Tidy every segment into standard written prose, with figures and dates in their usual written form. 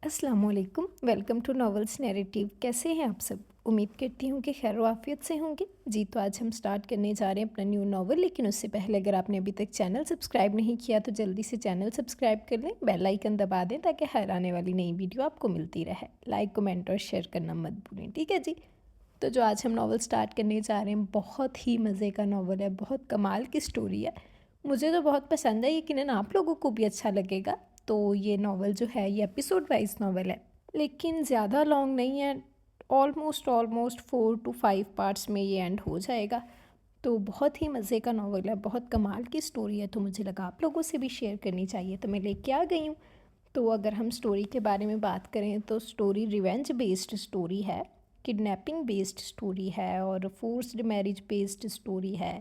अस्सलाम वालेकुम, welcome to novels narrative. कैसे हैं आप सब? उम्मीद करती हूँ कि खैर आफियत से होंगे। जी तो आज हम स्टार्ट करने जा रहे हैं अपना न्यू नॉवल, लेकिन उससे पहले अगर आपने अभी तक चैनल सब्सक्राइब नहीं किया तो जल्दी से चैनल सब्सक्राइब कर लें, बेल आइकन दबा दें ताकि हर आने वाली नई वीडियो आपको मिलती रहे। लाइक कमेंट और शेयर करना मत भूलें, ठीक है जी। तो जो आज हम नॉवल स्टार्ट करने जा रहे हैं बहुत ही मज़े का नॉवल है, बहुत कमाल की स्टोरी है। मुझे तो बहुत पसंद है, यकीनन आप लोगों को भी अच्छा लगेगा। तो ये नॉवल जो है ये एपिसोड वाइज नॉवल है, लेकिन ज़्यादा लॉन्ग नहीं है। ऑलमोस्ट 4 to 5 पार्ट्स में ये एंड हो जाएगा। तो बहुत ही मज़े का नॉवल है, बहुत कमाल की स्टोरी है, तो मुझे लगा आप लोगों से भी शेयर करनी चाहिए, तो मैं लेके आ गई हूँ। तो अगर हम स्टोरी के बारे में बात करें तो स्टोरी रिवेंज बेस्ड स्टोरी है, किडनैपिंग बेस्ड स्टोरी है और फोर्स्ड मैरिज बेस्ड स्टोरी है।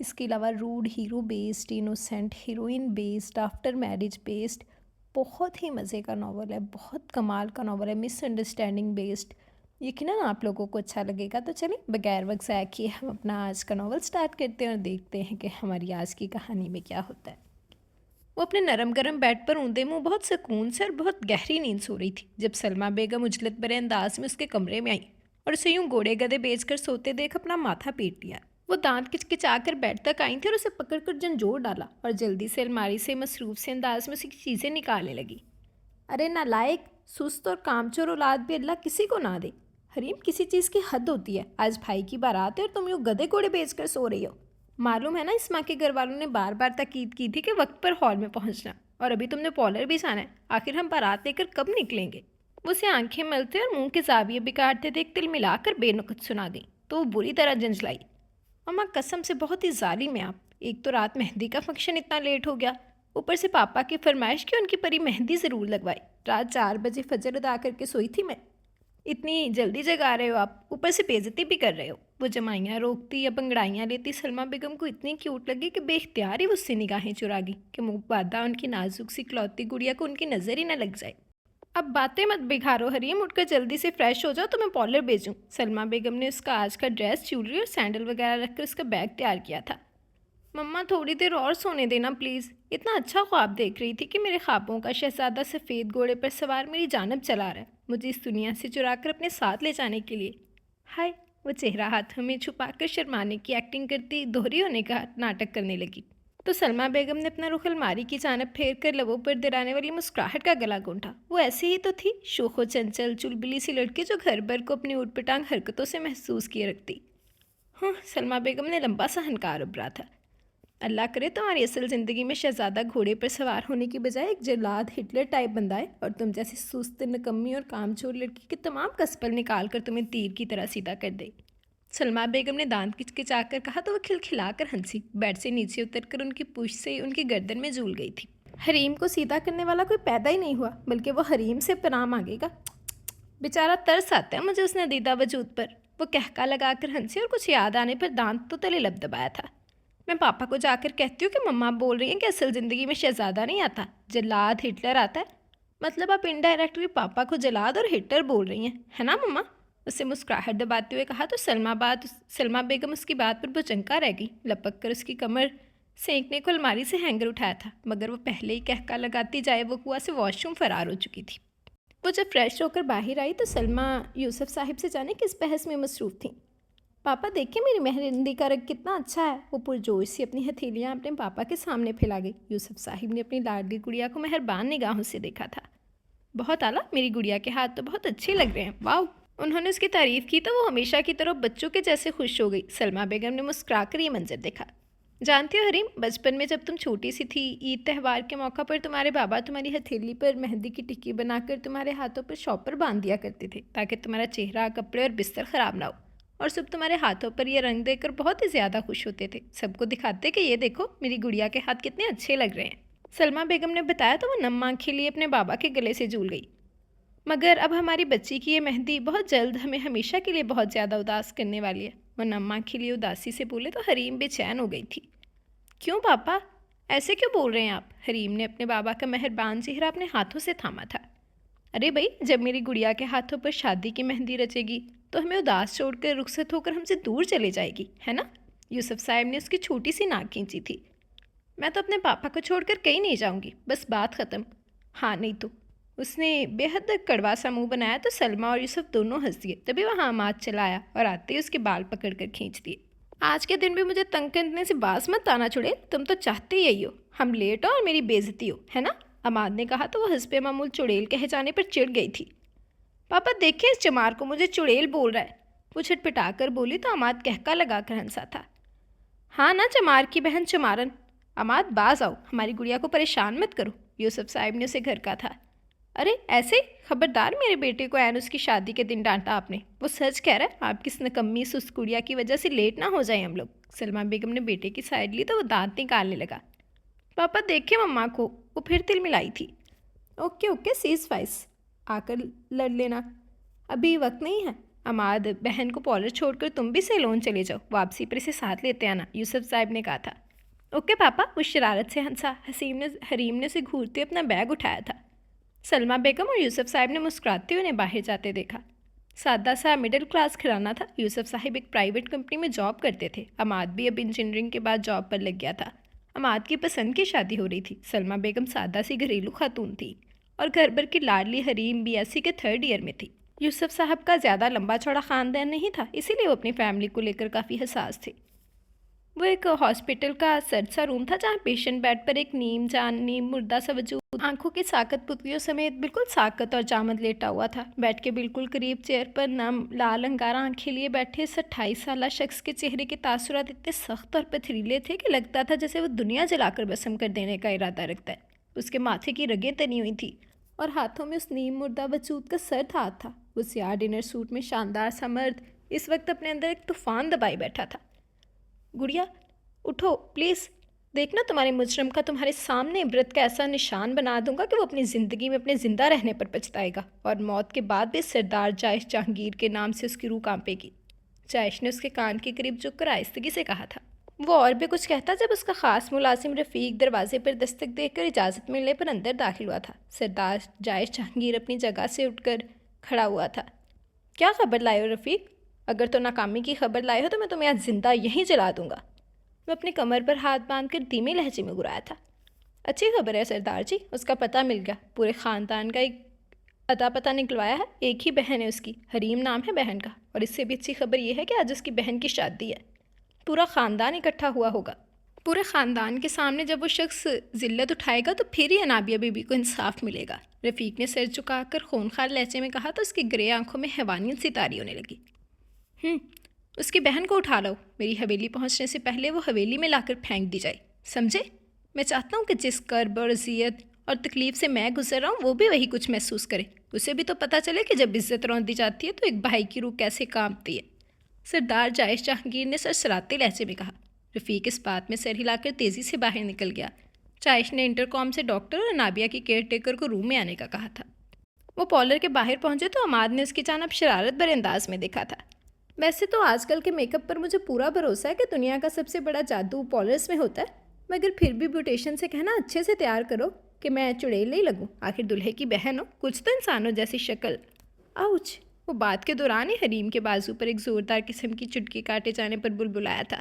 इसके अलावा rude hero based, innocent heroine based, after marriage based. बहुत ही मज़े का नॉवल है, बहुत कमाल का नॉवल है, मिसअंडरस्टैंडिंग बेस्ड। यकीनन आप लोगों को अच्छा लगेगा। तो चलिए बगैर वक्त ज़ाया किए हम अपना आज का नॉवल स्टार्ट करते हैं और देखते हैं कि हमारी आज की कहानी में क्या होता है। वो अपने नरम गरम बेड पर ऊंधे मुंह बहुत सुकून से और बहुत गहरी नींद सो रही थी जब सलमा बेगम उजलत भरे अंदाज में उसके कमरे में आई और उसे यूं घोड़े गधे बेचकर सोते देख अपना माथा पीट लिया। वो दांत किचकिचाकर बेड तक आई थी और उसे पकड़कर झंझोर डाला और जल्दी से अलमारी से मसरूफ से अंदाज में उसकी चीज़ें निकालने लगी। अरे नालायक, सुस्त और कामचोर औलाद भी अल्लाह किसी को ना दे। हरीम, किसी चीज़ की हद होती है। आज भाई की बारात है और तुम यूँ गधे घोड़े बेचकर सो रही हो। मालूम है ना, इस माँ के घर वालों ने बार बार ताकीद की थी कि वक्त पर हॉल में पहुंचना, और अभी तुमने पॉलर भी जाना है। आखिर हम बारात लेकर कब निकलेंगे? वो उसे आंखें मलते और मुंह के जाविये बिगाड़ते देख तिल मिलाकर बेनुकत सुना गई तो वो बुरी तरह झंझलाई। अम्मा कसम से बहुत ही जालिम है आप। एक तो रात मेहंदी का फंक्शन इतना लेट हो गया, ऊपर से पापा की फरमाइश की उनकी परी मेहंदी ज़रूर लगवाई। रात 4 बजे फजर अदा करके सोई थी मैं। इतनी जल्दी जगा रहे हो आप, ऊपर से बेइज्जती भी कर रहे हो। वो जमाइयाँ रोकती या बंगड़ाइयाँ लेती सलमा बेगम को इतनी क्यूट लगी कि बेख्तियार ही उससे निगाहें चुरा गई कि मुबादा उनकी नाजुक सी इकलौती गुड़िया को उनकी नज़र ही न लग जाए। अब बातें मत बिगाड़ो हरीम, उठकर जल्दी से फ्रेश हो जाओ तो मैं पॉलर भेजूँ। सलमा बेगम ने उसका आज का ड्रेस, ज्वेलरी और सैंडल वगैरह रखकर उसका बैग तैयार किया था। मम्मा थोड़ी देर और सोने देना प्लीज़। इतना अच्छा ख्वाब देख रही थी कि मेरे ख्वाबों का शहजादा सफ़ेद घोड़े पर सवार मेरी जानब चला रहा है, मुझे इस दुनिया से चुराकर अपने साथ ले जाने के लिए। हाय, वो चेहरा हाथों में छुपाकर शर्माने की एक्टिंग करती दोहरी होने का नाटक करने लगी। तो सलमा बेगम ने अपना रुख अलमारी की जानब फेर कर लबों पर दिलाने वाली मुस्कुराहट का गला घोंटा। वो ऐसी ही तो थी, शोखो चंचल चुलबुली सी लड़की जो घर भर को अपनी ऊटपटांग हरकतों से महसूस किए रखती। हाँ, सलमा बेगम ने लंबा सा हनकार उभरा था। अल्लाह करे तुम्हारी असल ज़िंदगी में शहजादा घोड़े पर सवार होने की बजाय एक जल्लाद हिटलर टाइप बंदा है और तुम जैसी सुस्त नकम्मी और कामचोर लड़की के तमाम कसपल निकाल कर तुम्हें तीर की तरह सीधा कर दे। सलमा बेगम ने दांत किचकिचाकर कहा तो वह खिलखिलाकर हंसी बेड से नीचे उतरकर उनकी पूंछ से उनकी गर्दन में झूल गई थी। हरीम को सीधा करने वाला कोई पैदा ही नहीं हुआ, बल्कि वो हरीम से पनाह मांगेगा। बेचारा तरस आता है मुझे उसने दीदा वजूद पर। वो कहका लगाकर हंसी और कुछ याद आने पर दांत तो तले लब दबाया था। मैं पापा को जाकर कहती हूँ कि मम्मा बोल रही हैं कि असल ज़िंदगी में शहज़ादा नहीं आता, जल्लाद हिटलर आता है। मतलब आप इनडायरेक्टली पापा को जल्लाद और हिटलर बोल रही हैं, है ना मम्मा? उससे मुस्कुराहट दबाते हुए कहा तो सलमा बेगम उसकी बात पर भुचंका रह गई। लपक कर उसकी कमर सेंकने को अलमारी से हैंगर उठाया था, मगर वो पहले ही कहका लगाती जाए वो कुआ से वॉशरूम फरार हो चुकी थी। वो जब फ्रेश होकर बाहर आई तो सलमा यूसुफ साहिब से जाने किस बहस में मसरूफ़ थी। पापा देखिए मेरी मेहंदी का रंग कितना अच्छा है। वो पुरजोश से अपनी हथेलियाँ अपने पापा के सामने फैला गई। यूसुफ साहिब ने अपनी लाडली गुड़िया को मेहरबान निगाहों से देखा था। बहुत आला, मेरी गुड़िया के हाथ तो बहुत अच्छे लग रहे हैं, वाह। उन्होंने उसकी तारीफ़ की तो वो हमेशा की तरह बच्चों के जैसे खुश हो गई। सलमा बेगम ने मुस्कुराकर ये मंजर देखा। जानती हो हरीम, बचपन में जब तुम छोटी सी थी, ईद त्यौहार के मौका पर तुम्हारे बाबा तुम्हारी हथेली पर मेहंदी की टिक्की बनाकर तुम्हारे हाथों पर शॉपर बांध दिया करते थे ताकि तुम्हारा चेहरा, कपड़े और बिस्तर ख़राब ना हो। और सब तुम्हारे हाथों पर ये रंग देकर बहुत ही ज़्यादा खुश होते थे, सबको दिखाते कि ये देखो मेरी गुड़िया के हाथ कितने अच्छे लग रहे हैं। सलमा बेगम ने बताया तो वो नम आँखें लिए अपने बाबा के गले से झूल गई। मगर अब हमारी बच्ची की ये मेहंदी बहुत जल्द हमें हमेशा के लिए बहुत ज़्यादा उदास करने वाली है, वो नम आँखें लिए उदासी से बोले तो हरीम बेचैन हो गई थी। क्यों पापा, ऐसे क्यों बोल रहे हैं आप? हरीम ने अपने बाबा का मेहरबान चेहरा अपने हाथों से थामा था। अरे भाई, जब मेरी गुड़िया के हाथों पर शादी की मेहंदी रचेगी तो हमें उदास छोड़कर रुखसत होकर हमसे दूर चले जाएगी, है ना? यूसुफ साहब ने उसकी छोटी सी नाक खींची थी। मैं तो अपने पापा को छोड़कर कहीं नहीं जाऊंगी, बस बात ख़त्म। हाँ नहीं तो। اس نے بے حد کڑوا سا منہ بنایا تو سلمہ اور یوسف دونوں ہنس دیے۔ تبھی وہاں عماد چلا آیا اور آتے ہی اس کے بال پکڑ کر کھینچ دیے۔ آج کے دن بھی مجھے تنگ کرنے سے باز مت آنا چڑیل، تم تو چاہتے ہی یہی ہو، ہم لیٹ ہو اور میری بےعزتی ہو، ہے نا؟ عماد نے کہا تو وہ حسب معمول چڑیل کہے جانے پر چڑ گئی تھی۔ پاپا دیکھیں اس چمار کو، مجھے چڑیل بول رہا ہے، وہ چھٹپٹا کر بولی تو عماد کہکا لگا کر ہنسا تھا۔ ہاں نا چمار کی بہن چمارن، عماد باز آؤ، ہماری گڑیا کو پریشان مت کرو، یوسف صاحب نے اسے گھر کا تھا۔ ارے ایسے خبردار، میرے بیٹے کو عین اس کی شادی کے دن ڈانٹا آپ نے، وہ سچ کہہ رہا ہے، آپ کی اس نکمی سست گڑیا کی وجہ سے لیٹ نہ ہو جائیں ہم لوگ۔ سلمہ بیگم نے بیٹے کی سائڈ لی تو وہ دانت نکالنے لگا۔ پاپا دیکھیں مما کو، وہ پھر تل ملائی تھی۔ اوکے اوکے سیز فائس، آ کر لڑ لینا، ابھی وقت نہیں ہے۔ عماد بہن کو پارلر چھوڑ کر تم بھی سیلون چلے جاؤ، واپسی پر اسے ساتھ لیتے آنا، یوسف صاحب نے کہا تھا۔ اوکے پاپا، وہ شرارت سے ہنسا۔ حریم نے اسے گھورتے اپنا بیگ اٹھایا تھا۔ سلمہ بیگم اور یوسف صاحب نے مسکراتے ہوئے انہیں باہر جاتے دیکھا۔ سادہ سا مڈل کلاس گھرانہ تھا۔ یوسف صاحب ایک پرائیویٹ کمپنی میں جاب کرتے تھے، عماد بھی اب انجینئرنگ کے بعد جاب پر لگ گیا تھا۔ عماد کی پسند کی شادی ہو رہی تھی۔ سلمہ بیگم سادہ سی گھریلو خاتون تھی اور گھر بھر کی لاڈلی حریم BSc کے 3rd ایئر میں تھی۔ یوسف صاحب کا زیادہ لمبا چوڑا خاندان نہیں تھا، اسی لیے وہ اپنی فیملی کو لے کر کافی حساس تھے۔ وہ ایک ہاسپٹل کا سرد سا روم تھا جہاں پیشنٹ بیڈ پر ایک نیم جان نیم مردہ سا وجود آنکھوں کی ساکت پتلیوں سمیت بالکل ساکت اور جامد لیٹا ہوا تھا۔ بیڈ کے بالکل قریب چیئر پر نم لال انگارہ آنکھیں لیے بیٹھے اس 28 سالہ شخص کے چہرے کے تاثرات اتنے سخت اور پتھریلے تھے کہ لگتا تھا جیسے وہ دنیا جلا کر بسم کر دینے کا ارادہ رکھتا ہے۔ اس کے ماتھے کی رگیں تنی ہوئی تھیں اور ہاتھوں میں اس نیم مردہ وجود کا سرد ہاتھ تھا۔ وہ سیاہ ڈنر سوٹ میں شاندار سا مرد اس وقت اپنے اندر ایک طوفان دبائے بیٹھا تھا۔ گڑیا اٹھو پلیز، دیکھنا تمہارے مجرم کا تمہارے سامنے عبرت کا ایسا نشان بنا دوں گا کہ وہ اپنی زندگی میں اپنے زندہ رہنے پر پچھتائے گا، اور موت کے بعد بھی سردار جائش جہانگیر کے نام سے اس کی روح کانپے گی۔ جائش نے اس کے کان کے قریب جھک کر آہستگی سے کہا تھا۔ وہ اور بھی کچھ کہتا جب اس کا خاص ملازم رفیق دروازے پر دستک دے کر اجازت ملنے پر اندر داخل ہوا تھا۔ سردار جائش جہانگیر اپنی جگہ سے اٹھ کر کھڑا ہوا تھا۔ کیا خبر لائے ہو رفیق؟ اگر تو ناکامی کی خبر لائے ہو تو میں تمہیں آج زندہ یہیں جلا دوں گا۔ وہ اپنی کمر پر ہاتھ باندھ کر دھیمے لہجے میں گرایا تھا۔ اچھی خبر ہے سردار جی، اس کا پتہ مل گیا، پورے خاندان کا ایک اتا پتہ نکلوایا ہے، ایک ہی بہن ہے اس کی، حریم نام ہے بہن کا، اور اس سے بھی اچھی خبر یہ ہے کہ آج اس کی بہن کی شادی ہے۔ پورا خاندان اکٹھا ہوا ہوگا۔ پورے خاندان کے سامنے جب وہ شخص ذلت اٹھائے گا تو پھر ہی انابیہ بی بی کو انصاف ملے گا۔ رفیق نے سر چکا کر خونخوار لہجے میں کہا تو اس کی گرے آنکھوں میں حیوانیت سی طاری ہونے لگی۔ اس کی بہن کو اٹھا لو، میری حویلی پہنچنے سے پہلے وہ حویلی میں لا کر پھینک دی جائے، سمجھے؟ میں چاہتا ہوں کہ جس کرب اور اذیت اور تکلیف سے میں گزر رہا ہوں وہ بھی وہی کچھ محسوس کرے، اسے بھی تو پتہ چلے کہ جب عزت روند دی جاتی ہے تو ایک بھائی کی روح کیسے کانپتی ہے۔ سردار جائش جہانگیر نے سرسراتے لہجے میں کہا۔ رفیق اس بات میں سر ہلا کر تیزی سے باہر نکل گیا۔ جائش نے انٹرکام سے ڈاکٹر اور انابیہ کی کیئر ٹیکر کو روم میں آنے کا کہا تھا۔ وہ پارلر کے باہر پہنچے تو عماد نے اس کی جانب شرارت بھرے انداز میں دیکھا تھا۔ ویسے تو آج کل کے میک اپ پر مجھے پورا بھروسہ ہے کہ دنیا کا سب سے بڑا جادو پارلرز میں ہوتا ہے، مگر پھر بھی بیوٹیشین سے کہنا اچھے سے تیار کرو کہ میں چڑیل نہیں لگوں، آخر دلہے کی بہن ہو، کچھ تو انسانوں جیسی شکل۔ آؤچ! وہ بات کے دوران ہی حریم کے بازو پر ایک زوردار قسم کی چٹکی کاٹے جانے پر بلبلایا تھا۔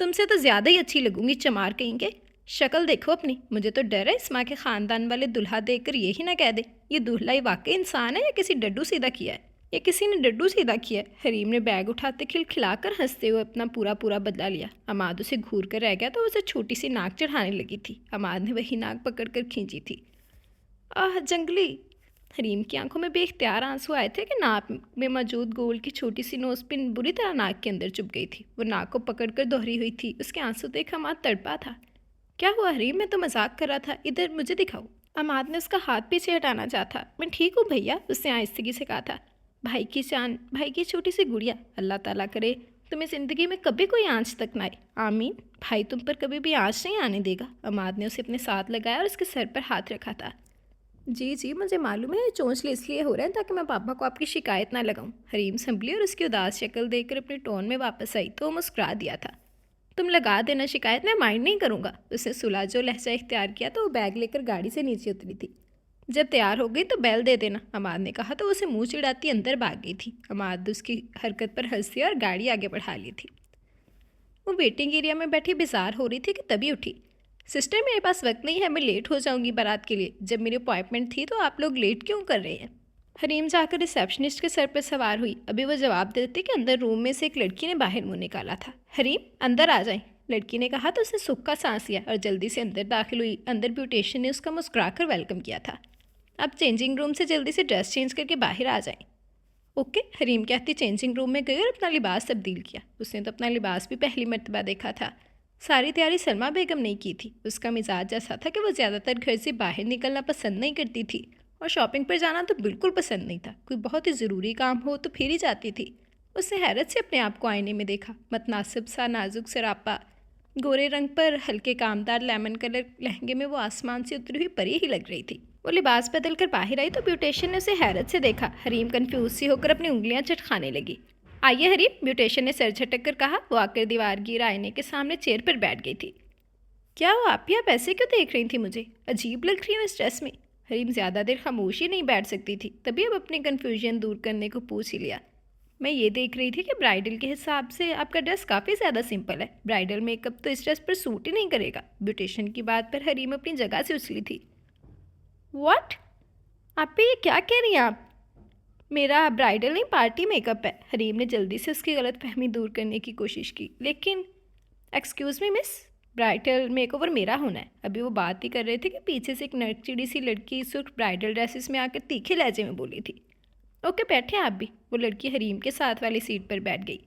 تم سے تو زیادہ ہی اچھی لگوں گی چمار کہیں گے، شکل دیکھو اپنی، مجھے تو ڈر ہے اس ماں کے خاندان والے دلہا دیکھ کر یہی نہ کہہ دے یہ دلہا ہی واقعی انسان ہے یا کسی ڈڈو سیدھا کیا ہے، یا کسی نے ڈڈو سیدھا کیا ہے۔ حریم نے بیگ اٹھاتے کھلکھلا کر ہنستے ہوئے اپنا پورا بدلا لیا۔ عماد اسے گھور کر رہ گیا تو اسے چھوٹی سی ناک چڑھانے لگی تھی۔ عماد نے وہی ناک پکڑ کر کھینچی تھی۔ جنگلی! حریم کی آنکھوں میں بے اختیار آنسو آئے تھے کہ ناک میں موجود گول کی چھوٹی سی نوز پن بری طرح ناک کے اندر چپ گئی تھی۔ وہ ناک کو پکڑ کر دوہری ہوئی تھی۔ اس کے آنسو دیکھ عماد تڑپا تھا۔ کیا ہوا حریم؟ میں تو مذاق کر رہا تھا، ادھر مجھے دکھاؤ۔ عماد نے اس کا ہاتھ پیچھے ہٹانا چاہا۔ میں ٹھیک ہوں بھیا، اس نے آہستگی سے کہا تھا۔ بھائی کی جان، بھائی کی چھوٹی سی گڑیا، اللہ تعالیٰ کرے تمہیں زندگی میں کبھی کوئی آنچ تک نہ آئے، آمین۔ بھائی تم پر کبھی بھی آنچ نہیں آنے دے گا۔ عماد نے اسے اپنے ساتھ لگایا اور اس کے سر پر ہاتھ رکھا تھا۔ جی مجھے معلوم ہے یہ چونچلے اس لیے ہو رہے ہیں تاکہ میں پاپا کو آپ کی شکایت نہ لگاؤں۔ حریم سنبھلی اور اس کی اداس شکل دیکھ کر اپنے ٹون میں واپس آئی تو وہ مسکرا دیا تھا۔ تم لگا دینا شکایت، میں مائنڈ نہیں کروں گا۔ اس نے صلح جو لہجہ اختیار کیا تو وہ بیگ لے کر گاڑی سے نیچے اتری تھی۔ جب تیار ہو گئی تو بیل دے دینا، عماد نے کہا تو وہ اسے منہ چڑھاتی اندر بھاگ گئی تھی۔ عماد اس کی حرکت پر ہنس دیا اور گاڑی آگے بڑھا لی تھی۔ وہ ویٹنگ ایریا میں بیٹھی بیزار ہو رہی تھی کہ تبھی اٹھی۔ सिस्टर मेरे पास वक्त नहीं है, मैं लेट हो जाऊंगी बारात के लिए। जब मेरी अपॉइंटमेंट थी तो आप लोग लेट क्यों कर रहे हैं? हरीम जाकर रिसेप्शनिस्ट के सर पर सवार हुई। अभी वो जवाब देते कि अंदर रूम में से एक लड़की ने बाहर मुंह निकाला था। हरीम अंदर आ जाएं, लड़की ने कहा तो उसने सुख का सांस लिया और जल्दी से अंदर दाखिल हुई। अंदर ब्यूटिशियन ने उसका मुस्कुराकर वेलकम किया था। अब चेंजिंग रूम से जल्दी से ड्रेस चेंज करके बाहर आ जाएं। ओके, हरीम कहती चेंजिंग रूम में गई और अपना लिबास तब्दील किया। उसने तो अपना लिबास भी पहली मर्तबा देखा था। सारी तैयारी सलमा बेगम ने की थी। उसका मिजाज ऐसा था कि वो ज़्यादातर घर से बाहर निकलना पसंद नहीं करती थी और शॉपिंग पर जाना तो बिल्कुल पसंद नहीं था। कोई बहुत ही ज़रूरी काम हो तो फिर ही जाती थी। उसने हैरत से अपने आप को आईने में देखा। मतनासिब सा नाजुक सरापा, गोरे रंग पर हल्के कामदार लेमन कलर लहंगे में वो आसमान से उतरी हुई परी ही लग रही थी। वो लिबास बदल कर बाहर आई तो ब्यूटिशियन ने उसे हैरत से देखा। हरीम कंफ्यूज सी होकर अपनी उंगलियां चटखाने लगी। आइए हरीम, ब्यूटिशियन ने सर झटक कर कहा। वो आकर दीवार गिर आईने के सामने चेयर पर बैठ गई थी। क्या हो आप यहाँ पैसे क्यों देख रही थी? मुझे अजीब लग रही हूँ इस ड्रेस में। हरीम ज़्यादा देर खामोशी नहीं बैठ सकती थी, तभी अब अपनी कन्फ्यूजन दूर करने को पूछ ही लिया। मैं ये देख रही थी कि ब्राइडल के हिसाब से आपका ड्रेस काफ़ी ज़्यादा सिंपल है। ब्राइडल मेकअप तो इस ड्रेस पर सूट ही नहीं करेगा। ब्यूटिशियन की बात पर हरीम अपनी जगह से उछली थी। व्हाट? आप पे ये क्या कह रही हैं आप? मेरा ब्राइडल नहीं पार्टी मेकअप है। हरीम ने जल्दी से उसकी गलत फहमी दूर करने की कोशिश की। लेकिन excuse me miss, bridal makeover मेरा होना है। अभी वो बात ही कर रहे थे कि पीछे से एक नटचिड़ी सी लड़की सुर्ख ब्राइडल ड्रेसेस में आकर तीखे लहजे में बोली थी। ओके बैठे आप भी। वो लड़की हरीम के साथ वाली सीट पर बैठ गई।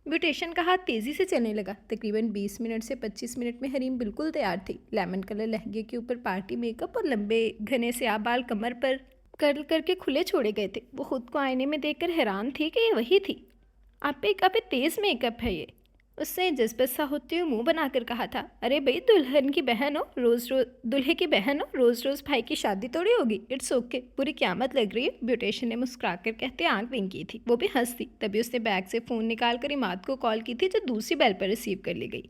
ब्यूटिशियन का हाथ तेज़ी से चलने लगा। तकरीबन 20 मिनट से 25 मिनट में हरीम बिल्कुल तैयार थी। लेमन कलर लहंगे के ऊपर पार्टी मेकअप और लंबे घने से बाल कमर पर कर्ल करके खुले छोड़े गए थे। वो खुद को आईने में देखकर हैरान थी कि ये वही थी। आप पे काफ़ी तेज़ मेकअप है ये, उसने जज्बत सा होते हुए मुंह बनाकर कहा था। अरे भाई, दुल्हन की बहन हो, रोज़ रोज़ दूल्हे की बहन हो, रोज़ रोज़ भाई की शादी थोड़ी होगी। इट्स ओके, पूरी क़यामत लग रही है, ब्यूटिशियन ने मुस्कुराकर कहते आंख विंक की थी। वो भी हंस थी। तभी उसने बैग से फ़ोन निकाल कर इमाद को कॉल की थी, जो दूसरी बेल पर रिसीव कर ली गई।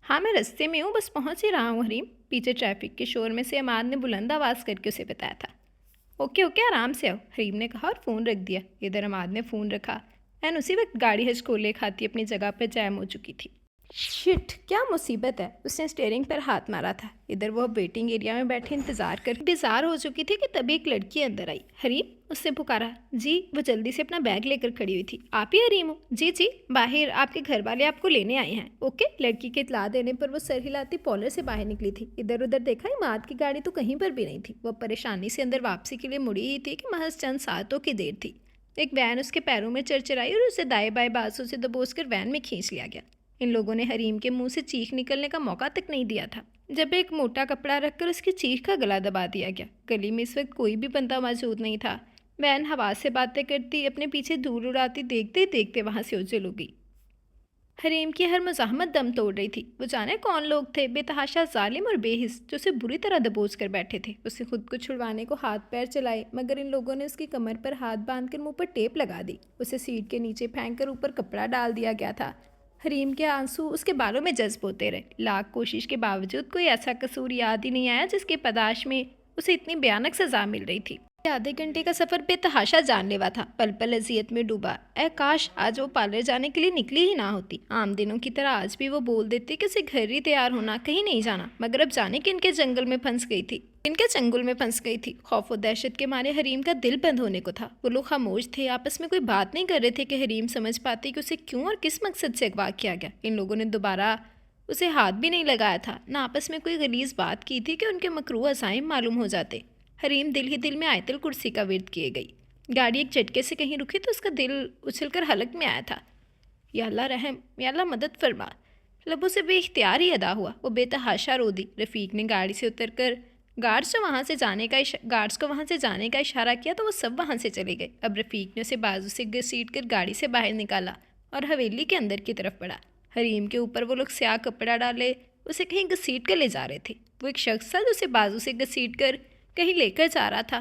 हाँ मैं रास्ते में हूँ, बस पहुँच ही रहा हूँ हरीम, पीछे ट्रैफिक के शोर में से इमाद ने बुलंद आवाज़ करके उसे बताया था। ओके ओके, आराम से आओ, हरीम ने कहा और फ़ोन रख दिया। इधर इमाद ने फ़ोन रखा एंड उसी वक्त गाड़ी हजकोले खाती अपनी जगह पर जैम हो चुकी थी। शिट, क्या मुसीबत है। उसने स्टीयरिंग पर हाथ मारा था। इधर वो वेटिंग एरिया में बैठे इंतज़ार कर बेजार हो चुकी थी कि तभी एक लड़की अंदर आई। हरीम, उसने पुकारा। जी। वो जल्दी से अपना बैग लेकर खड़ी हुई थी। आप ही हरीम हो? जी जी, बाहर आपके घर वाले आपको लेने आए हैं। ओके। लड़की के इतला देने पर वो सर हिलाती पॉलर से बाहर निकली थी। इधर उधर देखा, इमाद की गाड़ी तो कहीं पर भी नहीं थी। वो परेशानी से अंदर वापसी के लिए मुड़ी ही थी कि महज चंद सातों की देर थी। एक वैन उसके पैरों में चरचराई और उसे दाएं बाएं बाजू से दबोच कर वैन में खींच लिया गया। इन लोगों ने हरीम के मुंह से चीख निकलने का मौका तक नहीं दिया था, जब एक मोटा कपड़ा रखकर उसकी चीख का गला दबा दिया गया। गली में इस वक्त कोई भी बंदा मौजूद नहीं था। वैन हवा से बातें करती, अपने पीछे धूल उड़ाती देखते देखते वहाँ से ओझल हो गई। हरीम की हर मज़ाहमत दम तोड़ रही थी। वो जाने कौन लोग थे, बेतहाशा जालिम और बेहिस, जो उसे बुरी तरह दबोच कर बैठे थे। उसे खुद को छुड़वाने को हाथ पैर चलाए, मगर इन लोगों ने उसकी कमर पर हाथ बांधकर मुंह पर टेप लगा दी। उसे सीट के नीचे फेंक कर ऊपर कपड़ा डाल दिया गया था। हरीम के आंसू उसके बालों में जज्ब होते रहे। लाख कोशिश के बावजूद कोई ऐसा कसूर याद ही नहीं आया जिसके पदाश में उसे इतनी भयानक सज़ा मिल रही थी। आधे घंटे का सफ़र बेतहाशा जानलेवा था। पल पल अजियत में डूबा। ऐ काश आज वो पार्लर जाने के लिए निकली ही ना होती। आम दिनों की तरह आज भी वो बोल देती कि उसे घर ही तैयार होना, कहीं नहीं जाना। मगर अब जाने के इनके जंगल में फंस गई थी। इनके चंगुल में फंस गई थी। खौफ और दहशत के मारे हरीम का दिल बंद होने को था। वो लोग खामोश थे, आपस में कोई बात नहीं कर रहे थे कि हरीम समझ पाती कि उसे क्यों और किस मकसद से अगवा किया गया। इन लोगों ने दोबारा उसे हाथ भी नहीं लगाया था, ना आपस में कोई गलीज बात की थी कि उनके मकरूह अज़ाइम मालूम हो जाते। हरीम दिल ही दिल में आयतल कुर्सी का विर्द किए गई। गाड़ी एक झटके से कहीं रुकी तो उसका दिल उछलकर हलक में आया था। या अल्लाह रहम, या अल्लाह मदद फरमा। लबों से बेख्तियार ही अदा हुआ। वो बेतहाशा रो दी। रफ़ीक ने गाड़ी से उतरकर गार्ड्स को वहाँ से जाने का इशारा किया तो वो सब वहाँ से चले गए। अब रफ़ीक ने उसे बाजू से घसीट कर गाड़ी से बाहर निकाला और हवेली के अंदर की तरफ बढ़ा। हरीम के ऊपर वो लोग स्याह कपड़ा डाले उसे कहीं घसीट कर ले जा रहे थे। वो एक शख्स था जो उसे बाजू से घसीट कर कहीं लेकर जा रहा था।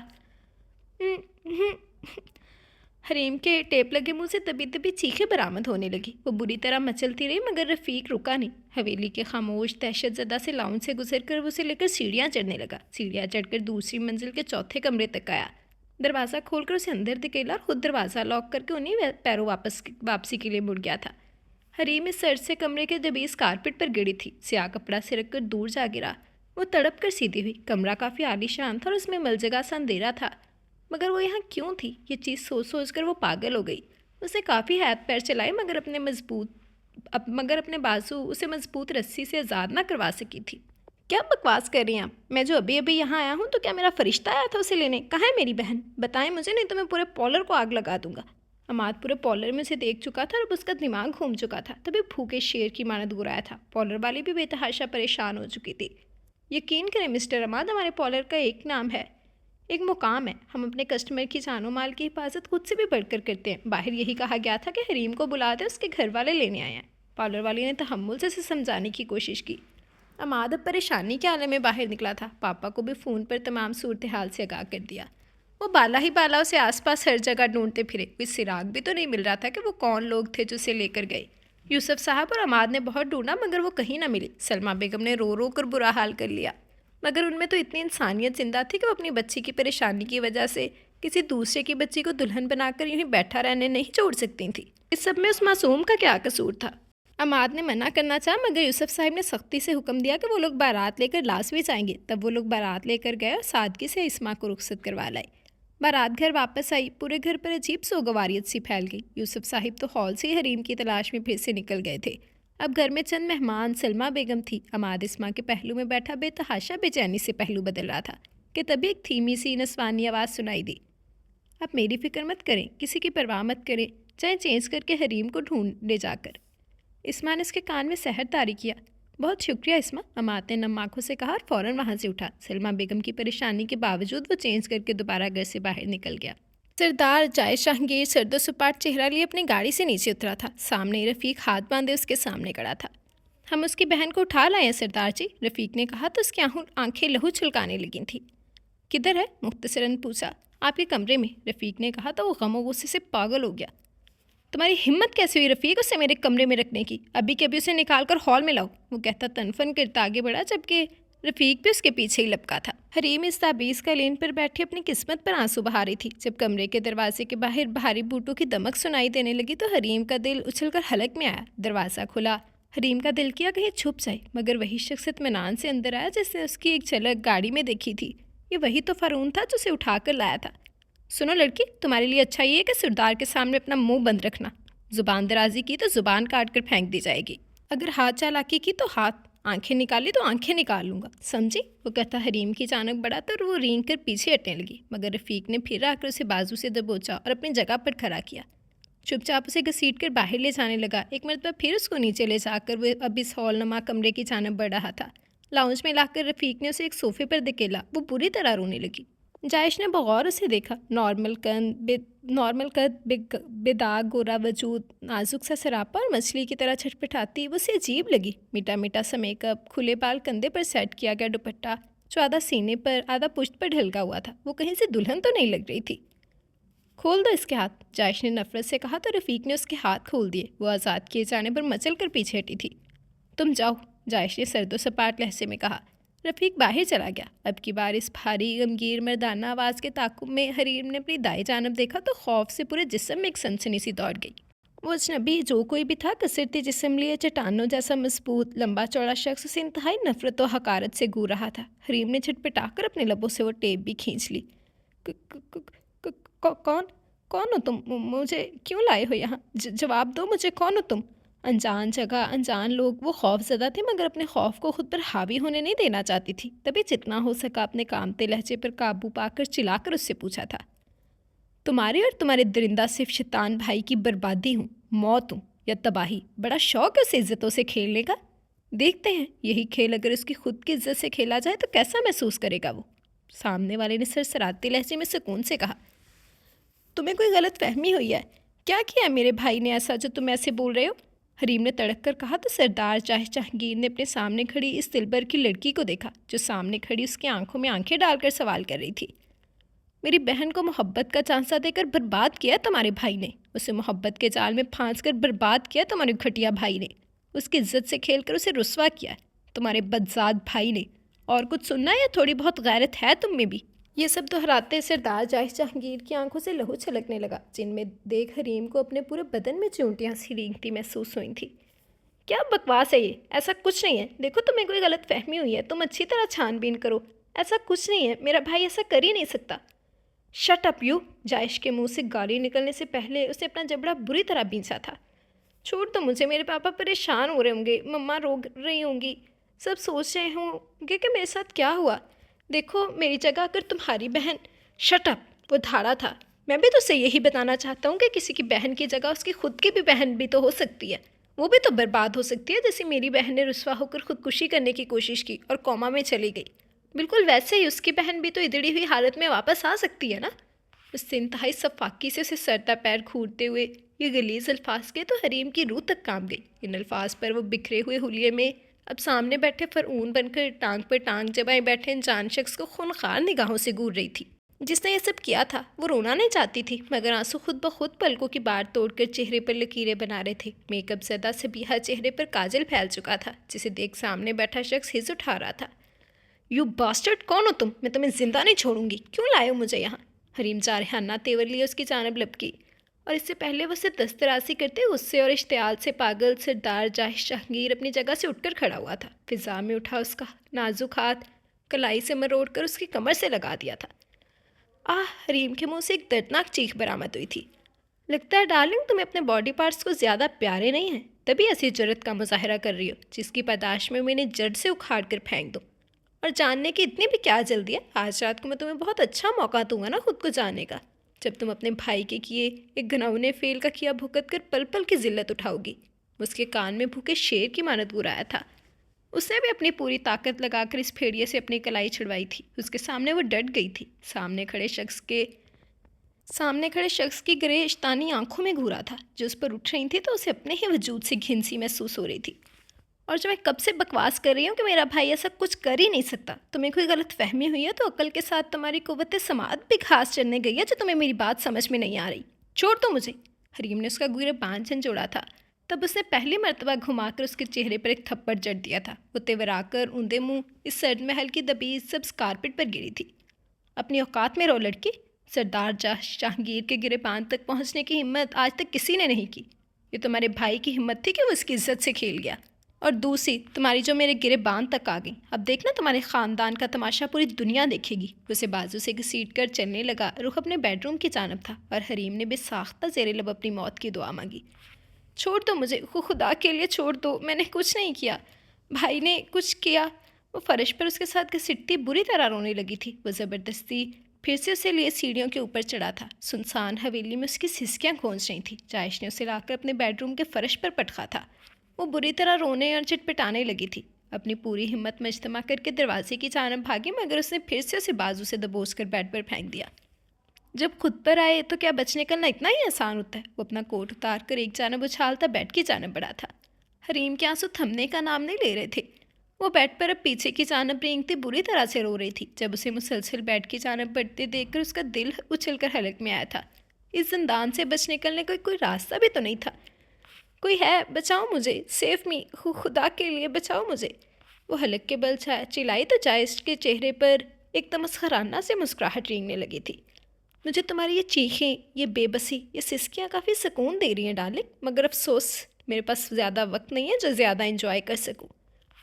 हरीम के टेप लगे मुंह से तभी तभी चीखें बरामद होने लगी। वो बुरी तरह मचलती रही मगर रफ़ीक रुका नहीं। हवेली के खामोश दहशत ज़दा से लाउंज से गुजरकर उसे लेकर सीढ़ियाँ चढ़ने लगा। सीढ़ियाँ चढ़कर दूसरी मंजिल के चौथे कमरे तक आया। दरवाज़ा खोलकर उसे अंदर धकेला और खुद दरवाज़ा लॉक करके उन्हीं पैरों वापसी के लिए मुड़ गया था। हरीम इस सर से कमरे के दबीज कारपेट पर गिरी थी। स्याह कपड़ा से रखकर दूर जा गिरा। वो तड़प कर सीधी हुई। कमरा काफ़ी आलीशान था और उसमें मलजगा सा अंधेरा था, मगर वो यहाँ क्यों थी? ये चीज़ सोच सोच कर वो पागल हो गई। उसने काफ़ी हाथ पैर चलाए, मगर अपने बाजू उसे मजबूत रस्सी से आज़ाद ना करवा सकी थी। क्या बकवास कर रही हैं आप? मैं जो अभी अभी यहाँ आया हूँ, तो क्या मेरा फरिश्ता आया था उसे लेने? कहाँ है मेरी बहन? बताएं मुझे, नहीं तो मैं पूरे पॉलर को आग लगा दूंगा। अमाद पूरे पॉलर में उसे देख चुका था और अब उसका दिमाग घूम चुका था। तभी भूखे शेर की मानद गुराया था। पॉलर वाली भी बेतहाशा परेशान हो चुकी थी। यकीन करें मिस्टर अमाद, हमारे पॉलर का एक नाम है, एक मुकाम है। हम अपने कस्टमर की जानो माल की हिफाजत खुद से भी बढ़कर करते हैं। बाहर यही कहा गया था कि हरीम को बुला दे, उसके घर वाले लेने आए हैं। पॉलर वाली ने तहम्मुल से समझाने की कोशिश की। अमाद अब परेशानी के आलम में बाहर निकला था। पापा को भी फ़ोन पर तमाम सूरत हाल से आगाह कर दिया। वो बाला ही बाला उसे आसपास हर जगह ढूंढते फिरे। कोई सिराग भी तो नहीं मिल रहा था कि वो कौन लोग थे जो उसे लेकर गए। यूसुफ साहब और अमाद ने बहुत ढूंढा, मगर वो कहीं ना मिली। सलमा बेगम ने रो रो कर बुरा हाल कर लिया, मगर उनमें तो इतनी इंसानियत जिंदा थी कि वो अपनी बच्ची की परेशानी की वजह से किसी दूसरे की बच्ची को दुल्हन बनाकर यूं ही बैठा रहने नहीं छोड़ सकती थी। इस सब में उस मासूम का क्या कसूर था? अमाद ने मना करना चाहा, मगर यूसुफ साहब ने सख्ती से हुक्म दिया कि वो लोग बारात लेकर लाश भी जाएंगे। तब वो लोग बारात लेकर गए और सादगी से इस्मा को रुखसत करवा लाए। बारात घर वापस आई। पूरे घर पर अजीब सोगवारियत सी फैल गई। यूसुफ साहिब तो हॉल से हरीम की तलाश में फिर से निकल गए थे। अब घर में चंद मेहमान। सलमा बेगम थी। अमाद इस्मा के पहलू में बैठा बेतहाशा बेचैनी से पहलू बदल रहा था कि तभी एक धीमी सी नस्वानी आवाज़ सुनाई दी। आप मेरी फिक्र मत करें, किसी की परवाह मत करें, चाहे चेंज करके हरीम को ढूंढ ले जाकर। इस्मा ने उसके कान में सहर तारी किया। बहुत शुक्रिया इस्मा, अमाद ने नम आँखों से कहा और फ़ौरन वहाँ से उठा। सलमा बेगम की परेशानी के बावजूद वो चेंज करके दोबारा घर से बाहर निकल गया। सरदार जाय जहांगीर सर्दो सपाट चेहरा लिए अपनी गाड़ी से नीचे उतरा था। सामने रफ़ीक हाथ बांधे उसके सामने खड़ा था। हम उसकी बहन को उठा लाए हैं सरदार जी, रफ़ीक ने कहा तो उसकी आंखें लहू छलकाने लगी थी। किधर है? मुख्तसरन पूछा। आपके कमरे में, रफ़ीक ने कहा तो वो गम और गुस्से से पागल हो गया। तुम्हारी हिम्मत कैसे हुई रफ़ीक उसे मेरे कमरे में रखने की? अभी के अभी उसे निकाल कर हॉल में लाओ, वो कहता तनफन करता आगे बढ़ा, जबकि रफ़ीक भी उसके पीछे ही लपका था। हरीम इस ताबीज़ का लेन पर बैठी अपनी किस्मत पर आंसू बहा रही थी। जब कमरे के दरवाजे के बाहर भारी बूटों की दमक सुनाई देने लगी तो हरीम का दिल उछलकर हलक में आया। दरवाज़ा खुला। हरीम का दिल किया कहीं छुप जाए, मगर वही शख्स इत्मीनान से अंदर आया जिसने उसकी एक झलक गाड़ी में देखी थी। ये वही तो फ़ारून था जो उसे उठा कर लाया था। सुनो लड़की, तुम्हारे लिए अच्छा ये है कि सरदार के सामने अपना मुंह बंद रखना। ज़ुबान दराजी की तो ज़ुबान काट कर फेंक दी जाएगी। अगर हाथ चालाकी की तो हाथ, आंखें निकाली तो आंखें निकाल लूँगा, समझी? वो कहता हरीम की अचानक बढ़ा तो वो रेंग कर पीछे हटने लगी, मगर रफ़ीक ने फिर आकर उसे बाजू से दबोचा और अपनी जगह पर खड़ा किया। चुपचाप उसे घसीट कर बाहर ले जाने लगा। एक मरतबा फिर उसको नीचे ले जाकर वो अब इस हॉल नुमा कमरे की जानब बढ़ रहा था। लाउंज में लाकर रफ़ीक ने उसे एक सोफ़े पर धकेला। वो बुरी तरह रोने लगी। जायश ने बगौर उसे देखा। नॉर्मल कद, बेदाग गोरा वजूद, नाजुक सा सरापा और मछली की तरह छटपटाती वो उसे अजीब लगी। मीठा मीठा सा मेकअप, खुले बाल, कंधे पर सेट किया गया दुपट्टा जो आधा सीने पर आधा पुश्त पर ढलका हुआ था। वो कहीं से दुल्हन तो नहीं लग रही थी। खोल दो इसके हाथ, जायश ने नफरत से कहा तो रफ़ीक ने उसके हाथ खोल दिए। वो आज़ाद किए जाने पर मचल कर पीछे हटी थी। तुम जाओ, जायश ने सर्दो सपाट लहजे में कहा। रफ़ीक बाहर चला गया। अब की बार इस भारी गमगीर मर्दाना आवाज़ के ताक़ुब में हरीम ने अपनी दाएं जानब देखा तो खौफ से पूरे जिस्म में एक सनसनी सी दौड़ गई। वो अजनबी जो कोई भी था, कसरती जिस्म लिए चट्टानों जैसा मजबूत लंबा चौड़ा शख्स उसे इंतहाई नफरत और हकारत से घूर रहा था। हरीम ने झटपटा कर अपने लबों से वो टेप भी खींच ली। कौन कौन हो तुम? मुझे क्यों लाए हो यहाँ? जवाब दो मुझे, कौन हो तुम? अनजान जगह, अनजान लोग। वो खौफज़दा थे, मगर अपने खौफ को खुद पर हावी होने नहीं देना चाहती थी। तभी जितना हो सका अपने कामते लहजे पर काबू पाकर चिल्लाकर उससे पूछा था, तुम्हारे और तुम्हारे दरिंदा सिर्फ शैतान भाई की बर्बादी हूँ, मौत हूँ या तबाही? बड़ा शौक है उसे इज़्ज़तों से खेलने का। देखते हैं यही खेल अगर उसकी खुद की इज्जत से खेला जाए तो कैसा महसूस करेगा वो। सामने वाले ने सरसराते लहजे में सुकून से कहा, तुम्हें कोई गलत फहमी हुई है। क्या किया मेरे भाई ने ऐसा जो तुम ऐसे बोल रहे हो? हरीम ने तड़क कर कहा तो सरदार जहांगीर ने अपने सामने खड़ी इस दिलबर की लड़की को देखा जो सामने खड़ी उसकी आंखों में आंखें डालकर सवाल कर रही थी। मेरी बहन को मोहब्बत का चांसा देकर बर्बाद किया तुम्हारे भाई ने। उसे मोहब्बत के जाल में फांस कर बर्बाद किया तुम्हारे घटिया भाई ने। उसकी इज्जत से खेलकर उसे रुस्वा किया तुम्हारे बदजात भाई ने। और कुछ सुनना है या थोड़ी बहुत गैरत है तुम में भी? ये सब दोहराते सरदार जहांगीर की आंखों से लहू छलकने लगा, जिनमें देख हरीम को अपने पूरे बदन में चूंटियाँ सी रेंगती महसूस हुई थी। کیا بکواس ہے یہ؟ ایسا کچھ نہیں ہے، دیکھو تمہیں کوئی غلط فہمی ہوئی ہے، تم اچھی طرح چھان بین کرو، ایسا کچھ نہیں ہے، میرا بھائی ایسا کر ہی نہیں سکتا۔ Shut up you! جائش کے منہ سے گالی نکلنے سے پہلے اسے اپنا جبڑا بری طرح بینچا تھا۔ چھوڑ دو مجھے، میرے پاپا پریشان ہو رہے ہوں گے، مما رو رہی ہوں گی، سب سوچ رہے ہوں گے کہ میرے ساتھ کیا ہوا۔ دیکھو میری جگہ اگر تمہاری بہن… شٹ اپ! وہ دھاڑا تھا۔ میں بھی تو اسے یہی بتانا چاہتا ہوں کہ کسی کی بہن کی جگہ اس کی خود کی بھی بہن بھی تو ہو سکتی ہے، وہ بھی تو برباد ہو سکتی ہے، جیسے میری بہن نے رسوا ہو کر خودکشی کرنے کی کوشش کی اور کوما میں چلی گئی، بالکل ویسے ہی اس کی بہن بھی تو ادڑی ہوئی حالت میں واپس آ سکتی ہے نا۔ اس سے انتہائی صفاقی سے اسے سرتا پیر گھورتے ہوئے یہ غلیظ الفاظ کے تو حریم کی روح تک کانپ گئی۔ ان الفاظ پر وہ بکھرے ہوئے حلیے میں اب سامنے بیٹھے فرعون بن کر ٹانگ پر ٹانگ جبائے بیٹھے انجان شخص کو خونخوار نگاہوں سے گور رہی تھی۔ جس نے یہ سب کیا تھا وہ رونا نہیں چاہتی تھی، مگر آنسو خود بخود پلکوں کی بار توڑ کر چہرے پر لکیریں بنا رہے تھے۔ میک اپ زدہ صبیحہ چہرے پر کاجل پھیل چکا تھا، جسے دیکھ سامنے بیٹھا شخص ہز اٹھا رہا تھا۔ You bastard! کون ہو تم؟ میں تمہیں زندہ نہیں چھوڑوں گی، کیوں لائے ہو مجھے یہاں؟ حریم جارحانہ تیور لیے اس کی جانب لپکی، اور اس سے پہلے وہ اسے دسترازی کرتے غصے اور اشتعال سے پاگل سردار جاہش جہانگیر اپنی جگہ سے اٹھ کر کھڑا ہوا تھا۔ فضا میں اٹھا اس کا نازک ہاتھ کلائی سے مروڑ کر اس کی کمر سے لگا دیا تھا۔ حریم کے منہ سے ایک دردناک چیخ برآمد ہوئی تھی۔ لگتا ہے ڈارلنگ تمہیں اپنے باڈی پارٹس کو زیادہ پیارے نہیں ہیں، تبھی ایسی جرت کا مظاہرہ کر رہی ہو جس کی پاداش میں انہیں جڑ سے اکھاڑ کر پھینک دوں۔ اور جاننے کی اتنی بھی کیا جلدی ہے؟ آج رات کو میں تمہیں بہت اچھا موقع دوں گا نا خود کو جاننے کا، جب تم اپنے بھائی کے کیے ایک گھناؤنے فعل کا کیا بھگت کر پل پل کی ذلت اٹھاؤ گی۔ اس کے کان میں بھوکے شیر کی مانند گرایا تھا۔ اس نے بھی اپنی پوری طاقت لگا کر اس پھیڑیے سے اپنی کلائی چھڑوائی تھی۔ اس کے سامنے وہ ڈٹ گئی تھی۔ سامنے کھڑے شخص کی گرے اشتانی آنکھوں میں گھورا تھا جو اس پر اٹھ رہی تھی، تو اسے اپنے ہی وجود سے گھن سی محسوس ہو رہی تھی۔ اور جو میں کب سے بکواس کر رہی ہوں کہ میرا بھائی ایسا کچھ کر ہی نہیں سکتا، تمہیں کوئی غلط فہمی ہوئی ہے تو عقل کے ساتھ تمہاری قوت سماعت بھی گھاس چرنے گئی ہے جو تمہیں میری بات سمجھ میں نہیں آ رہی۔ چھوڑ دو مجھے! حریم نے اس کا گریباں جھنجھوڑا تھا، تب اس نے پہلی مرتبہ گھما کر اس کے چہرے پر ایک تھپڑ جڑ دیا تھا۔ وہ تیورا کر اوندے منہ اس سرد محل کی دبیز سبز کارپٹ پر گری تھی۔ اپنی اوقات میں رو لڑکی! سردار جہانگیر کے گریبان تک پہنچنے کی ہمت آج تک کسی نے نہیں کی۔ یہ تمہارے بھائی کی ہمت تھی کہ وہ اس کی عزت سے کھیل گیا، اور دوسری تمہاری جو میرے گریبان تک آ گئی۔ اب دیکھنا تمہارے خاندان کا تماشا پوری دنیا دیکھے گی۔ اسے بازو سے گھسیٹ کر چلنے لگا، رخ اپنے بیڈ روم کی جانب تھا، اور حریم نے بے ساختہ زیر لب اپنی موت کی دعا مانگی۔ چھوڑ دو مجھے، خدا کے لیے چھوڑ دو، میں نے کچھ نہیں کیا، بھائی نے کچھ کیا۔ وہ فرش پر اس کے ساتھ گھسٹتی بری طرح رونے لگی تھی۔ وہ زبردستی پھر سے اسے لیے سیڑھیوں کے اوپر چڑھا تھا۔ سنسان حویلی میں اس کی سسکیاں گونج رہی تھیں۔ جائش نے اسے لا کر اپنے بیڈ روم کے فرش پر پٹخا تھا۔ وہ بری طرح رونے اور چٹپٹانے لگی تھی۔ اپنی پوری ہمت مجتمع کر کے دروازے کی جانب بھاگی، مگر اس نے پھر سے اسے بازو سے دبوچ کر بیڈ پر پھینک دیا۔ جب خود پر آئے تو کیا بچ نکلنا اتنا ہی آسان ہوتا ہے؟ وہ اپنا کوٹ اتار کر ایک جانب اچھالتا بیڈ کی جانب بڑھا تھا۔ حریم کے آنسو تھمنے کا نام نہیں لے رہے تھے۔ وہ بیڈ پر اب پیچھے کی جانب رینگتی بری طرح سے رو رہی تھی۔ جب اسے مسلسل بیڈ کی جانب بڑھتے دیکھ کر اس کا دل اچھل کر حلق میں آیا تھا۔ اس زندان سے بچ نکلنے کا کوئی راستہ بھی تو نہیں تھا۔ کوئی ہے؟ بچاؤ مجھے، سیو می، خدا کے لیے بچاؤ مجھے! وہ حلق کے بل چلائی تو جائش کے چہرے پر ایک تمسخرانہ سے مسکراہٹ رینگنے لگی تھی۔ مجھے تمہاری یہ چیخیں، یہ بے بسی، یہ سسکیاں کافی سکون دے رہی ہیں ڈارلنگ، مگر افسوس میرے پاس زیادہ وقت نہیں ہے جو زیادہ انجوائے کر سکوں۔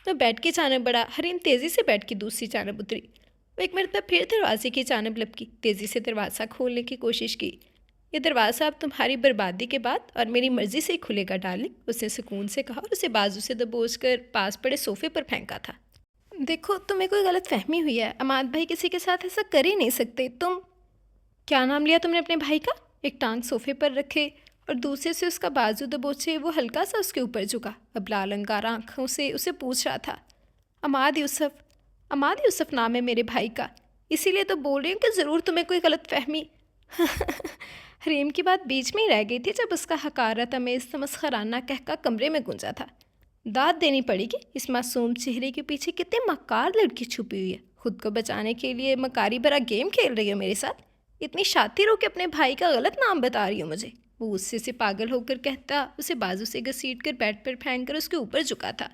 تو بیڈ کی جانب بڑھا۔ حریم تیزی سے بیڈ کی دوسری جانب اتری۔ وہ ایک مرتبہ پھر دروازے کی جانب لپکی، تیزی سے دروازہ کھولنے کی کوشش کی۔ یہ دروازہ اب تمہاری بربادی کے بعد اور میری مرضی سے ہی کھلے گا ڈارلنگ، اس نے سکون سے کہا، اور اسے بازو سے دبوچ کر پاس پڑے صوفے پر پھینکا تھا۔ دیکھو تمہیں کوئی غلط فہمی ہوئی ہے، عماد بھائی کسی کے ساتھ ایسا کر ہی نہیں سکتے۔ تم… کیا نام لیا تم نے اپنے بھائی کا؟ ایک ٹانگ صوفے پر رکھے اور دوسرے سے اس کا بازو دبوچے وہ ہلکا سا اس کے اوپر جھکا، اب لال انگار آنکھوں سے اسے پوچھ رہا تھا۔ عماد یوسف نام ہے میرے بھائی کا، اسی لیے تو بول رہی ہوں کہ ضرور تمہیں کوئی غلط فہمی۔ حریم کی بات بیچ میں ہی رہ گئی تھی جب اس کا حقارت امیز تمسخرانہ قہقہ کمرے میں گونجا تھا۔ داد دینی پڑے گی، اس معصوم چہرے کے پیچھے کتنے مکار لڑکی چھپی ہوئی ہے۔ خود کو بچانے کے لیے مکاری بھرا گیم کھیل رہی ہو میرے ساتھ؟ اتنی شاطر ہو کہ اپنے بھائی کا غلط نام بتا رہی ہو مجھے؟ وہ غصے سے پاگل ہو کر کہتا اسے بازو سے گھسیٹ کر بیڈ پر پھینک کر اس کے اوپر جھکا تھا۔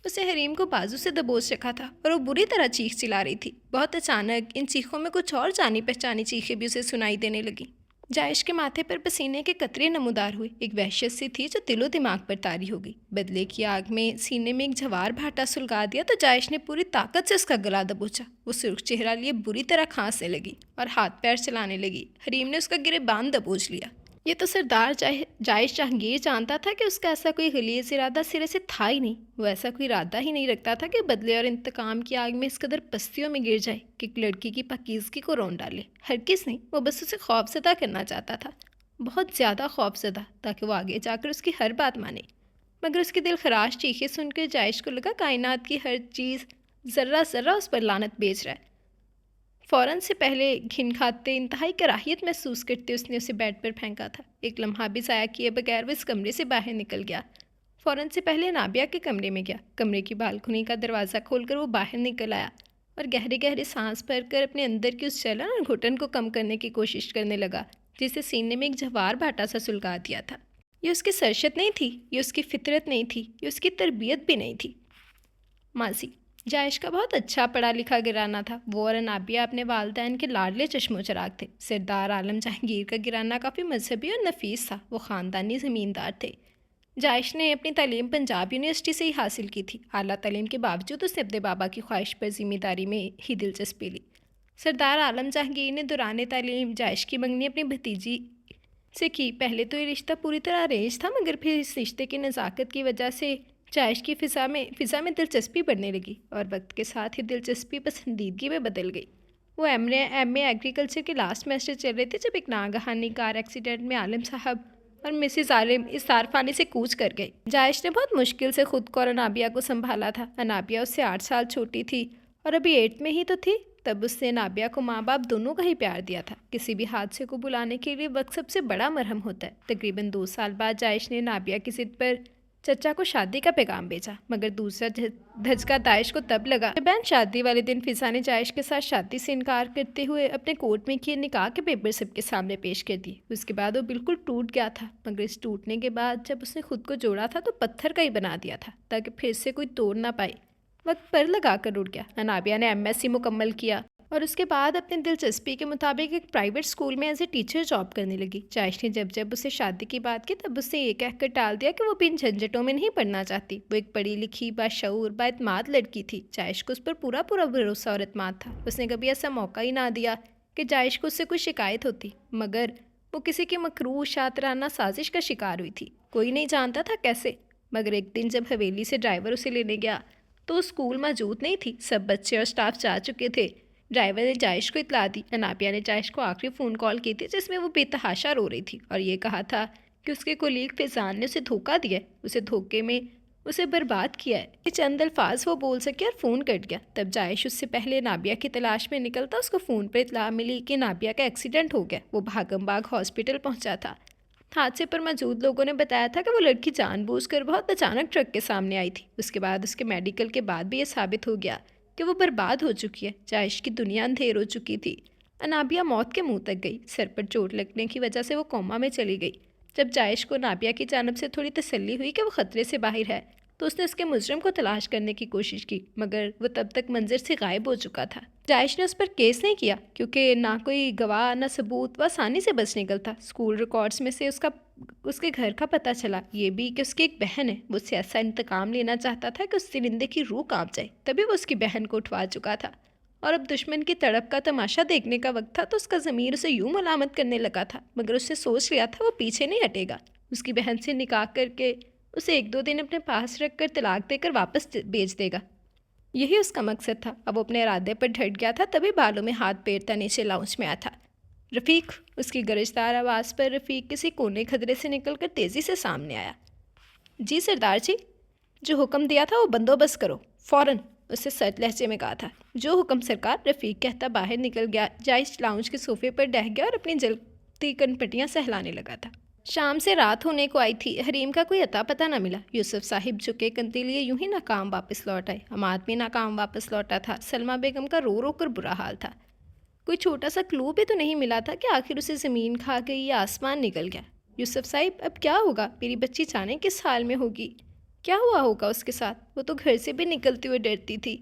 اسے حریم کو بازو سے دبوچ رکھا تھا اور وہ بری طرح چیخ چلا رہی تھی۔ بہت اچانک ان چیخوں میں کچھ اور جانی پہچانی چیخیں بھی اسے سنائی دینے لگیں۔ जायश के माथे पर पसीने के कतरे नमूदार हुए। एक वहशत सी थी जो दिलो दिमाग पर तारी हो गई। बदले की आग में सीने में एक झवार भाटा सुलगा दिया तो जायश ने पूरी ताकत से उसका गला दबोचा। वो सुर्ख चेहरा लिए बुरी तरह खांसने लगी और हाथ पैर चलाने लगी। हरीम ने उसका गिरेबान दबोच लिया। ये तो सरदार जायश जहांगीर जानता था कि उसका ऐसा कोई गलीज इरादा सिरे से था ही नहीं। वो ऐसा कोई इरादा ही नहीं रखता था कि बदले और इंतकाम की आग में इस कदर पस्तियों में गिर जाए कि एक लड़की की पाकीज़गी को रौंद डाले। हरगिज़ नहीं, वो बस उसे खौफज़दा करना चाहता था, बहुत ज़्यादा खौफज़दा, ताकि वो आगे जाकर उसकी हर बात माने। मगर उसकी दिल खराश चीखें सुनकर जायश को लगा कायनात की हर चीज़ ज़र्रा ज़र्रा उस पर लानत बेच रहा है। फ़ौरन से पहले घिन खाते इंतहाई कराहियत महसूस करते उसने उसे बेड पर फेंका था। एक लम्हा भी ज़ाया किए बगैर वो इस कमरे से बाहर निकल गया। फ़ौरन से पहले नाबिया के कमरे में गया। कमरे की बालकनी का दरवाज़ा खोलकर वो बाहर निकल आया और गहरे गहरे सांस भरकर अपने अंदर की उस जलन और घुटन को कम करने की कोशिश करने लगा जिसे सीने में एक जवार भाटा सा सुलगा दिया था। ये उसकी सरशत नहीं थी, ये उसकी फितरत नहीं थी, ये उसकी तरबियत भी नहीं थी। मासी जायश का बहुत अच्छा पढ़ा लिखा घराना था। वो और अनाबिया अपने वालिदैन के लाडले चश्मो चराग थे। सरदार आलम जहांगीर का घराना काफ़ी मजहबी और नफीस था। वो ख़ानदानी ज़मींदार थे। जायश ने अपनी तालीम पंजाब यूनिवर्सिटी से ही हासिल की थी। आला तालीम के बावजूद उसने अपने बाबा की ख्वाहिश पर ज़िम्मेदारी में ही दिलचस्पी ली। सरदार आलम जहांगीर ने दौरान तालीम जायश की मंगनी अपनी भतीजी से की। पहले तो ये रिश्ता पूरी तरह अरेंज था, मगर फिर इस रिश्ते की नज़ाकत की वजह से जायश की फ़िज़ा में दिलचस्पी बढ़ने लगी और वक्त के साथ ही दिलचस्पी पसंदीदगी में बदल गई। वो एम ए एग्रीकल्चर के लास्ट सेमेस्टर चल रहे थे जब एक नागहानी कार एक्सीडेंट में आलिम साहब और मिसिज आलिम इस तारखाने से कूच कर गए। जायश ने बहुत मुश्किल से खुद को और अनाबिया को संभाला था। अनाबिया उससे 8 साल छोटी थी और अभी 8 में ही तो थी। तब उसने नाबिया को माँ बाप दोनों का ही प्यार दिया था। किसी भी हादसे को बुलाने के लिए वक्त सबसे बड़ा मरहम होता है। तकरीबन 2 साल बाद जायश ने नाबिया की ज़िद पर चचा को शादी का पैगाम भेजा, मगर दूसरा धचका दाइश को तब लगा जब बहन शादी वाले दिन फ़िज़ा ने जायश के साथ शादी से इनकार करते हुए अपने कोर्ट में किए निकाह के पेपर सबके सामने पेश कर दिए। उसके बाद वो बिल्कुल टूट गया था, मगर इस टूटने के बाद जब उसने खुद को जोड़ा था तो पत्थर का ही बना दिया था ताकि फिर से कोई तोड़ ना पाए। वक्त पर लगा कर उड़ गया। अनाबिया ने MSc मुकम्मल किया और उसके बाद अपनी दिलचस्पी के मुताबिक एक प्राइवेट स्कूल में एज ए टीचर जॉब करने लगी। जायश ने जब जब उसे शादी की बात की तब उससे ये कहकर टाल दिया कि वो भी इन झंझटों में नहीं पढ़ना चाहती। वो एक पढ़ी लिखी बाशऊर बाएतमाद लड़की थी। जायश को उस पर पूरा पूरा भरोसा और एतमाद था। उसने कभी ऐसा मौका ही ना दिया कि जायश को उससे कोई शिकायत होती, मगर वो किसी की मकरूह शातराना साजिश का शिकार हुई थी। कोई नहीं जानता था कैसे, मगर एक दिन जब हवेली से ड्राइवर उसे लेने गया तो स्कूल मौजूद नहीं थी। सब बच्चे और स्टाफ जा चुके थे। ड्राइवर ने जायश को इतला दी। अनाबिया ने जायश को आखिरी फ़ोन कॉल की थी जिसमें वो बेतहाशा रो रही थी और ये कहा था कि उसके कोलीग फैज़ान ने उसे धोखा दिया है, उसे धोखे में उसे बर्बाद किया है। ये चंद अल्फाज वो बोल सके और फ़ोन कट गया। तब जायश उससे पहले नाबिया की तलाश में निकलता उसको फ़ोन पर इतला मिली कि नाबिया का एक्सीडेंट हो गया। वो भागम भाग हॉस्पिटल पहुँचा था। हादसे पर मौजूद लोगों ने बताया था कि वो लड़की जानबूझकर बहुत अचानक ट्रक के सामने आई थी। उसके बाद उसके मेडिकल के बाद भी ये साबित हो गया कि वो बर्बाद हो चुकी है। जायश की दुनिया अंधेर हो चुकी थी। अनाबिया मौत के मुंह तक गई। सर पर चोट लगने की वजह से वो कोमा में चली गई। जब जायश को नाबिया की जानब से थोड़ी तसल्ली हुई कि वो ख़तरे से बाहर है तो उसने उसके मुजरम को तलाश करने की कोशिश की, मगर वो तब तक मंजर से गायब हो चुका था। जायश ने उस पर केस नहीं किया क्योंकि ना कोई गवाह ना सबूत, वह आसानी से बच निकलता। स्कूल रिकॉर्ड्स में से उसके घर का पता चला, ये भी कि उसकी एक बहन है। वो उससे ऐसा इंतकाम लेना चाहता था कि उस दरिंदे की रूह कांप जाए। तभी वो उसकी बहन को उठवा चुका था और अब दुश्मन की तड़प का तमाशा देखने का वक्त था तो उसका ज़मीर उसे यूं मलामत करने लगा था, मगर उसने सोच लिया था वो पीछे नहीं हटेगा। उसकी बहन से निकाह करके उसे 1-2 दिन अपने पास रखकर तलाक देकर वापस भेज देगा। यही उसका मकसद था। अब वो अपने इरादे पर डट गया था। तभी बालों में हाथ फेरता नीचे लाउंज में आया था। रफ़ीक, उसकी गरजदार आवाज़ पर रफ़ीक किसी कोने खदरे से निकलकर तेज़ी से सामने आया। जी सरदार जी, जो हुक्म दिया था वो बंदोबस्त करो फ़ौरन, उससे सर्द लहजे में कहा था। जो हुक्म सरकार, रफ़ीक कहता बाहर निकल गया। जायश लाउंज के सोफे पर डह गया और अपनी जलती कनपटियाँ सहलाने लगा था। शाम से रात होने को आई थी। हरीम का कोई अता पता न मिला। यूसुफ साहिब झुके कंती लिए यूं ही नाकाम वापस लौट आए। हमाद भी नाकाम वापस लौटा था। सलमा बेगम का रो रो कर बुरा हाल था। कोई छोटा सा क्लू भी तो नहीं मिला था कि आखिर उसे ज़मीन खा गई या आसमान निकल गया। यूसुफ साहिब, अब क्या होगा? मेरी बच्ची जाने किस हाल में होगी? क्या हुआ होगा उसके साथ? वो तो घर से भी निकलती हुई डरती थी।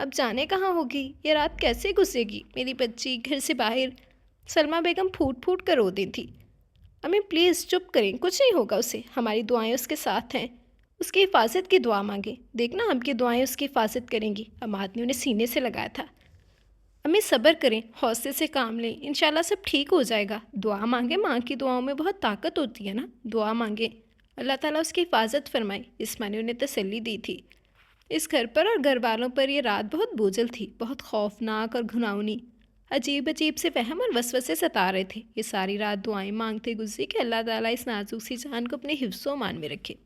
अब जाने कहाँ होगी? ये रात कैसे गुजरेगी? मेरी बच्ची घर से बाहर सलमा बेगम फूट फूट कर रो दी थी। अम्मी प्लीज़ चुप करें, कुछ नहीं होगा उसे, हमारी दुआएं उसके साथ हैं। उसकी हिफाजत की दुआ मांगे, देखना आपकी दुआएं उसकी हिफाजत करेंगी। अम्माद ने उन्हें सीने से लगाया था। अम्मी सब्र करें, हौसले से काम लें, इंशाल्लाह सब ठीक हो जाएगा। दुआ मांगे, माँ की दुआओं में बहुत ताकत होती है ना, दुआ मांगे, अल्लाह ताला उसकी हिफाजत फरमाए, इस्मा ने उन्हें तसल्ली दी थी। इस घर पर और घर वालों पर यह रात बहुत बोझल थी, बहुत खौफनाक और घुनावनी। अजीब अजीब से वहम और वसवसे सता रहे थे। ये सारी रात दुआएं मांगते गुजरी कि अल्लाह ताला इस नाजुक सी जान को अपने हिफ्ज़ो मान में रखे।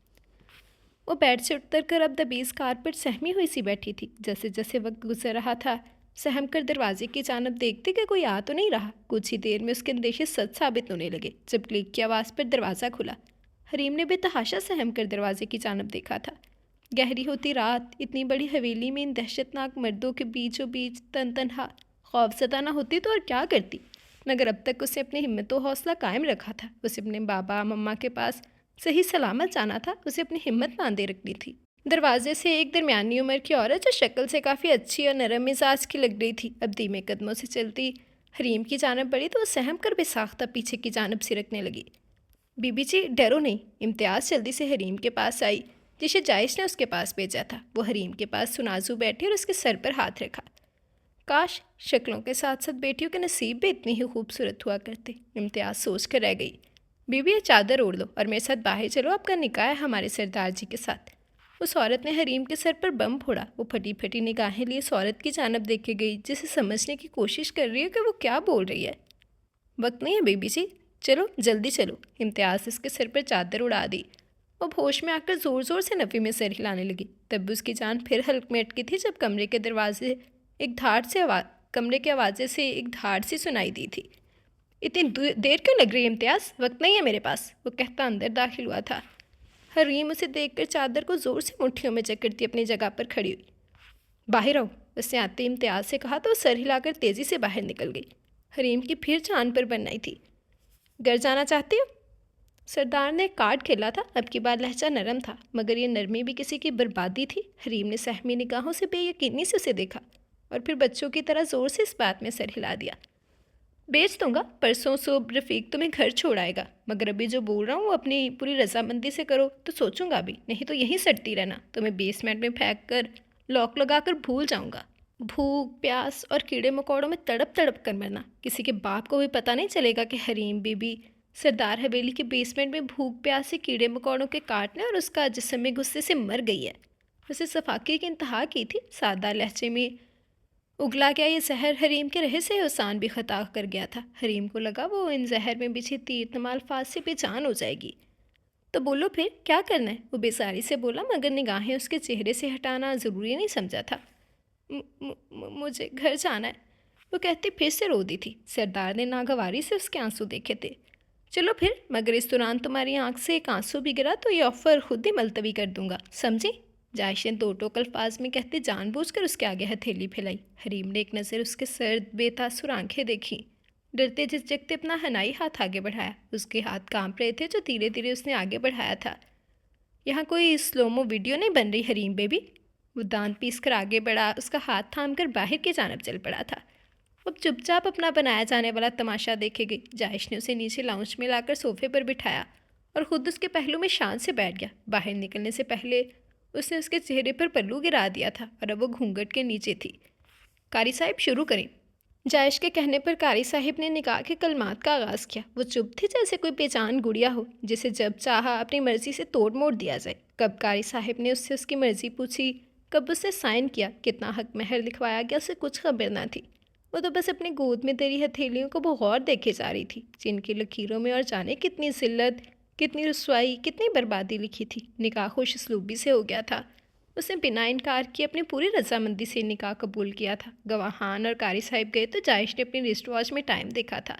वो बेड से उतर कर अब दबीज़ कारपेट सहमी हुई सी बैठी थी। जैसे जैसे वक्त गुजर रहा था, सहम कर दरवाजे की जानब देखते कि कोई आ तो नहीं रहा। कुछ ही देर में उसके अंदेशे सच साबित होने लगे जब क्लिक की आवाज़ पर दरवाज़ा खुला। हरीम ने बेतहाशा सहम कर दरवाजे की जानब देखा था। गहरी होती रात, इतनी बड़ी हवेली में इन दहशतनाक मर्दों के बीचों बीच तनहा खौफज़दा ना होती तो और क्या करती, मगर अब तक उसे अपनी हिम्मत व हौसला कायम रखा था। उसे अपने बाबा मम्मा के पास सही सलामत जाना था, उसे अपनी हिम्मत बांधे रखनी थी। दरवाजे से एक दरमियानी उम्र की औरत जो शक्ल से काफ़ी अच्छी और नरम मिजाज की लग रही थी, अब धीमे कदमों से चलती हरीम की जानब बढ़ी तो वो सहम कर बेसाख्ता पीछे की जानब सिरकने लगी। बीबी जी डरो नहीं। इम्तियाज़ जल्दी से हरीम के पास आई, जिसे जायश ने उसके पास भेजा था। वो हरीम के पास सुनाजू बैठी और उसके सर पर हाथ रखा। काश शक्लों के साथ साथ बेटियों के नसीब भी इतनी ही खूबसूरत हुआ करते, इम्तियाज़ सोच कर रह गई। बीबी ये चादर ओढ़ लो और मेरे साथ बाहर चलो, आपका निकाह है हमारे सरदार जी के साथ। उस औरत ने हरीम के सर पर बम फोड़ा। वो फटी फटी निगाहें लिए उस औरत की जानब देखे गई, जिसे समझने की कोशिश कर रही है कि वो क्या बोल रही है। वक्त नहीं है बीबी जी, चलो जल्दी चलो। इम्तियाज़ इसके सिर पर चादर उड़ा दी। वो होश में आकर ज़ोर ज़ोर से नफ़ी में सिर हिलाने लगी। तब उसकी जान फिर हल्क में अटकी थी जब कमरे के आवाज़े से एक धाड़ सी सुनाई दी थी। इतनी देर क्यों लग रही है इम्तियाज़, वक्त नहीं है मेरे पास, वो कहता अंदर दाखिल हुआ था। हरीम उसे देखकर चादर को ज़ोर से मुट्ठियों में जकड़ती अपनी जगह पर खड़ी हुई। बाहर आओ, उसने आते इम्तियाज़ से कहा तो वो सर हिलाकर तेज़ी से बाहर निकल गई। हरीम की फिर जान पर बनना ही थी। घर जाना चाहती हो? सरदार ने कार्ड खेला था। अब की बार लहजा नरम था, मगर ये नरमी भी किसी की बर्बादी थी। हरीम ने सहमी निगाहों से बेयकीनी से उसे देखा और फिर बच्चों की तरह ज़ोर से इस बात में सर हिला दिया। बेच दूंगा, परसों सुबह रफ़ीक तुम्हें घर छोड़ आएगा, मगर अभी जो बोल रहा हूँ वो अपनी पूरी रजामंदी से करो तो सोचूंगा भी, नहीं तो यहीं सड़ती रहना। तुम्हें बेसमेंट में फेंक कर लॉक लगा कर भूल जाऊंगा। भूख प्यास और कीड़े मकोड़ों में तड़प तड़प कर मरना। किसी के बाप को भी पता नहीं चलेगा कि हरीम बीबी सरदार हवेली के बेसमेंट में भूख प्यास से कीड़े मकोड़ों के काटने और उसका जिस्म में गुस्से से मर गई है। उसे सफाकी की इंतहा की थी। सादा लहजे में उगला गया ये जहर हरीम के रहे से हुसान भी ख़ता कर गया था। हरीम को लगा वो इन जहर में बिछी तीर तमाल फास से बेजान हो जाएगी। तो बोलो फिर क्या करना है, वो बेसारी से बोला, मगर निगाहें उसके चेहरे से हटाना ज़रूरी नहीं समझा था। मुझे घर जाना है, वो कहती फिर से रो दी थी। सरदार ने नागवारी से उसके आंसू देखे थे। चलो फिर, मगर इस दौरान तुम्हारी आंख से एक आंसू भी गिरा तो ये ऑफ़र खुद ही मुलतवी कर दूंगा, समझी? जायश ने दो टोक अल्फाज में कहते जानबूझकर उसके आगे हथेली फैलाई। हरीम ने एक नज़र उसके सर्द बेतासुर आंखें देखी। डरते झिझकते अपना हनाई हाथ आगे बढ़ाया। उसके हाथ कांप रहे थे जो धीरे धीरे उसने आगे बढ़ाया था। यहाँ कोई स्लोमो वीडियो नहीं बन रही हरीम बेबी। वो दांत पीस कर आगे बढ़ा, उसका हाथ थाम कर बाहर की जानब चल पड़ा था। अब चुपचाप अपना बनाया जाने वाला तमाशा देखेगी। जायश ने उसे नीचे लाउंज में लाकर सोफे पर बिठाया और ख़ुद उसके पहलू में शान से बैठ गया। बाहर निकलने से पहले उसने उसके चेहरे पर पल्लू गिरा दिया था और अब वो घूंघट के नीचे थी। कारी साहिब शुरू करें। जायश के कहने पर कारी साहिब ने निकाह के कलमात का आगाज़ किया। वो चुप थी जैसे कोई बेजान गुड़िया हो जिसे जब चाहा अपनी मर्ज़ी से तोड़ मोड़ दिया जाए। कब कारी साहिब ने उससे उसकी मर्ज़ी पूछी, कब उससे साइन किया, कितना हक महर लिखवाया गया, उसे कुछ खबर ना थी। वो तो बस अपनी गोद में तेरी हथेलियों को बगौर देखे जा रही थी, जिनकी लकीरों में और जाने कितनी जिल्लत, कितनी रुसवाई, कितनी बर्बादी लिखी थी। निकाह खुश असलूबी से हो गया था। उसने बिना इनकार किए अपनी पूरी रजामंदी से निकाह कबूल किया था। गवाहान और कारी साहिब गए तो जायश ने अपनी रिस्ट वॉच में टाइम देखा था।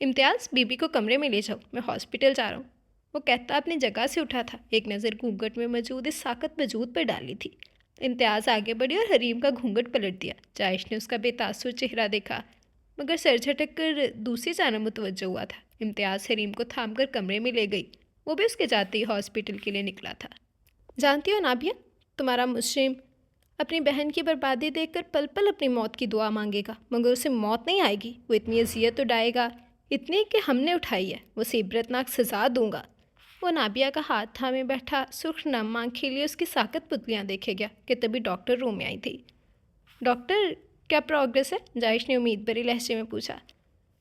इम्तियाज़ बीबी को कमरे में ले जाओ, मैं हॉस्पिटल जा रहा हूँ, वो कहता अपनी जगह से उठा था। एक नज़र घूंघट में मौजूद इस साकत वजूद पर डाली थी। इम्तियाज़ आगे बढ़ी और हरीम का घूंघट पलट दिया। जायश ने उसका बेतासुर चेहरा देखा, मगर सर झटक कर दूसरी जानब मुतवज्जो हुआ था। इम्तियाज़ हरीम को थाम कर कमरे में ले गई। वो भी उसके जाते ही हॉस्पिटल के लिए निकला था। जानती हो नाबिया, तुम्हारा मुस्लिम اپنی بہن کی بربادی دیکھ کر پل پل اپنی موت کی دعا مانگے گا، مگر اسے موت نہیں آئے گی، وہ اتنی اذیت اٹھائے گا، اتنی کہ ہم نے اٹھائی ہے، وہ اسے عبرتناک سزا دوں گا۔ وہ نابیہ کا ہاتھ تھامے بیٹھا سرخ نم آنکھیں لیے اس کی ساکت پتلیاں دیکھے گیا کہ تبھی ڈاکٹر روم میں آئی تھی۔ ڈاکٹر، کیا پروگریس ہے؟ جائش نے امید بھری لہجے میں پوچھا۔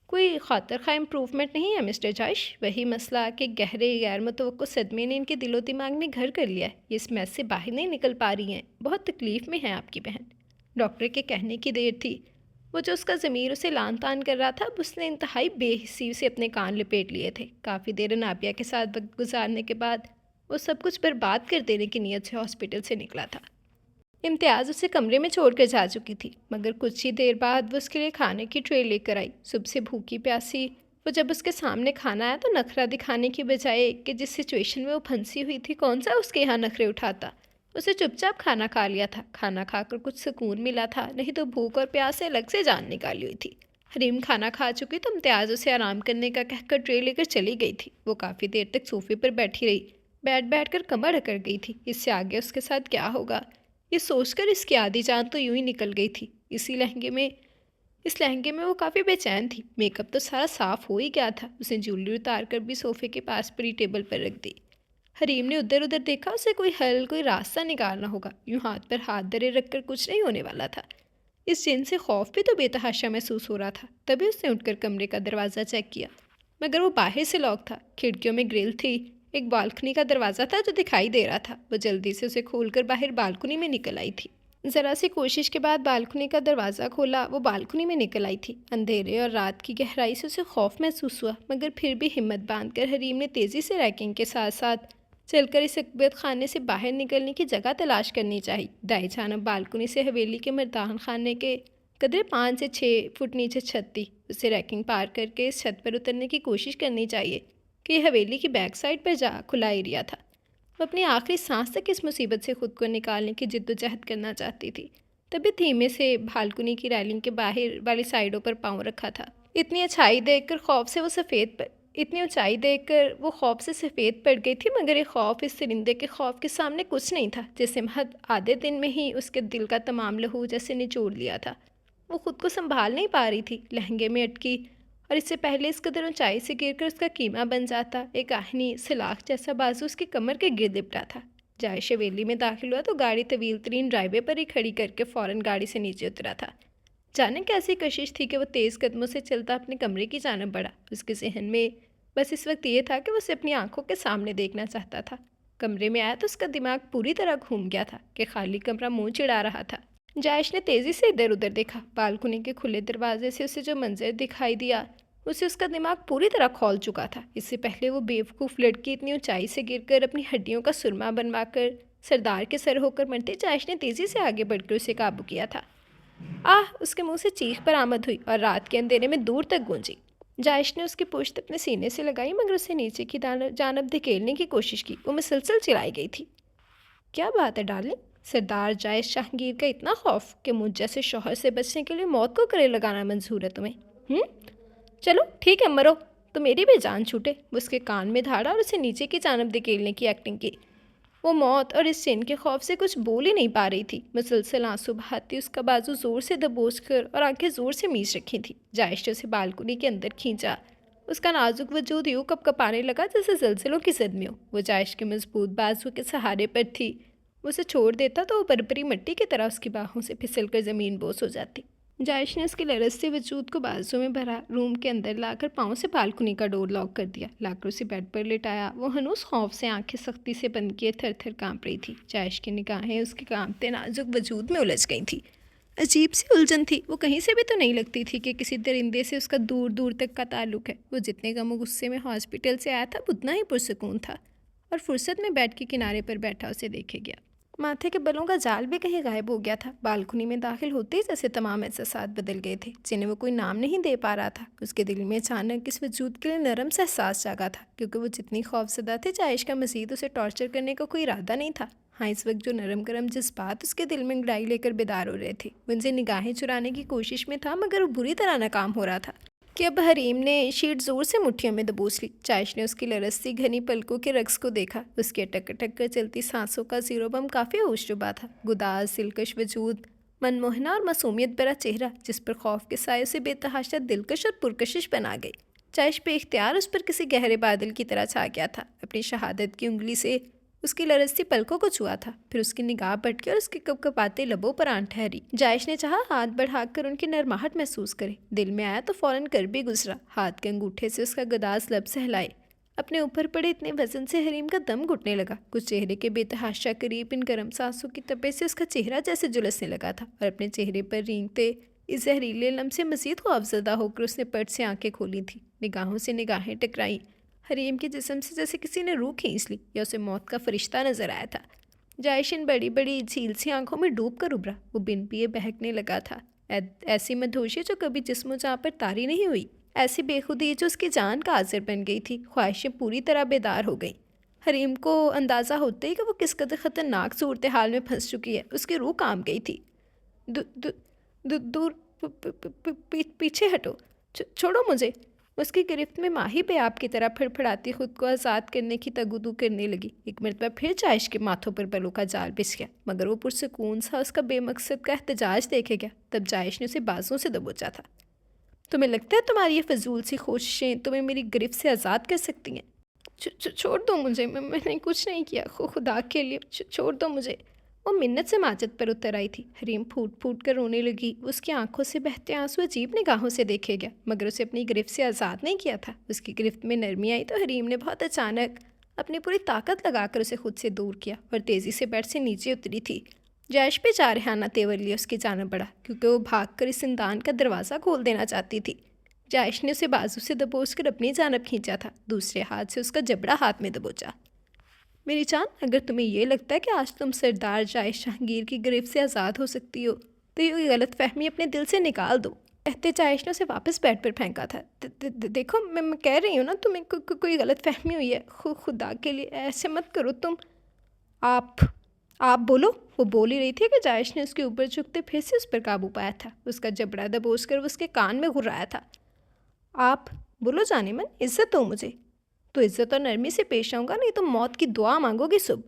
کوئی خاطر خواہ امپروومنٹ نہیں ہے مسٹر جائش، وہی مسئلہ کہ گہرے غیر متوقع صدمے نے ان کے دل و دماغ میں گھر کر لیا ہے، یہ اس میس سے باہر نہیں نکل پا رہی ہیں، بہت تکلیف میں ہے آپ کی بہن۔ ڈاکٹر کے کہنے کی دیر تھی، وہ جو اس کا ضمیر اسے لان تان کر رہا تھا، اب اس نے انتہائی بے حسی سے اپنے کان لپیٹ لیے تھے۔ کافی دیر نابیہ کے ساتھ وقت گزارنے کے بعد وہ سب کچھ برباد کر دینے کی نیت سے ہاسپٹل سے نکلا تھا۔ امتیاز اسے کمرے میں چھوڑ کر جا چکی تھی، مگر کچھ ہی دیر بعد وہ اس کے لیے کھانے کی ٹرے لے کر آئی۔ صبح سے بھوکی پیاسی وہ جب اس کے سامنے کھانا آیا تو نخرہ دکھانے کی بجائے کہ جس سچویشن میں وہ پھنسی ہوئی تھی کون سا اس کے یہاں نخرے اٹھاتا، اسے چپ چاپ کھانا کھا لیا تھا۔ کھانا کھا کر کچھ سکون ملا تھا، نہیں تو بھوک اور پیاس سے الگ سے جان نکالی ہوئی تھی۔ حریم کھانا کھا چکی تو امتیاز اسے آرام کرنے کا کہہ کر ٹرے لے کر چلی گئی تھی۔ وہ کافی دیر تک صوفے پر بیٹھی رہی، بیٹھ کر کمر اکڑ گئی تھی، اس سے آگے اس کے ساتھ کیا ہوگا یہ سوچ کر اس کی آدھی جان تو یوں ہی نکل گئی تھی۔ اس لہنگے میں وہ کافی بے چین تھی، میک اپ تو سارا صاف ہو ہی گیا تھا۔ اس نے جویلری اتار کر بھی صوفے کے پاس پڑی ٹیبل پر رکھ دی۔ حریم نے ادھر ادھر دیکھا، اسے کوئی حل کوئی راستہ نکالنا ہوگا، یوں ہاتھ پر ہاتھ دھرے رکھ کر کچھ نہیں ہونے والا تھا۔ اس جن سے خوف بھی تو بے تحاشا محسوس ہو رہا تھا۔ تبھی اس نے اٹھ کر کمرے کا دروازہ چیک کیا، مگر وہ باہر سے لاک تھا، کھڑکیوں میں گرل تھی۔ ایک بالکنی کا دروازہ تھا جو دکھائی دے رہا تھا، وہ جلدی سے اسے کھول کر باہر بالکنی میں نکل آئی تھی۔ ذرا سی کوشش کے بعد بالکنی کا دروازہ کھولا، وہ بالکنی میں نکل آئی تھی۔ اندھیرے اور رات کی گہرائی سے اسے خوف محسوس ہوا، مگر پھر بھی ہمت باندھ کر حریم نے تیزی سے ریکنگ کے ساتھ ساتھ چل کر اس عقبیت خانے سے باہر نکلنے کی جگہ تلاش کرنی چاہی۔ دائیں جانب بالکنی سے حویلی کے مردان خانے کے قدرے 5 سے 6 فٹ نیچے چھت تھی۔ اسے ریکنگ پار کر کے اس چھت پر اترنے کی کوشش کرنی چاہیے کہ یہ حویلی کی بیک سائڈ پر جا کھلا ایریا تھا۔ وہ اپنی آخری سانس تک اس مصیبت سے خود کو نکالنے کی جد و جہد کرنا چاہتی تھی، تبھی دھیمے سے بالکنی کی ریلنگ کے باہر والی سائڈوں پر پاؤں رکھا تھا۔ اتنی اونچائی دیکھ کر وہ خوف سے سفید پڑ گئی تھی، مگر یہ خوف اس درندے کے خوف کے سامنے کچھ نہیں تھا جسے محض آدھے دن میں ہی اس کے دل کا تمام لہو جیسے نچوڑ لیا تھا۔ وہ خود کو سنبھال نہیں پا رہی تھی، لہنگے میں اٹکی اور اس سے پہلے اس قدر اونچائی سے گر کر اس کا کیما بن جاتا۔ ایک آہنی سلاخ جیسا بازو اس کی کمر کے گرد لپٹا تھا۔ جائش حویلی میں داخل ہوا تو گاڑی طویل ترین ڈرائیو وے پر ہی کھڑی کر کے فوراً گاڑی سے نیچے اترا تھا۔ جانے کیسی کشش تھی کہ وہ تیز قدموں سے چلتا اپنے کمرے کی جانب بڑھا۔ اس کے ذہن میں بس اس وقت یہ تھا کہ وہ اسے اپنی آنکھوں کے سامنے دیکھنا چاہتا تھا۔ کمرے میں آیا تو اس کا دماغ پوری طرح گھوم گیا تھا کہ خالی کمرہ منہ چڑھا رہا تھا۔ جائش نے تیزی سے ادھر ادھر دیکھا، بالکنی کے کھلے دروازے سے اسے جو منظر دکھائی دیا اسے اس کا دماغ پوری طرح کھول چکا تھا۔ اس سے پہلے وہ بیوقوف لڑکی اتنی اونچائی سے گر کر اپنی ہڈیوں کا سرما بنوا کر سردار کے سر ہو کر مرتی، جائش نے تیزی سے آگے بڑھ کر اسے قابو کیا تھا۔ آہ! اس کے منہ سے چیخ برآمد ہوئی اور رات کے اندھیرے میں دور تک گونجی۔ جائش نے اس کی پشت اپنے سینے سے لگائی، مگر اسے نیچے کی جانب دھکیلنے کی کوشش کی، وہ مسلسل چلائی گئی تھی۔ کیا بات ہے ڈارلنگ؟ سردار جائش جہانگیر کا اتنا خوف کہ مجھ جیسے شوہر سے بچنے کے لیے موت کو گلے لگانا منظور ہے تمہیں؟ چلو ٹھیک ہے، مرو تو میری بھی جان چھوٹے۔ وہ اس کے کان میں دھاڑا اور اسے نیچے کی جانب دھکیلنے کی ایکٹنگ کی۔ وہ موت اور اس جن کے خوف سے کچھ بول ہی نہیں پا رہی تھی، مسلسل آنسو بہاتی اس کا بازو زور سے دبوچ کر اور آنکھیں زور سے میچ رکھی تھی۔ جائش نے اسے بالکنی کے اندر کھینچا، اس کا نازک وجود یوں کپ کپانے لگا جیسے زلزلوں کی زد میں ہو۔ وہ جائش کے مضبوط بازو کے سہارے پر تھی، وہ اسے چھوڑ دیتا تو وہ بربری مٹی کی طرح اس کی باہوں سے پھسل کر زمین بوس ہو جاتی۔ جائش نے اس کے لرزتے وجود کو بازو میں بھرا، روم کے اندر لا کر پاؤں سے بالکنی کا ڈور لاک کر دیا، لا کر اسے بیڈ پر لٹایا۔ وہ ہنوز خوف سے آنکھیں سختی سے بند کیے تھر تھر کانپ رہی تھی۔ جائش کی نگاہیں اس کے کانپتے نازک وجود میں الجھ گئی تھیں۔ عجیب سی الجھن تھی، وہ کہیں سے بھی تو نہیں لگتی تھی کہ کسی درندے سے اس کا دور دور تک کا تعلق ہے۔ وہ جتنے غم و غصے میں ہاسپٹل سے آیا تھا اتنا ہی پرسکون تھا، اور فرصت میں بیڈ کے کنارے پر بیٹھا اسے دیکھے گیا۔ ماتھے کے بلوں کا جال بھی کہیں غائب ہو گیا تھا۔ بالکنی میں داخل ہوتے ہی جیسے تمام احساسات بدل گئے تھے جنہیں وہ کوئی نام نہیں دے پا رہا تھا۔ اس کے دل میں اچانک اس وجود کے لیے نرم سا احساس جاگا تھا، کیونکہ وہ جتنی خوف زدہ تھے جائش کا مزید اسے ٹارچر کرنے کا کوئی ارادہ نہیں تھا۔ ہاں، اس وقت جو نرم گرم جذبات اس کے دل میں انگڑائی لے کر بیدار ہو رہے تھے، وہ ان سے نگاہیں چرانے کی کوشش میں تھا، مگر وہ بری طرح ناکام ہو رہا تھا۔ कि अब हरीम ने शीट ज़ोर से मुट्ठियों में दबोच ली। जायश ने उसकी लरसती घनी पलकों के रक्स को देखा। उसकी अटक अटक कर चलती सांसों का ज़ीरो बम काफ़ी होशरुबा था। गुदाज दिलकश वजूद, मनमोहना और मासूमियत भरा चेहरा जिस पर खौफ के साये से बेतहाशा दिलकश और पुरकशिश बना गई। जायश पे इख्तियार उस पर किसी गहरे बादल की तरह छा गया था। अपनी शहादत की उंगली से उसकी लरसती पलकों को छुआ था, फिर उसकी निगाह भटकी और उसके कपकपाते लबों पर आन ठहरी। जायश ने चाहा हाथ बढ़ाकर उनकी नरमाहट महसूस करे। दिल में आया तो फौरन कर भी गुजरा। हाथ के अंगूठे से उसका गदास लब सहलाए। अपने ऊपर पड़े इतने वजन से हरीम का दम घुटने लगा। कुछ चेहरे के बेतहाशा करीब इन गर्म सांसों की तपे से उसका चेहरा जैसे झुलसने लगा था और अपने चेहरे पर रेंगते इस जहरीले लम्ब से मज़ीद खौफजदा होकर उसने पट से आंखें खोली थी। निगाहों से निगाहें टकराईं। हरीम के जिस्म से जैसे किसी ने रूह खींच ली या उसे मौत का फरिश्ता नजर आया था। जायश इन बड़ी बड़ी झील सी आंखों में डूब कर उभरा। वो बिन पिए बहकने लगा था। ऐसी मदहोशी जो कभी जिस्म जहाँ पर तारी नहीं हुई, ऐसी बेखुदी जो उसकी जान का आज़र बन गई थी। ख्वाहिशें पूरी तरह बेदार हो गईं। हरीम को अंदाज़ा होते ही कि वो किस कदर ख़तरनाक सूरत हाल में फंस चुकी है, उसकी रूह कांप गई थी। दूर पीछे हटो, छोड़ो मुझे। उसकी गिरफ्त में माही बेआब की तरह फड़फड़ाती खुद को आज़ाद करने की तगुदू करने लगी। एक मरतबा फिर जायश के माथों पर बलों का जाल बिछ गया, मगर वो पुरसकून सा उसका बेमकसद का एहतजाज देखे गया। तब जायश ने उसे बाजों से दबोचा था। तुम्हें लगता है तुम्हारी ये फजूल सी कोशिशें तुम्हें मेरी गिरफ्त से आज़ाद कर सकती हैं? छोड़ दो मुझे, मैंने कुछ नहीं किया, खुदा के लिए छोड़ दो मुझे। वो मिन्नत से माजद पर उतर आई थी। हरीम फूट फूट कर रोने लगी। उसकी आंखों से बहते आंसू अजीब निगाहों से देखे गया, मगर उसे अपनी गिरफ्त से आज़ाद नहीं किया था। उसकी गिरफ्त में नरमी आई तो हरीम ने बहुत अचानक अपनी पूरी ताकत लगाकर उसे खुद से दूर किया और तेज़ी से बेड से नीचे उतरी थी। जायश पे जारहाना तेवर लिए उसकी जान पड़ा, क्योंकि वो भागकर इस इंदान का दरवाज़ा खोल देना चाहती थी। जायश ने उसे बाजू से दबोच कर अपनी जानब खींचा था, दूसरे हाथ से उसका जबड़ा हाथ में दबोचा। मेरी जान, अगर तुम्हें यह लगता है कि आज तुम सरदार जायश जहांगीर की गिरफ्त से आज़ाद हो सकती हो तो ये गलत फहमी अपने दिल से निकाल दो। कहते जायश ने उसे वापस बेड पर फेंका था। देखो, मैं कह रही हूँ ना, तुम्हें कोई गलत फहमी हुई है। खुदा के लिए ऐसे मत करो तुम। आप बोलो। वो बोल ही रही थी कि जायश ने उसके ऊपर झुकते फिर से उस पर काबू पाया था। उसका जबड़ा दबोच कर वो उसके कान में घुर्राया था। आप बोलो जाने मन, इज्जत दो मुझे। तो इज्जत और नरमी से पेश आऊँगा, नहीं तो मौत की दुआ मांगोगी सुबह।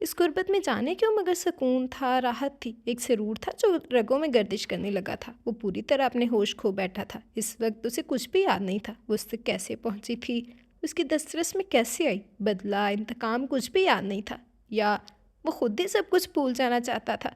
इस गुर्बत में जाने क्यों मगर सुकून था, राहत थी। एक सरूर था जो रगों में गर्दिश करने लगा था। वो पूरी तरह अपने होश खो बैठा था। इस वक्त उसे कुछ भी याद नहीं था। वो उस तक कैसे पहुंची थी, उसकी दस्तरस में कैसे आई, बदला, इंतकाम, कुछ भी याद नहीं था। या वो खुद ही सब कुछ भूल जाना चाहता था।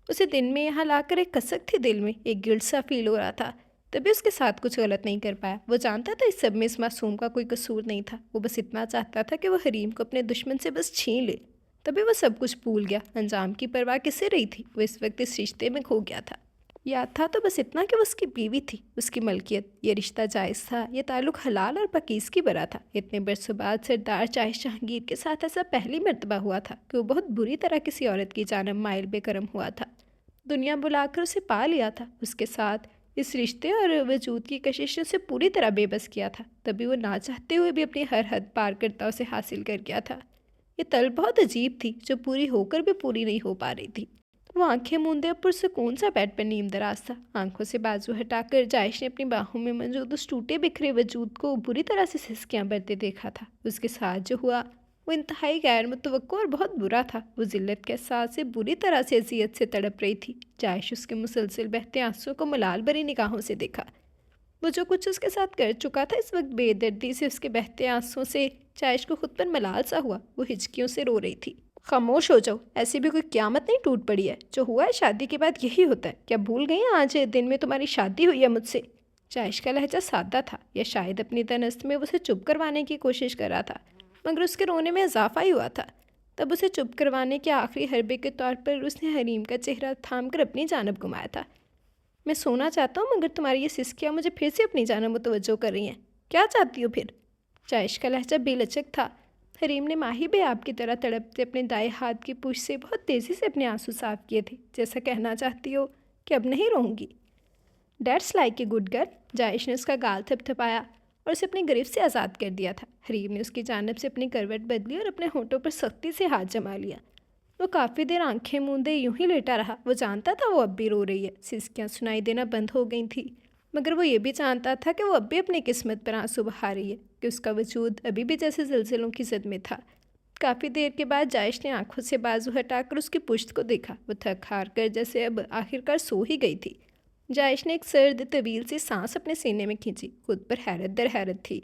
उसे दिन में यहाँ लाकर एक कसक थी दिल में, एक गिल्ट सा फील हो रहा था। तभी उसके साथ कुछ गलत नहीं कर पाया। वो जानता था इस सब में इस मासूम का कोई कसूर नहीं था। वो बस इतना चाहता था कि वो हरीम को अपने दुश्मन से बस छीन ले। तभी वो सब कुछ भूल गया। अंजाम की परवाह किससे रही थी? वो इस वक्त इस रिश्ते में खो गया था। याद था तो बस इतना कि वो उसकी बीवी थी, उसकी मलकियत। ये रिश्ता जायज़ था, ये ताल्लुक़ हलाल और पाकीज़गी भरा था। इतने बरसों बाद सरदार जायश जहांगीर के साथ ऐसा पहली मर्तबा हुआ था कि वो बहुत बुरी तरह किसी औरत की जानब माइल बेकरम हुआ था। दुनिया बुलाकर उसे पा लिया था। उसके साथ इस रिश्ते और वजूद की कशिश ने उसे पूरी तरह बेबस किया था। तभी वो ना चाहते हुए भी अपनी हर हद पार करता उसे हासिल कर गया था। ये तलब बहुत अजीब थी जो पूरी होकर भी पूरी नहीं हो पा रही थी। वो आंखें मूंदे पुरसुकून सा बेड पर नीम दराज था। आंखों से बाजू हटाकर जायश ने अपनी बाहों में मौजूद उस टूटे बिखरे वजूद को बुरी तरह से सिसकियाँ भरते देखा था। उसके साथ जो हुआ वो इंतहाई गैर मुतवक्को और बहुत बुरा था। वो जिल्लत के एहसास से बुरी तरह से अजियत से तड़प रही थी। जायश उसके मुसलसल बहते आंसुओं को मलाल भरी निगाहों से देखा। वो जो कुछ उसके साथ कर चुका था, इस वक्त बेदर्दी से उसके बहते आंसुओं से जायश को खुद पर मलाल सा हुआ। वो हिचकियों से रो रही थी। खामोश हो जाओ, ऐसी भी कोई क़यामत नहीं टूट पड़ी है। जो हुआ है शादी के बाद यही होता है। क्या भूल गई आज दिन में तुम्हारी शादी हुई है मुझसे? जायश का लहजा सादा था, या शायद अपनी तनस्त में उसे चुप करवाने की कोशिश कर रहा था, मगर उसके रोने में इजाफा ही हुआ था। तब उसे चुप करवाने के आखिरी हरबे के तौर पर उसने हरीम का चेहरा थाम कर अपनी जानब घुमाया था। मैं सोना चाहता हूँ, मगर तुम्हारी ये सिसकियाँ मुझे फिर से अपनी जानब मुतवज्जो कर रही हैं। क्या चाहती हो फिर? जायश का लहजा बेलचक था। हरीम ने माही बेआब की तरह तड़पते अपने दाएं हाथ की पूंछ से बहुत तेज़ी से अपने आंसू साफ किए थे, जैसा कहना चाहती हो कि अब नहीं रहूँगी। That's like a good girl. Jaish ने उसका गाल थपथपाया और उसे अपनी गिरफ्त से आज़ाद कर दिया था। हरीम ने उसकी जानब से अपनी करवट बदली और अपने होठों पर सख्ती से हाथ जमा लिया। वो काफ़ी देर आंखें मूंदे यूं ही लेटा रहा। वो जानता था वो अब भी रो रही है। सिसकियाँ सुनाई देना बंद हो गई थी मगर वो ये भी जानता था कि वो अब भी अपनी किस्मत पर आंसू बहा रही है, कि उसका वजूद अभी भी जैसे ज़लज़लों की ज़द में था। काफ़ी देर के बाद जायश ने आंखों से बाजू हटाकर उसकी पुश्त को देखा। वो थक हार कर जैसे अब आखिरकार सो ही गई थी। जायश ने एक सर्द तवील सी सांस अपने सीने में खींची। खुद पर हैरत दर हैरत थी।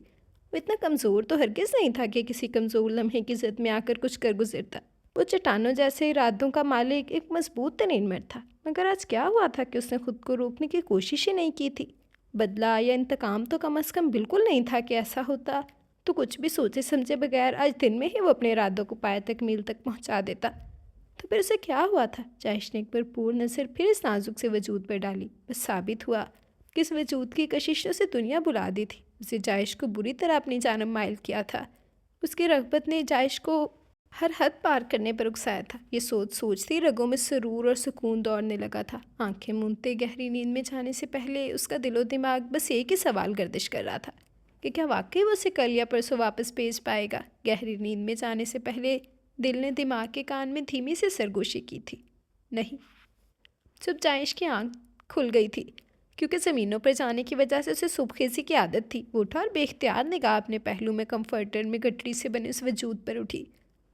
वो इतना कमज़ोर तो हरगिज़ नहीं था कि किसी कमज़ोर लम्हे की ज़द में आकर कुछ कर गुजरता। वो चट्टानों जैसे इरादों का मालिक एक मजबूत तरीन मर्द था। मगर आज क्या हुआ था कि उसने खुद को रोकने की कोशिश ही नहीं की थी। बदला या इंतकाम तो कम अज़ कम बिल्कुल नहीं था कि ऐसा होता तो कुछ भी सोचे समझे बगैर आज दिन में ही वो अपने इरादों को पाए तकमील तक पहुंचा देता। तो फिर उसे क्या हुआ था? जायश ने एक बार पूर्ण नज़र फिर इस नाजुक से वजूद पर डाली। बस साबित हुआ कि इस वजूद की कशिशों से दुनिया बुला दी थी। उसे जायश को बुरी तरह अपनी जानब माइल किया था। उसकी रग़बत ने जायश को हर हद पार करने पर उकसाया था। ये सोच सोचती रगों में सुरूर और सुकून दौड़ने लगा था। आंखें मूंदते गहरी नींद में जाने से पहले उसका दिलो दिमाग बस एक ही सवाल गर्दिश कर रहा था कि क्या वाकई वो उसे कल या परसों वापस भेज पाएगा। गहरी नींद में जाने से पहले दिल ने दिमाग के कान में धीमी से सरगोशी की थी। नहीं। जब जायश की आंख खुल गई थी, क्योंकि ज़मीनों पर जाने की वजह से उसे सुबखेज़ी की आदत थी, वो उठा और बेख्तियार निगाह अपने पहलू में कम्फर्टर में गठरी से बने उस वजूद पर उठी।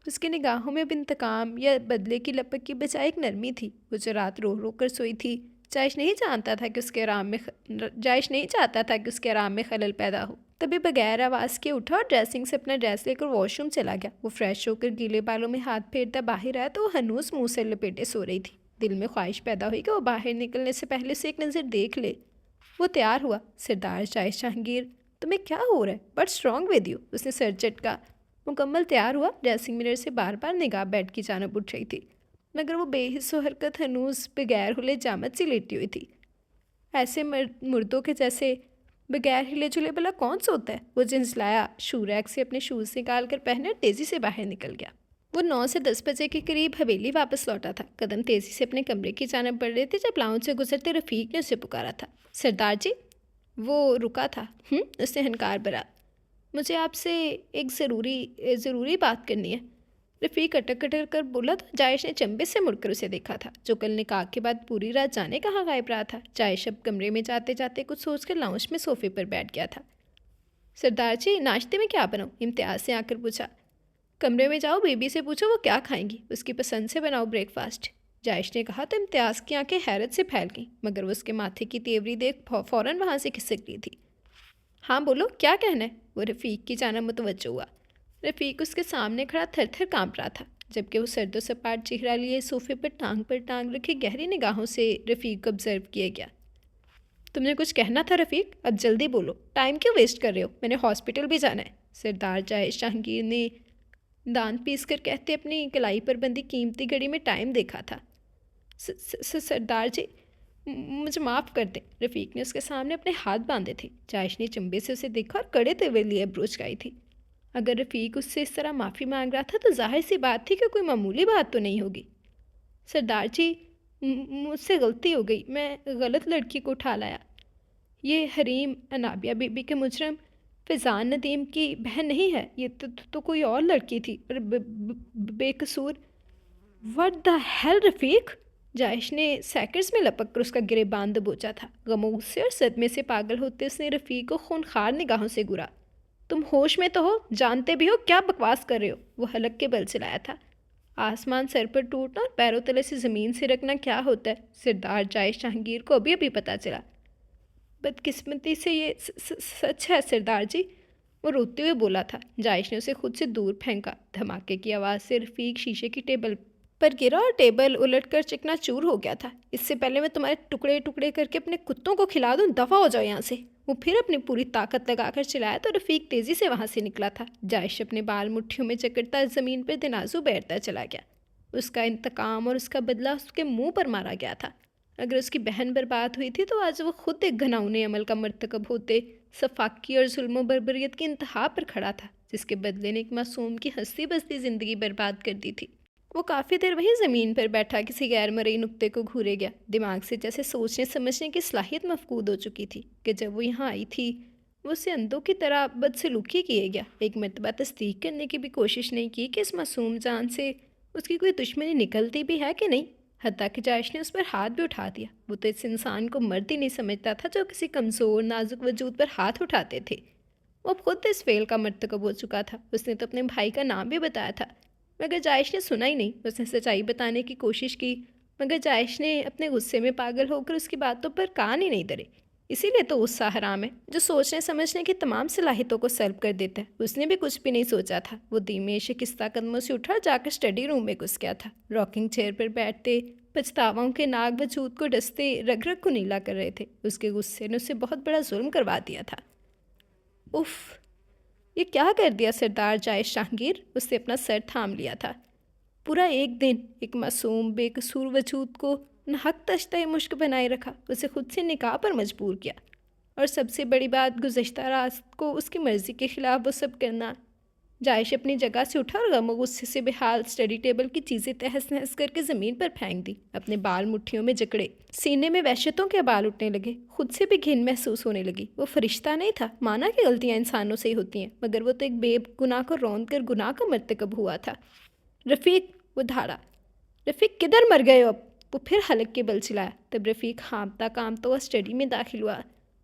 उसकी निगाहों में अब इंतकाम या बदले की लपक की बजाय एक नरमी थी। वो जो रात रो रो कर सोई थी, जायश नहीं चाहता था कि उसके आराम में खलल पैदा हो। तभी बगैर आवाज़ के उठा और ड्रेसिंग से अपना ड्रेस लेकर वॉशरूम चला गया। वो फ्रेश होकर गीले बालों में हाथ फेरता बाहर आया तो वो हनूस मुंह से लपेटे सो रही थी। दिल में ख्वाहिश पैदा हुई कि वो बाहर निकलने से पहले उसे एक नज़र देख ले। वो तैयार हुआ। सरदार जायश जहांगीर, तुम्हें क्या हो रहा है? But strong with you. उसने सर झटका। मुकम्मल तैयार हुआ। ड्रेसिंग मिरर से बार बार निगाह बेड की जानब उठ रही थी, मगर वो बेहिस्सो हरकत हनूस बगैर हुले जामत सी लेटी हुई थी। ऐसे मुर्दों के जैसे बगैर हिले जुले भला कौन सोता है? वो झंझलाया, शू रैक से अपने शूज़ निकाल कर पहने तेज़ी से बाहर निकल गया। वो 9 से 10 बजे के करीब हवेली वापस लौटा था। कदम तेज़ी से अपने कमरे की जानब बढ़ रहे थे जब लाउंज से गुजरते रफ़ीक ने उसे पुकारा था। सरदार जी। वो रुका था। उसने हनकार भरा। मुझे आपसे एक ज़रूरी बात करनी है। रफ़ीक अटक अटक कर बोला तो जायश ने चंबे से मुड़कर उसे देखा था, जो कल निकाह के बाद पूरी रात जाने कहाँ गायब रहा था। जायश अब कमरे में जाते जाते कुछ सोचकर लाउंज में सोफे पर बैठ गया था। सरदार जी, नाश्ते में क्या बनाऊँ? इम्तियाज़ से आकर पूछा। कमरे में जाओ, बीबी से पूछो वो क्या खाएंगी, उसकी पसंद से बनाओ ब्रेकफास्ट। जायश ने कहा तो इम्तियाज़ की आंखें हैरत से फैल गईं, मगर वो उसके माथे की तेवरी देख फ़ौरन वहाँ से खिसक गई थी। हाँ बोलो, क्या कहना है? वो रफ़ीक की जानब मुतवज्जो हुआ। रफ़ीक उसके सामने खड़ा थर थर काँप रहा था, जबकि वो सर्दो सपाट चेहरा लिए सोफे पर टांग रखी गहरी निगाहों से रफ़ीक को ऑब्ज़र्व किया गया। तुमने कुछ कहना था रफ़ीक, अब जल्दी बोलो, टाइम क्यों वेस्ट कर रहे हो? मैंने हॉस्पिटल भी जाना है। सरदार जायश जहांगीर ने दांत पीस कर कहते अपनी कलाई पर बंधी कीमती घड़ी में टाइम देखा था। सरदार जी, मुझे माफ़ कर दें। रफ़ीक ने उसके सामने अपने हाथ बांधे थे। जायश ने चंबे से उसे देखा और कड़े तेवर लिए अब्रोच गाई थी। अगर रफ़ीक उससे इस तरह माफ़ी मांग रहा था तो जाहिर सी बात थी कि कोई मामूली बात तो नहीं होगी। सरदार जी, मुझसे गलती हो गई, मैं गलत लड़की को उठा लाया। ये हरीम अनाबिया बीबी के मुजरम फ़िज़ान नदीम की बहन नहीं है, ये तो कोई और लड़की थी और बेकसूर। व्हाट द हेल रफ़ीक? जायश ने सेकंड्स में लपक कर उसका गिरेबान दबोचा था। गमो गुस्से और सदमे से पागल होते उसने रफ़ीक को खूनखार निगाहों से घूरा। तुम होश में तो हो, जानते भी हो क्या बकवास कर रहे हो? वो हलक के बल चलाया था। आसमान सर पर टूटना और पैरों तले से ज़मीन से रखना क्या होता है, सरदार जायश जहांगीर को अभी अभी पता चला। बदकिस्मती से ये सच है सरदार जी, वो रोते हुए बोला था। जायश ने उसे खुद से दूर फेंका। धमाके की आवाज़ से रफ़ीक शीशे की टेबल पर गिरा और टेबल उलटकर चिकनाचूर हो गया था। इससे पहले मैं तुम्हारे टुकड़े टुकड़े करके अपने कुत्तों को खिला दूँ, दफ़ा हो जाओ यहाँ से। वो फिर अपनी पूरी ताकत लगाकर चिल्लाया तो रफ़ीक तेज़ी से वहाँ से निकला था। जायश अपने बाल मुट्ठियों में जकड़ता ज़मीन पर दिनाजू बैठता चला गया। उसका इंतकाम और उसका बदला उसके मुंह पर मारा गया था। अगर उसकी बहन बर्बाद हुई थी तो आज वो खुद एक घिनौने अमल का मर्तकब होते सफाकी और जुल्म बर्बरियत की इंतहा पर खड़ा था, जिसके बदले ने एक मासूम की हंसती बसती ज़िंदगी बर्बाद कर दी थी। वो काफ़ी देर वहीं ज़मीन पर बैठा किसी गैर मरई नुक्ते को घूरे गया। दिमाग से जैसे सोचने समझने की सलाहियत मफकूद हो चुकी थी कि जब वो यहाँ आई थी वो उससे अंधों की तरह बदसलूकी किए गया। एक मरतबा तस्दीक करने की भी कोशिश नहीं की कि इस मासूम जान से उसकी कोई दुश्मनी निकलती भी है कि नहीं। حتیٰ کہ جائش نے اس پر ہاتھ بھی اٹھا دیا۔ وہ تو اس انسان کو مرد ہی نہیں سمجھتا تھا جو کسی کمزور نازک وجود پر ہاتھ اٹھاتے تھے۔ وہ اب خود اس فعل کا مرتکب ہو چکا تھا۔ اس نے تو اپنے بھائی کا نام بھی بتایا تھا، مگر جائش نے سنا ہی نہیں۔ اس نے سچائی بتانے کی کوشش کی، مگر جائش نے اپنے غصے میں پاگل ہو کر اس کی باتوں پر کان ہی نہیں دھرے۔ اسی لیے تو غصہ حرام ہے، جو سوچنے سمجھنے کی تمام صلاحیتوں کو سلب کر دیتا ہے۔ اس نے بھی کچھ بھی نہیں سوچا تھا۔ وہ دھیمے شکستہ قدموں سے اٹھا جا کر اسٹڈی روم میں گھس گیا تھا۔ راکنگ چیئر پر بیٹھتے پچھتاواؤں کے ناگ وجود کو ڈستے رگ رگ کو نیلا کر رہے تھے۔ اس کے غصے نے اسے بہت بڑا ظلم کروا دیا تھا۔ اف، یہ کیا کر دیا سردار جائش جہانگیر؟ اس نے اپنا سر تھام لیا تھا۔ پورا ایک دن ایک معصوم بے قصور وجود کو ناحق تشتہ مشک بنائے رکھا، اسے خود سے نکاح پر مجبور کیا، اور سب سے بڑی بات گزشتہ رات کو اس کی مرضی کے خلاف وہ سب کرنا۔ جائش اپنی جگہ سے اٹھا اور غم و غصے سے بحال اسٹڈی ٹیبل کی چیزیں تہس نہس کر کے زمین پر پھینک دی۔ اپنے بال مٹھیوں میں جکڑے، سینے میں وحشتوں کے بال اٹھنے لگے۔ خود سے بھی گھن محسوس ہونے لگی۔ وہ فرشتہ نہیں تھا، مانا کہ غلطیاں انسانوں سے ہی ہوتی ہیں، مگر وہ تو ایک بے گناہ کو روند کر گناہ کا مرتکب ہوا تھا۔ رفیق، وہ دھاڑا، رفیق کدھر مر گئے ہو اب؟ وہ پھر حلق کے بل چلایا۔ تب رفیق ہانپتا کامتا ہوا اسٹڈی میں داخل ہوا۔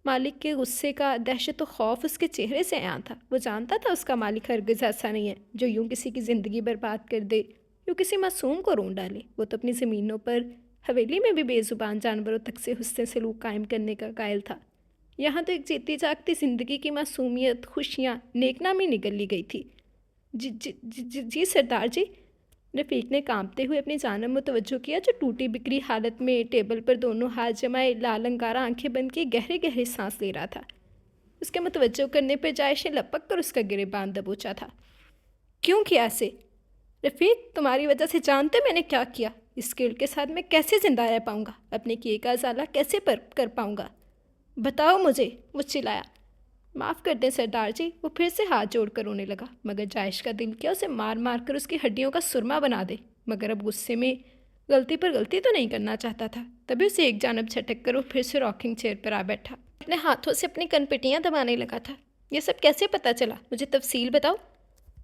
مالک کے غصے کا دہشت و خوف اس کے چہرے سے عیاں تھا۔ وہ جانتا تھا اس کا مالک ہرگز ایسا نہیں ہے جو یوں کسی کی زندگی برباد کر دے، یوں کسی معصوم کو رون ڈالے۔ وہ تو اپنی زمینوں پر حویلی میں بھی بے زبان جانوروں تک سے حسن سلوک قائم کرنے کا قائل تھا۔ یہاں تو ایک جیتی جاگتی زندگی کی معصومیت، خوشیاں، نیک نامی نگل لی گئی تھی۔ جی سردار جی، رفیق نے کانپتے ہوئے اپنی جانب متوجہ کیا، جو ٹوٹی بکری حالت میں ٹیبل پر دونوں ہاتھ جمائے لال انگارہ آنکھیں بند کے گہرے گہرے سانس لے رہا تھا۔ اس کے متوجہ کرنے پر جائش نے لپک کر اس کا گریبان دبوچا تھا۔ کیوں کیا ایسے؟ رفیق، تمہاری وجہ سے جانتے میں نے کیا کیا؟ اس اسکل کے ساتھ میں کیسے زندہ رہ پاؤں گا؟ اپنے کیے کا ازالہ کیسے کر پاؤں گا؟ بتاؤ مجھے، وہ چلایا۔ معاف کر دیں سردار جی، وہ پھر سے ہاتھ جوڑ کر رونے لگا، مگر جائش کا دل کیا اسے مار مار کر اس کی ہڈیوں کا سرما بنا دے، مگر اب غصے میں غلطی پر غلطی تو نہیں کرنا چاہتا تھا۔ تبھی اسے ایک جانب جھٹک کر وہ پھر سے راکنگ چیئر پر آ بیٹھا، اپنے ہاتھوں سے اپنی کنپٹیاں دبانے لگا تھا۔ یہ سب کیسے پتہ چلا؟ مجھے تفصیل بتاؤ۔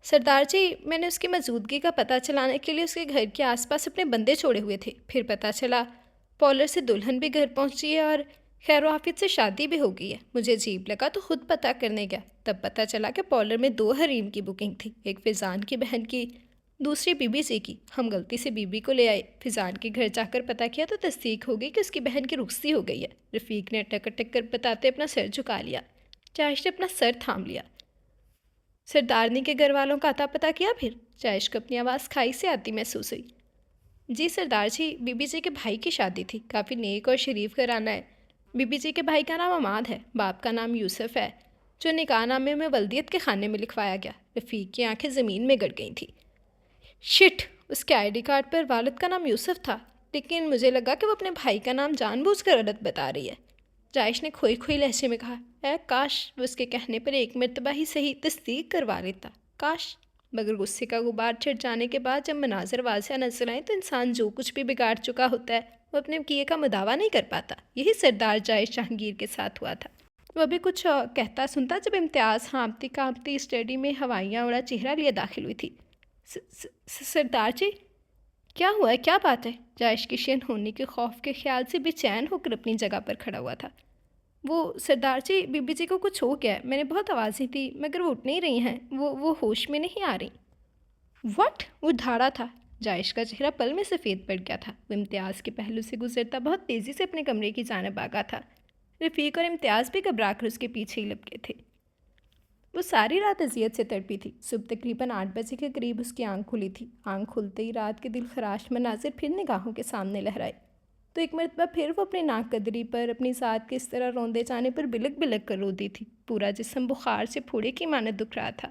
سردار جی، میں نے اس کی موجودگی کا پتہ چلانے کے لیے اس کے گھر کے آس پاس اپنے بندے چھوڑے ہوئے تھے۔ پھر پتہ چلا پالر سے دلہن بھی گھر پہنچی ہے اور خیر و عافیت سے شادی بھی ہو گئی ہے۔ مجھے عجیب لگا تو خود پتہ کرنے گیا، تب پتہ چلا کہ پالر میں 2 حریم کی بکنگ تھی، ایک فیضان کی بہن کی، دوسری بی بی سی کی۔ ہم غلطی سے بی بی کو لے آئے۔ فیضان کے گھر جا کر پتہ کیا تو تصدیق ہو گئی کہ اس کی بہن کی رخصتی ہو گئی ہے۔ رفیق نے اٹک اٹک کر بتاتے اپنا سر جھکا لیا۔ جائش نے اپنا سر تھام لیا۔ سردارنی کے گھر والوں کا اتا پتہ کیا پھر؟ جائش کو اپنی آواز کھائی سے آتی محسوس ہوئی۔ جی سردار جی، بی بی جی کے بھائی کی شادی تھی، کافی نیک اور شریف گھرانہ ہے۔ بی بی جی کے بھائی کا نام عماد ہے، باپ کا نام یوسف ہے، جو نکاح نامے میں ولدیت کے خانے میں لکھوایا گیا۔ رفیق کی آنکھیں زمین میں گڑ گئی تھیں۔ شٹ، اس کے آئی ڈی کارڈ پر والد کا نام یوسف تھا، لیکن مجھے لگا کہ وہ اپنے بھائی کا نام جان بوجھ کر غلط بتا رہی ہے۔ جائش نے کھوئی کھوئی لہجے میں کہا، اے کاش وہ اس کے کہنے پر ایک مرتبہ ہی صحیح تصدیق کروا لیتا، کاش۔ مگر غصے کا غبار چھٹ جانے کے بعد جب مناظر واضح نظر آئے تو انسان جو کچھ بھی بگاڑ چکا ہوتا ہے وہ اپنے کیے کا مداوع نہیں کر پاتا۔ یہی سردار جائش جہانگیر کے ساتھ ہوا تھا۔ وہ ابھی کچھ کہتا سنتا جب امتیاز ہانپتی کانپتی اسٹڈی میں ہوائیاں اڑا چہرہ لیے داخل ہوئی تھی۔ سردار جی، کیا ہوا ہے؟ کیا بات ہے؟ جائش کی شین ہونے کے خوف کے خیال سے بے چین ہو کر اپنی جگہ پر کھڑا ہوا تھا۔ وہ سردار جی، بی بی جی کو کچھ ہو گیا ہے، میں نے بہت آوازیں دی مگر وہ اٹھ نہیں رہی ہیں، وہ ہوش میں نہیں آ رہی۔ واٹ؟ وہ دھاڑا تھا۔ جائش کا چہرہ پل میں سفید پڑ گیا تھا۔ وہ امتیاز کے پہلو سے گزرتا بہت تیزی سے اپنے کمرے کی جانب آگا تھا۔ رفیق اور امتیاز بھی گھبرا کر اس کے پیچھے ہی لپکے تھے۔ وہ ساری رات اذیت سے تڑپی تھی۔ صبح تقریباً 8 بجے کے قریب اس کی آنکھ کھلی تھی۔ آنکھ کھلتے ہی رات کے دل خراش مناظر پھر نگاہوں کے سامنے لہرائے تو ایک مرتبہ پھر وہ اپنے ناک قدری پر اپنی ذات کے اس طرح روندے جانے پر بلک بلک کر رو دی تھی۔ پورا جسم بخار سے پھوڑے کی مانند دکھ رہا تھا۔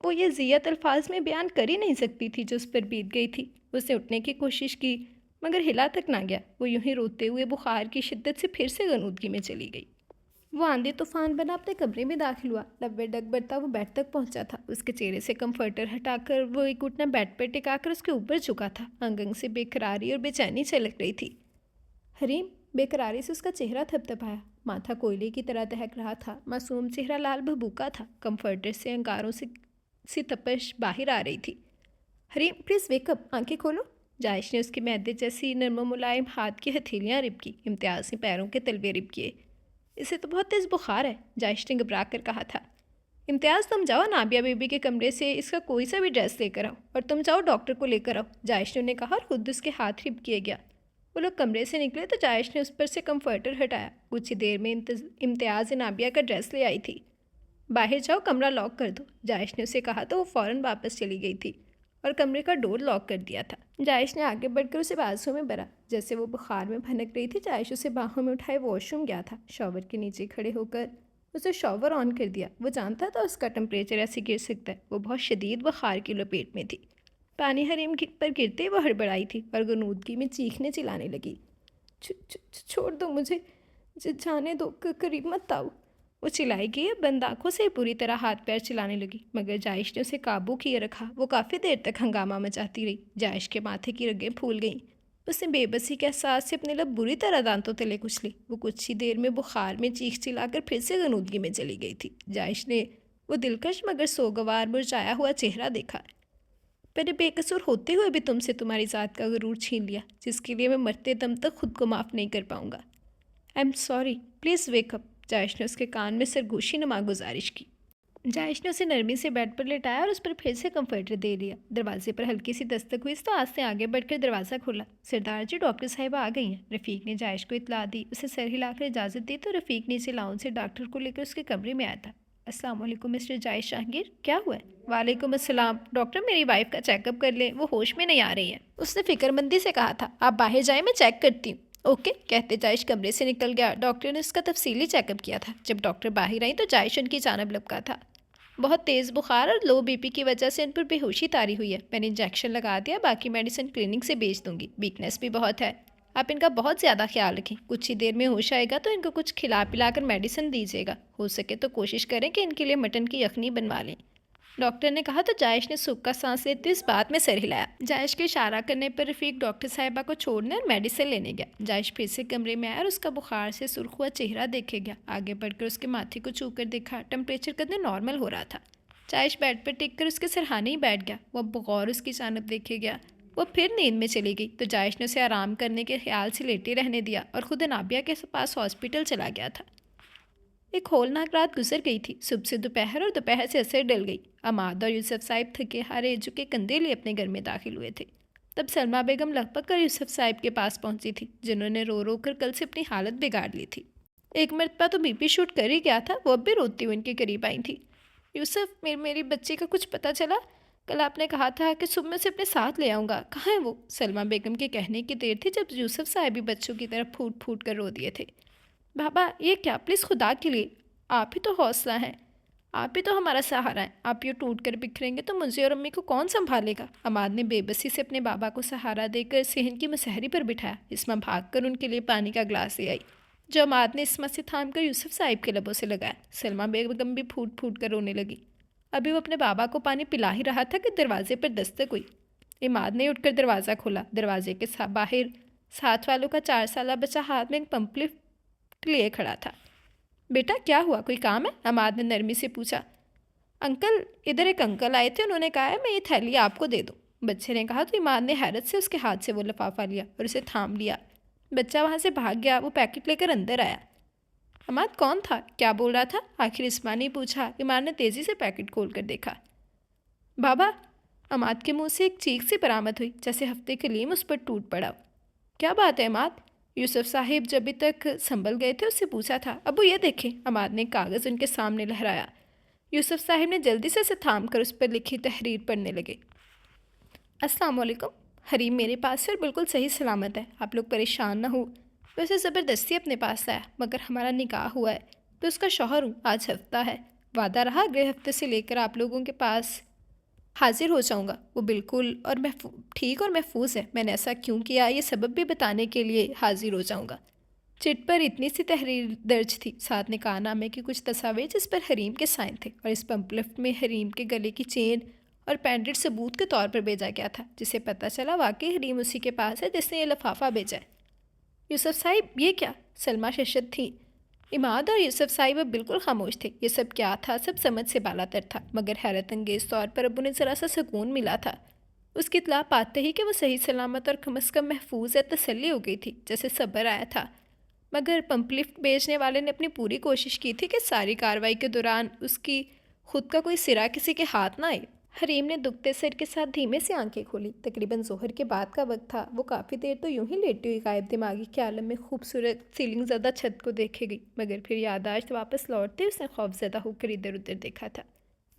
وہ یہ اذیت الفاظ میں بیان کر ہی نہیں سکتی تھی جو اس پر بیت گئی تھی۔ اس نے اٹھنے کی کوشش کی مگر ہلا تک نہ گیا۔ وہ یوں ہی روتے ہوئے بخار کی شدت سے پھر سے غنودگی میں چلی گئی۔ وہ آندھی طوفان بنا اپنے کمرے میں داخل ہوا۔ لبے ڈگ برتا وہ بیڈ تک پہنچا تھا۔ اس کے چہرے سے کمفرٹر ہٹا کر وہ ایک گھٹنا بیڈ پر ٹکا کر اس کے اوپر جھکا تھا۔ انگ انگ سے بے قراری اور بے چینی چھلک رہی تھی۔ حریم بے قراری سے اس کا چہرہ تھپ تھپایا، ماتھا کوئلے کی طرح دہک رہا تھا، معصوم چہرہ لال بھبوکا تھا، کمفرٹر سے انگاروں سی تپش باہر آ رہی تھی۔ حریم پلیز ویک اپ، آنکھیں کھولو۔ جائش نے اس کے معدے جیسی نرم و ملائم ہاتھ کی ہتھیلیاں رب کی، امتیاز نے پیروں کے تلوے رب کیے۔ اسے تو بہت تیز بخار ہے، جائش نے گھبرا کر کہا تھا۔ امتیاز تم جاؤ نابیہ بیبی کے کمرے سے اس کا کوئی سا بھی ڈریس لے کر آؤ، اور تم جاؤ ڈاکٹر کو لے کر آؤ، جائش نے انہیں کہا اور خود اس کے ہاتھ رب کیے گیا۔ وہ لوگ کمرے سے نکلے تو جائش نے اس پر سے کمفرٹر ہٹایا۔ کچھ ہی دیر میں امتیاز نابیہ کا ڈریس لے آئی تھی۔ باہر جاؤ، کمرہ لاک کر دو، جائش نے اسے کہا تو وہ فوراً واپس چلی گئی تھی اور کمرے کا ڈور لاک کر دیا تھا۔ جائش نے آگے بڑھ کر اسے بازو میں بھرا۔ جیسے وہ بخار میں بھنک رہی تھی، جائش اسے باہوں میں اٹھائے واش روم گیا تھا۔ شاور کے نیچے کھڑے ہو کر اسے شاور آن کر دیا۔ وہ جانتا تھا اس کا ٹمپریچر ایسے گر سکتا ہے۔ وہ بہت شدید بخار کی لپیٹ میں تھی۔ پانی حریم پر گرتے وہ ہڑبڑائی تھی اور غنودگی میں چیخنے چلانے لگی۔ چھوڑ دو مجھے، جانے دو، قریب مت آؤ، وہ چلائی گئی۔ بند آنکھوں سے پوری طرح ہاتھ پیر چلانے لگی، مگر جائش نے اسے قابو کیے رکھا۔ وہ کافی دیر تک ہنگامہ مچاتی رہی۔ جائش کے ماتھے کی رگیں پھول گئیں۔ اس نے بے بسی کے احساس سے اپنے لب بری طرح دانتوں تلے کچلے۔ وہ کچھ ہی دیر میں بخار میں چیخ چلا کر پھر سے غنودگی میں چلی گئی تھی۔ جائش نے وہ دلکش مگر سوگوار مرجھایا ہوا چہرہ دیکھا۔ میں نے بے قصور ہوتے ہوئے بھی تم سے تمہاری ذات کا غرور چھین لیا، جس کے لیے میں مرتے دم تک خود کو معاف نہیں کر پاؤں گا۔ I am sorry, please wake up, Jaish نے اس کے کان میں سرگوشی نما گزارش کی۔ جائش نے اسے نرمی سے بیڈ پر لٹایا اور اس پر پھر سے کمفرٹر دے لیا۔ دروازے پر ہلکی سی دستک ہوئی تو آج سے آگے بڑھ کر دروازہ کھولا۔ سردار جی، ڈاکٹر صاحبہ آ گئی ہیں، رفیق نے جائش کو اطلاع دی۔ اسے سر ہلا کر اجازت دی تو رفیق نیچے لاؤنج سے ڈاکٹر کو لے کر اس کے کمرے میں آیا تھا۔ السلام علیکم مسٹر جائش جہانگیر، کیا ہوا ہے؟ وعلیکم السلام ڈاکٹر، میری وائف کا چیک اپ کر لیں، وہ ہوش میں نہیں آ رہی ہیں، اس نے فکر مندی سے کہا تھا۔ آپ باہر جائیں، میں چیک کرتی ہوں۔ اوکے کہتے جائش کمرے سے نکل گیا۔ ڈاکٹر نے اس کا تفصیلی چیک اپ کیا تھا۔ جب ڈاکٹر باہر آئیں تو جائش ان کی جانب لپکا تھا۔ بہت تیز بخار اور لو بی پی کی وجہ سے ان پر بے ہوشی طاری ہوئی ہے، میں نے انجیکشن لگا دیا، باقی میڈیسن کلینک سے بھیج دوں گی، ویکنیس بھی بہت ہے، آپ ان کا بہت زیادہ خیال رکھیں، کچھ ہی دیر میں ہوش آئے گا تو ان کو کچھ کھلا پلا کر میڈیسن دیجیے گا، ہو سکے تو کوشش کریں کہ ان کے لیے مٹن کی یخنی بنوا لیں، ڈاکٹر نے کہا تو جائش نے سکھ سانس لیتے اس بات میں سر ہلایا۔ جائش کے اشارہ کرنے پر رفیق ڈاکٹر صاحبہ کو چھوڑنے اور میڈیسن لینے گیا۔ جائش پھر سے کمرے میں آیا اور اس کا بخار سے سرخ ہوا چہرہ دیکھے گیا۔ آگے بڑھ کر اس کے ماتھے کو چھو کر دیکھا، ٹمپریچر قدر نارمل ہو رہا تھا۔ جائش بیڈ پر ٹک کر اس کے سرہانے ہی بیٹھ گیا۔ وہ بغور اس کی جانب دیکھے گیا۔ وہ پھر نیند میں چلی گئی تو جائش نے اسے آرام کرنے کے خیال سے لیٹے رہنے دیا اور خود نابیہ کے پاس ہاسپٹل چلا گیا تھا۔ ایک ہولناک رات گزر گئی تھی۔ صبح سے دوپہر اور دوپہر سے عصر ڈل گئی۔ عماد اور یوسف صاحب تھکے ہارے جھکے کندھے لیے اپنے گھر میں داخل ہوئے تھے۔ تب سلمیٰ بیگم لگ بھگ کر یوسف صاحب کے پاس پہنچی تھی، جنہوں نے رو رو کر کل سے اپنی حالت بگاڑ لی تھی۔ ایک مرتبہ تو بی پی شوٹ کر ہی گیا تھا، وہ اب بھی روتی ہوئی ان کے قریب آئی تھی۔ یوسف، میری بچی کا کچھ پتہ چلا؟ کل آپ نے کہا تھا کہ صبح میں اسے اپنے ساتھ لے آؤں گا، کہاں ہے وہ؟ سلمیٰ بیگم کے کہنے کی دیر تھی جب یوسف صاحب بھی بچوں کی طرف پھوٹ پھوٹ کر رو دیے تھے۔ بابا یہ کیا، پلیز خدا کے لیے، آپ ہی تو حوصلہ ہیں، آپ ہی تو ہمارا سہارا ہیں، آپ یہ ٹوٹ کر بکھریں گے تو مجھے اور امی کو کون سنبھالے گا؟ عماد نے بے بسی سے اپنے بابا کو سہارا دے کر صحن کی مسہری پر بٹھایا۔ اسما بھاگ کر ان کے لیے پانی کا گلاس لے آئی، جو عماد نے اسما سے تھام کر یوسف صاحب کے لبوں سے لگایا۔ سلمیٰ بیگم بھی پھوٹ پھوٹ کر رونے لگی۔ ابھی وہ اپنے بابا کو پانی پلا ہی رہا تھا کہ دروازے پر دستک ہوئی۔ عماد نے اٹھ کر دروازہ کھولا۔ دروازے کے باہر ساتھ والوں کا 4 سالہ بچہ ہاتھ میں ایک پمفلٹ لیے کھڑا تھا۔ بیٹا کیا ہوا، کوئی کام ہے؟ عماد نے نرمی سے پوچھا۔ انکل، ادھر ایک انکل آئے تھے، انہوں نے کہا ہے میں یہ تھیلی آپ کو دے دوں، بچے نے کہا تو عماد نے حیرت سے اس کے ہاتھ سے وہ لفافہ لیا اور اسے تھام لیا۔ بچہ وہاں سے بھاگ گیا۔ وہ پیکٹ لے کر اندر آیا۔ عماد کون تھا، کیا بول رہا تھا؟ آخر اسما نے پوچھا۔ عماد نے تیزی سے پیکٹ کھول کر دیکھا۔ بابا، عماد کے منہ سے ایک چیخ سی برآمد ہوئی، جیسے ہفتے کلیم اس پر ٹوٹ پڑا۔ کیا بات ہے عماد؟ یوسف صاحب جو ابھی تک سنبھل گئے تھے اس سے پوچھا تھا۔ ابو یہ دیکھیں، عماد نے کاغذ ان کے سامنے لہرایا۔ یوسف صاحب نے جلدی سے اسے تھام کر اس پر لکھی تحریر پڑھنے لگے۔ السلام علیکم، حریم میرے پاس ہے اور بالکل صحیح سلامت ہے، آپ لوگ پریشان نہ ہو، میں اسے زبردستی اپنے پاس لایا، مگر ہمارا نکاح ہوا ہے، میں اس کا شوہر ہوں، آج ہفتہ ہے، وعدہ رہا اگلے ہفتے سے لے کر آپ لوگوں کے پاس حاضر ہو جاؤں گا، وہ بالکل اور ٹھیک اور محفوظ ہے، میں نے ایسا کیوں کیا یہ سبب بھی بتانے کے لیے حاضر ہو جاؤں گا۔ چٹ پر اتنی سی تحریر درج تھی، ساتھ نکاح نامے کی کچھ تصاویر جس پر حریم کے سائن تھے، اور اس پمفلٹ میں حریم کے گلے کی چین اور پینڈنٹ ثبوت کے طور پر بھیجا گیا تھا، جسے پتہ چلا واقعی حریم اسی کے پاس ہے جس نے یہ لفافہ بھیجا ہے۔ یوسف صاحب یہ کیا؟ سلمیٰ ششد تھیں۔ عماد اور یوسف صاحب اب بالکل خاموش تھے۔ یہ سب کیا تھا؟ سب سمجھ سے بالا تر تھا، مگر حیرت انگیز طور پر ابو نے ذرا سا سکون ملا تھا۔ اس کی اطلاع پاتے ہی کہ وہ صحیح سلامت اور کم از کم محفوظ ہے تسلی ہو گئی تھی، جیسے صبر آیا تھا۔ مگر پمپ لفٹ بیچنے والے نے اپنی پوری کوشش کی تھی کہ ساری کارروائی کے دوران اس کی خود کا کوئی سرا کسی کے ہاتھ نہ آئے۔ حریم نے دکھتے سر کے ساتھ دھیمے سے آنکھیں کھولی۔ تقریباً ظہر کے بعد کا وقت تھا۔ وہ کافی دیر تو یوں ہی لیٹی ہوئی غائب دماغی کے عالم میں خوبصورت سیلنگ زدہ چھت کو دیکھے گئی، مگر پھر یادداشت واپس لوٹتے اس نے خوف زدہ ہو کر ادھر ادھر دیکھا تھا۔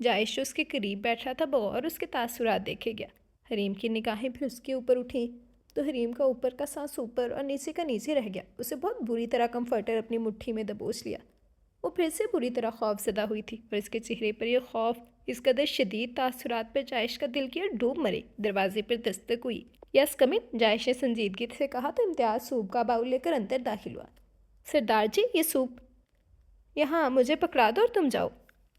جائش جو اس کے قریب بیٹھا تھا بغور اس کے تاثرات دیکھے گیا۔ حریم کی نگاہیں پھر اس کے اوپر اٹھیں تو حریم کا اوپر کا سانس اوپر اور نیچے کا نیچے رہ گیا۔ اسے بہت بری طرح کمفرٹر اپنی مٹھی میں دبوچ لیا۔ وہ پھر سے بری طرح خوف زدہ ہوئی تھی اور اس کے چہرے پر یہ خوف اس قدر شدید تاثرات پر جائش کا دل کیا ڈوب مرے۔ دروازے پر دستک ہوئی۔ یس کم ان، جائش نے سنجیدگی سے کہا تو امتیاز سوپ کا باؤل لے کر اندر داخل ہوا۔ سردار جی یہ سوپ یہاں مجھے پکڑا دو اور تم جاؤ۔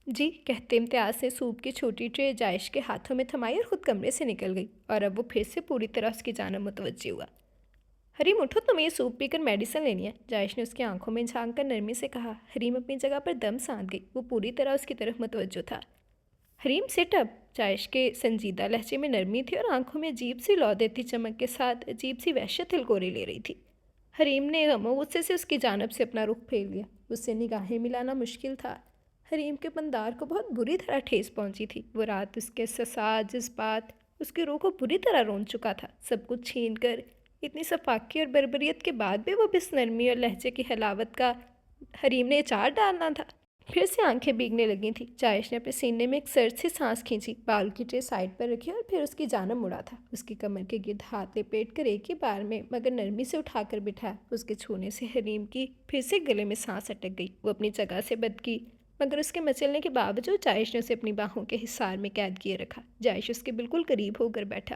جی کہتے امتیاز نے سوپ کی چھوٹی ٹرے جائش کے ہاتھوں میں تھمائی اور خود کمرے سے نکل گئی، اور اب وہ پھر سے پوری طرح اس کی جانب متوجہ ہوا۔ حریم اٹھو، تمہیں یہ سوپ پی کر میڈیسن لینی ہے، جائش نے اس کی آنکھوں میں جھانک کر نرمی سے کہا۔ حریم اپنی جگہ پر دم سانت گئی۔ وہ پوری طرح اس کی طرف متوجہ تھا۔ حریم سٹ اپ، جائش کے سنجیدہ لہجے میں نرمی تھی اور آنکھوں میں عجیب سی لو دیتی چمک کے ساتھ عجیب سی وحشت ہلکوری لے رہی تھی۔ حریم نے غم و غصے سے اس کی جانب سے اپنا رخ پھیر لیا۔ اس سے نگاہیں ملانا مشکل تھا۔ حریم کے پندار کو بہت بری طرح ٹھیس پہنچی تھی۔ وہ رات اس کے احساسات، جذبات اس کی روح کو بری طرح رون چکا تھا۔ سب کچھ چھین کر اتنی صفاقی اور بربریت کے بعد بھی وہ بس نرمی اور لہجے کی حلاوت کا حریم نے اچار ڈالنا تھا۔ پھر سے آنکھیں بھیگنے لگی تھیں۔ جائش نے اپنے سینے میں ایک سرد سی سانس کھینچی، باؤل کی ٹرے سائڈ پر رکھی اور پھر اس کی جانب مڑا تھا۔ اس کی کمر کے گرد ہاتھ لپیٹ کر ایک ہی بار میں مگر نرمی سے اٹھا کر بٹھایا۔ اس کے چھونے سے حریم کی پھر سے گلے میں سانس اٹک گئی۔ وہ اپنی جگہ سے بدکی، مگر اس کے مچلنے کے باوجود جائش نے اسے اپنی باہوں کے حصار میں قید کیے رکھا۔ جائش اس کے بالکل قریب ہو کر بیٹھا۔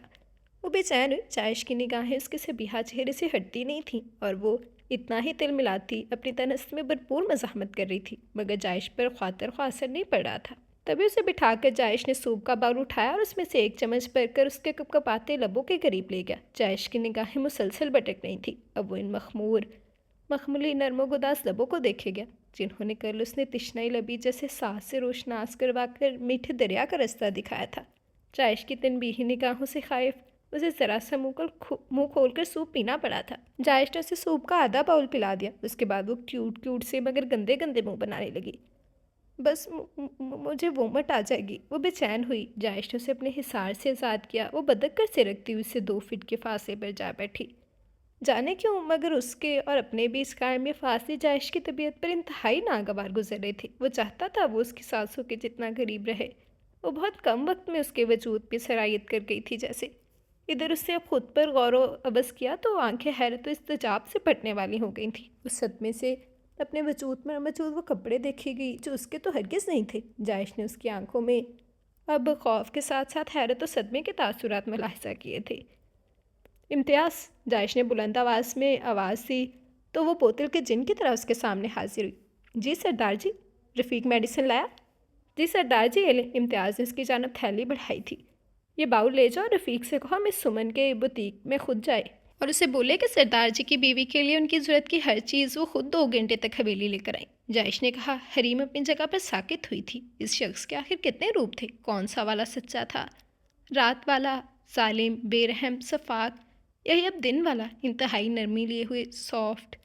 وہ بے چین ہوئی۔ جائش کی نگاہیں اس کے سبیہا چہرے سے ہٹتی نہیں تھیں اور وہ اتنا ہی تل ملاتی اپنی تنست میں بھرپور مزاحمت کر رہی تھی، مگر جائش پر خاطر خواہ اثر نہیں پڑ رہا تھا۔ تبھی اسے بٹھا کر جائش نے سوپ کا باؤل اٹھایا اور اس میں سے ایک چمچ بھر کر اس کے کپکپاتے لبوں کے قریب لے گیا۔ جائش کی نگاہیں مسلسل بھٹک رہی تھیں۔ اب وہ ان مخملی نرم و گداز لبوں کو دیکھے گیا، جنہوں نے کل اس نے تشنائی لبی جیسے سانس سے روشناس کروا کر میٹھے دریا کا رستہ دکھایا تھا۔ جائش کی تنبیہی نگاہوں سے خائف اسے ذرا سا منہ کھول کر سوپ پینا پڑا تھا۔ جائش نے اسے سوپ کا آدھا باؤل پلا دیا۔ اس کے بعد وہ کیوٹ سے مگر گندے منہ بنانے لگی۔ بس مجھے وومٹ آ جائے گی، وہ بے چین ہوئی۔ جائش نے اسے اپنے حصار سے آزاد کیا۔ وہ بدک کر سرکتی ہوئی اسے 2 فٹ کے فاصلے پر جا بیٹھی۔ جانے کیوں مگر اس کے اور اپنے بیچ قائم یہ فاصلے جائش کی طبیعت پر انتہائی ناگوار گزر رہے تھے۔ وہ چاہتا تھا وہ اس کی سانسوں کے جتنا قریب رہے۔ وہ بہت کم وقت میں اس کے وجود پہ سرایت کر گئی تھی جیسے۔ ادھر اس سے اب خود پر غور و عبث کیا تو آنکھیں حیرت و استعجاب سے پھٹنے والی ہو گئی تھیں۔ اس صدمے سے اپنے وجود میں موجود وہ کپڑے دیکھے گئی جو اس کے تو ہرگز نہیں تھے۔ جائش نے اس کی آنکھوں میں اب خوف کے ساتھ ساتھ حیرت و صدمے کے تاثرات ملاحظہ کیے تھے۔ امتیاز، جائش نے بلند آواز میں آواز دی تو وہ بوتل کے جن کی طرح اس کے سامنے حاضر ہوئی۔ جی سردار جی، رفیق میڈیسن لایا؟ جی سردار جی، امتیاز نے اس کی جانب تھیلی بڑھائی تھی۔ یہ باؤل لے جاؤ، رفیق سے کہو مس سمن کے بوتیک میں خود جائے اور اسے بولے کہ سردار جی کی بیوی کے لیے ان کی ضرورت کی ہر چیز وہ خود 2 گھنٹے تک حویلی لے کر آئیں۔ جائش نے کہا۔ حریم اپنی جگہ پر ساکت ہوئی تھی۔ اس شخص کے آخر کتنے روپ تھے؟ کون سا والا سچا تھا؟ رات والا ظالم، بے رحم، شفاق، یہی اب دن والا انتہائی نرمی لیے ہوئے سافٹ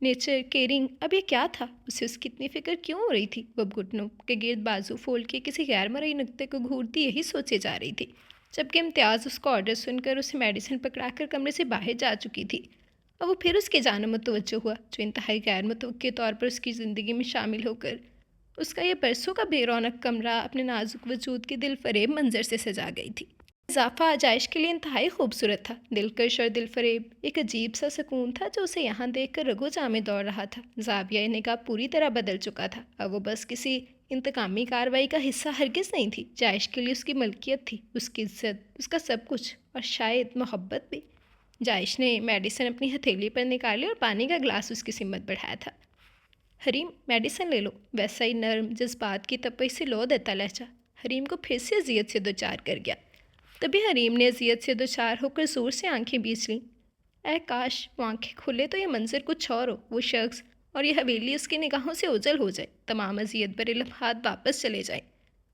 نیچر کیئرنگ؟ اب یہ کیا تھا؟ اسے اس کی اتنی فکر کیوں ہو رہی تھی؟ وہ گھٹنوں کے گرد بازو فولڈ کے کسی غیر مرئی نقطے کو گھورتی یہی سوچے جا رہی تھی، جبکہ امتیاز اس کا آرڈر سن کر اسے میڈیسن پکڑا کر کمرے سے باہر جا چکی تھی۔ اور وہ پھر اس کی جانب متوجہ ہوا جو انتہائی غیر متوقع طور پر اس کی زندگی میں شامل ہو کر اس کا یہ برسوں کا بے رونق کمرہ اپنے نازک وجود کے دل فریب منظر سے سجا گئی تھی۔ اضافہ جائش کے لیے انتہائی خوبصورت تھا، دلکش اور دل فریب۔ ایک عجیب سا سکون تھا جو اسے یہاں دیکھ کر رگو جاں میں دوڑ رہا تھا۔ زاویہ نگاہ پوری طرح بدل چکا تھا۔ اب وہ بس کسی انتقامی کارروائی کا حصہ ہرگز نہیں تھی۔ جائش کے لیے اس کی ملکیت تھی، اس کی عزت، اس کا سب کچھ، اور شاید محبت بھی۔ جائش نے میڈیسن اپنی ہتھیلی پر نکالی اور پانی کا گلاس اس کی سمت بڑھایا تھا۔ حریم میڈیسن لے لو، ویسا ہی نرم، جذبات کی تپش سے لو دیتا لہجہ حریم کو پھر سے اذیت سے دوچار کر گیا۔ تبھی حریم نے اذیت سے دوچار ہو کر زور سے آنکھیں بیچ لیں۔ اے کاش وہ آنکھیں کھلے تو یہ منظر کچھ اور ہو، وہ شخص اور یہ حویلی اس کی نگاہوں سے اوجھل ہو جائے، تمام اذیت بھرے لمحات واپس چلے جائیں۔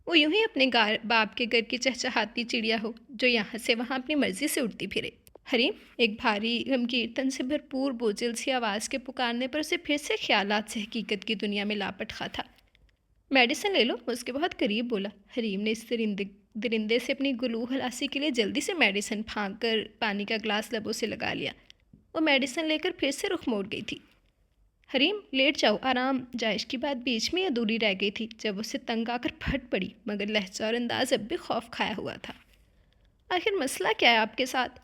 وہ یوں ہی اپنے باپ کے گھر کی چہچہاتی چڑیا ہو جو یہاں سے وہاں اپنی مرضی سے اڑتی پھرے۔ حریم ایک بھاری غمگین تن سے بھرپور بوجھل سی آواز کے پکارنے پر اسے پھر سے خیالات سے حقیقت کی دنیا میں لاپٹ خواہ تھا۔ میڈیسن لے لو، اس کے بہت قریب بولا۔ حریم نے اس درندے سے اپنی گلو خلاصی کے لیے جلدی سے میڈیسن پھانک کر پانی کا گلاس لبوں سے لگا لیا۔ وہ میڈیسن لے کر پھر سے رخ موڑ گئی تھی۔ حریم لیٹ جاؤ آرام۔ جائش کی بات بیچ میں ادھوری رہ گئی تھی جب اسے تنگ آ کر پھٹ پڑی، مگر لہجہ اور انداز اب بھی خوف کھایا ہوا تھا۔ آخر مسئلہ کیا ہے آپ کے ساتھ؟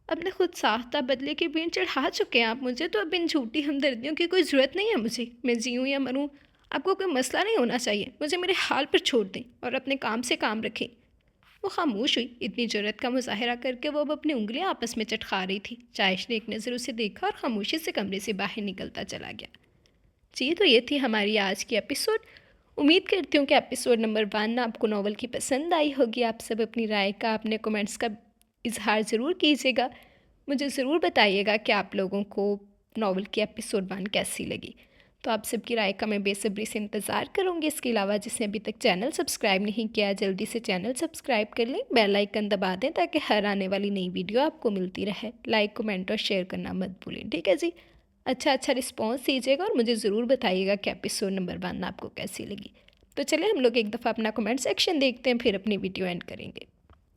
اپنے خود ساختہ بدلے کی بین چڑھا چکے ہیں آپ مجھے، تو اب ان جھوٹی ہمدردیوں کی کوئی ضرورت نہیں ہے مجھے۔ میں جیوں یا مروں، آپ کو کوئی مسئلہ نہیں ہونا چاہیے۔ مجھے میرے حال پر چھوڑ دیں اور اپنے کام سے کام رکھیں۔ وہ خاموش ہوئی۔ اتنی جرأت کا مظاہرہ کر کے وہ اب اپنی انگلیاں آپس میں چٹکا رہی تھی۔ جائش نے ایک نظر اسے دیکھا اور خاموشی سے کمرے سے باہر نکلتا چلا گیا۔ جی تو یہ تھی ہماری آج کی ایپیسوڈ۔ امید کرتی ہوں کہ ایپیسوڈ نمبر 1 آپ کو ناول کی پسند آئی ہوگی۔ آپ سب اپنی رائے کا، اپنے کومنٹس کا اظہار ضرور کیجیے گا۔ مجھے ضرور بتائیے گا کہ آپ لوگوں کو ناول کی ایپیسوڈ 1 کیسی لگی۔ تو آپ سب کی رائے کا میں بے صبری سے انتظار کروں گی۔ اس کے علاوہ جس نے ابھی تک چینل سبسکرائب نہیں کیا، جلدی سے چینل سبسکرائب کر لیں، بیل آئیکن دبا دیں تاکہ ہر آنے والی نئی ویڈیو آپ کو ملتی رہے۔ لائک، کمنٹ اور شیئر کرنا مت بھولیں، ٹھیک ہے جی؟ اچھا رسپانس دیجیے گا اور مجھے ضرور بتائیے گا کہ ایپیسوڈ نمبر 1 آپ کو کیسی لگی۔ تو چلیں ہم لوگ ایک دفعہ اپنا کمنٹ سیکشن دیکھتے ہیں، پھر اپنی ویڈیو اینڈ کریں گے۔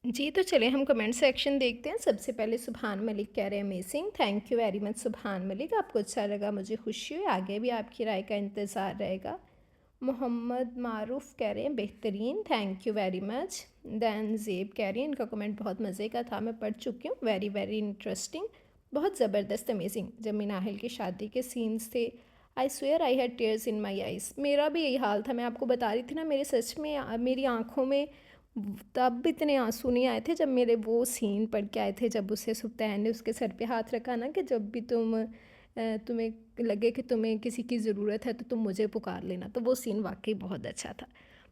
جی تو چلیں ہم کمنٹ سیکشن دیکھتے ہیں۔ سب سے پہلے سبحان ملک کہہ رہے ہیں امیزنگ، تھینک یو ویری مچ سبحان ملک، آپ کو اچھا لگا، مجھے خوشی ہوئی، آگے بھی آپ کی رائے کا انتظار رہے گا۔ محمد معروف کہہ رہے ہیں بہترین، تھینک یو ویری مچ۔ دین زیب کہہ رہی ہیں ان کا کمنٹ بہت مزے کا تھا، میں پڑھ چکی ہوں، ویری ویری انٹرسٹنگ، بہت زبردست، امیزنگ۔ جب مناہل کی شادی کے سینس تھے، I swear I had tears in my eyes, میرا بھی یہی حال تھا، میں آپ کو بتا رہی تھی نا، میرے سچ میں میری آنکھوں میں تب اتنے آنسو نہیں آئے تھے جب میرے وہ سین پڑھ کے آئے تھے، جب اسے سبطین نے اس کے سر پہ ہاتھ رکھا نا کہ جب بھی تمہیں لگے کہ تمہیں کسی کی ضرورت ہے تو تم مجھے پکار لینا، تو وہ سین واقعی بہت اچھا تھا۔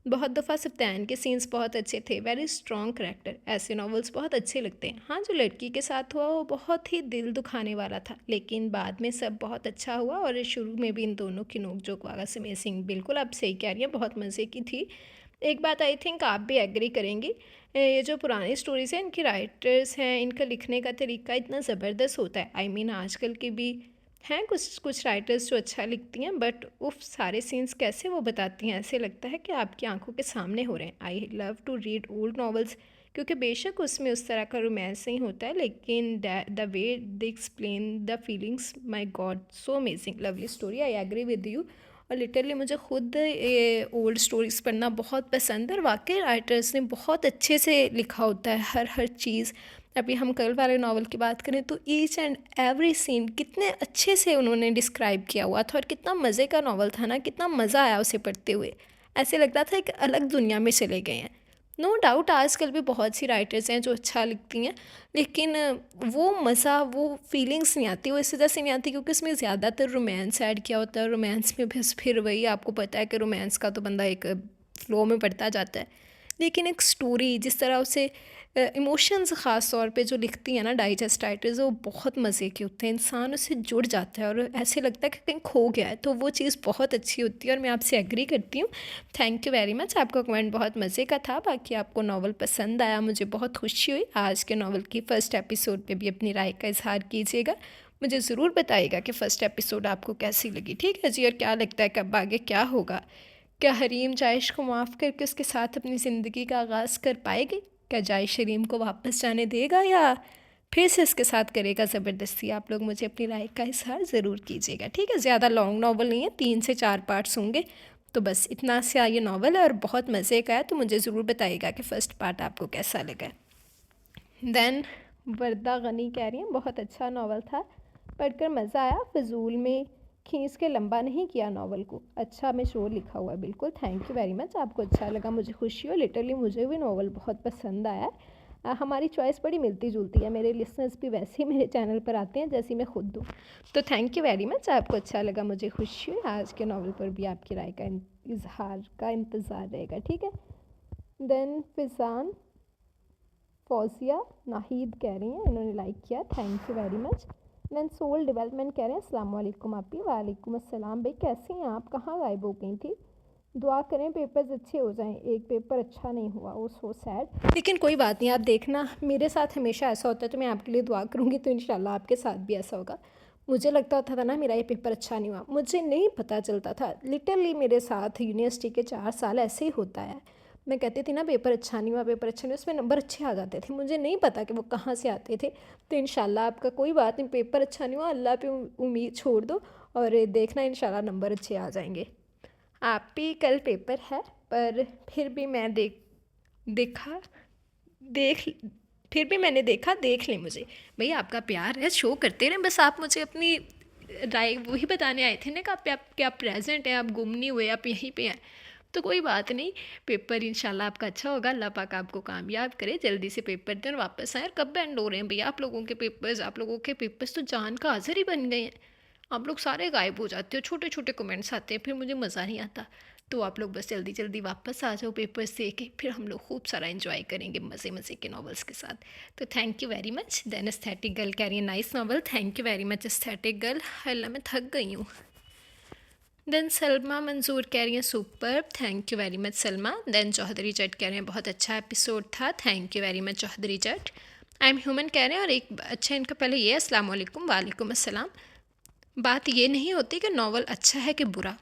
بہت دفعہ سبطین کے سینس بہت اچھے تھے، ویری اسٹرانگ کریکٹر، ایسے ناولز بہت اچھے لگتے ہیں۔ ہاں جو لڑکی کے ساتھ ہوا وہ بہت ہی دل دکھانے والا تھا، لیکن بعد میں سب بہت اچھا ہوا، اور شروع میں بھی ان دونوں کی نوک جھوک والا امیزنگ، بالکل آپ صحیح کہہ رہی ہیں، بہت مزے کی تھی۔ ایک بات آئی تھنک آپ بھی ایگری کریں گی، یہ جو پرانی سٹوریز ہیں ان کی رائٹرز ہیں، ان کا لکھنے کا طریقہ اتنا زبردست ہوتا ہے۔ آئی مین آج کل کی بھی ہیں کچھ رائٹرز جو اچھا لکھتی ہیں، بٹ سارے سینس کیسے وہ بتاتی ہیں، ایسے لگتا ہے کہ آپ کی آنکھوں کے سامنے ہو رہے ہیں۔ I love to read old novels, کیونکہ بے شک اس میں اس طرح کا رومانس نہیں ہوتا ہے، لیکن the way they explain the feelings, my God so amazing, lovely story, I agree with you. اور لٹرلی مجھے خود اولڈ سٹوریز پڑھنا بہت پسند ہے، اور واقعی رائٹرز نے بہت اچھے سے لکھا ہوتا ہے ہر چیز۔ ابھی ہم کل والے ناول کی بات کریں تو ایچ اینڈ ایوری سین کتنے اچھے سے انہوں نے ڈسکرائب کیا ہوا تھا، اور کتنا مزے کا ناول تھا نا، کتنا مزہ آیا اسے پڑھتے ہوئے، ایسے لگتا تھا ایک الگ دنیا میں چلے گئے ہیں۔ نو ڈاؤٹ آج کل بھی بہت سی رائٹرز ہیں جو اچھا لکھتی ہیں، لیکن وہ مزہ، وہ فیلنگس نہیں آتی، وہ اس وجہ سے نہیں آتی کیونکہ اس میں زیادہ تر رومانس ایڈ کیا ہوتا ہے، رومانس میں بس پھر وہی آپ کو پتہ ہے کہ رومانس کا تو بندہ ایک فلو میں پڑھتا جاتا ہے، لیکن ایک سٹوری جس طرح اسے ایموشنز خاص طور پہ جو لکھتی ہیں نا ڈائجسٹ رائٹرز، وہ بہت مزے کے ہوتے ہیں، انسان اس سے جڑ جاتا ہے اور ایسے لگتا ہے کہ کہیں کھو گیا ہے، تو وہ چیز بہت اچھی ہوتی ہے، اور میں آپ سے ایگری کرتی ہوں۔ تھینک یو ویری مچ، آپ کا کمنٹ بہت مزے کا تھا، باقی آپ کو ناول پسند آیا، مجھے بہت خوشی ہوئی۔ آج کے ناول کی فرسٹ ایپیسوڈ پہ بھی اپنی رائے کا اظہار کیجیے گا، مجھے ضرور بتائیے گا کہ فرسٹ ایپیسوڈ آپ کو کیسی لگی، ٹھیک ہے جی؟ اور کیا لگتا ہے کہ اب آگے کیا ہوگا؟ کیا حریم جائش کو معاف کر کے اس کے ساتھ اپنی زندگی کا آغاز کر پائے گی؟ کیا جائش حریم کو واپس جانے دے گا یا پھر سے اس کے ساتھ کرے گا زبردستی؟ آپ لوگ مجھے اپنی رائے کا اظہار ضرور کیجیے گا، ٹھیک ہے؟ زیادہ لانگ ناول نہیں ہے، 3 سے 4 پارٹس ہوں گے، تو بس اتنا سا یہ ناول ہے اور بہت مزے کا ہے، تو مجھے ضرور بتائیے گا کہ فرسٹ پارٹ آپ کو کیسا لگا۔ دین وردہ غنی کہہ رہی ہیں بہت اچھا ناول تھا، پڑھ کر مزہ آیا، فضول میں کھینچ کے لمبا نہیں کیا ناول کو، اچھا مشہور لکھا ہوا ہے، بالکل تھینک یو ویری مچ، آپ کو اچھا لگا، مجھے خوشی ہو، لٹرلی مجھے بھی ناول بہت پسند آیا ہے، ہماری چوائس بڑی ملتی جلتی ہے، میرے لسنرز بھی ویسے ہی میرے چینل پر آتے ہیں جیسی میں خود ہوں، تو تھینک یو ویری مچ، آپ کو اچھا لگا، مجھے خوشی ہوئی، آج کے ناول پر بھی آپ کی رائے کا اظہار کا انتظار رہے گا، ٹھیک ہے؟ دین فضان فوزیہ ناہید کہہ رہی ہیں، انہوں نے لائک کیا، thank you very much. Then soul development کہہ رہے ہیں السلام علیکم آپ بھی، وعلیکم السلام، بھائی کیسی ہیں آپ، کہاں غائب ہو گئی تھی؟ दुआ करें पेपर्स अच्छे हो जाएं। एक पेपर अच्छा नहीं हुआ, वो सो सैड, लेकिन कोई बात नहीं। आप देखना मेरे साथ हमेशा ऐसा होता है, तो मैं आपके लिए दुआ करूँगी तो इंशाल्लाह आपके साथ भी ऐसा होगा। मुझे लगता था ना मेरा ये पेपर अच्छा नहीं हुआ, मुझे नहीं पता चलता था। लिटरली मेरे साथ यूनिवर्सिटी के 4 साल ऐसे ही होता है। मैं कहती थी ना पेपर अच्छा नहीं हुआ, पेपर अच्छा नहीं हुआ, उसमें नंबर अच्छे आ जाते थे, मुझे नहीं पता कि वो कहाँ से आते थे। तो इंशाल्लाह आपका कोई बात नहीं, पेपर अच्छा नहीं हुआ, अल्लाह पे उम्मीद छोड़ दो और देखना इंशाल्लाह नंबर अच्छे आ जाएंगे। आप भी कल पेपर है, पर फिर भी मैं देखा देख फिर भी मैंने देखा, देख लें मुझे। भैया आपका प्यार है, शो करते रहें, बस आप मुझे अपनी राय वही बताने आए थे ना कि आप प्रेजेंट हैं, आप गुम नहीं हुए, आप यहीं पे हैं। तो कोई बात नहीं, पेपर इंशाल्लाह आपका अच्छा होगा, अल्लाह पाक आपको कामयाब करे, जल्दी से पेपर दें और वापस आए। और कब एंड हो रहे हैं भैया आप लोगों के पेपर्स तो जान का हाजिर ही बन गए हैं। आप लोग सारे गायब हो जाते हो, छोटे छोटे कमेंट्स आते हैं, फिर मुझे मज़ा नहीं आता। तो आप लोग बस जल्दी जल्दी वापस आ जाओ पेपर्स दे के, फिर हम लोग खूब सारा एंजॉय करेंगे मज़े मज़े के नॉवेल्स के साथ। तो thank you very much. Then aesthetic girl कैरी nice novel, thank you very much aesthetic girl. Allah मैं थक गई हूँ। देन सलमा मंजूर कह रही हैं super, thank you very much Salma. Then Chaudhry Jat कह रहे हैं बहुत अच्छा एपिसोड था, thank you very much Chaudhry Jat. I am human कह रहे हैं, और एक अच्छा इनका पहले ये अस्सलाम वालेकुम, वालेकुम अस्सलाम। बात ये नहीं होती कि नावल अच्छा है कि बुरा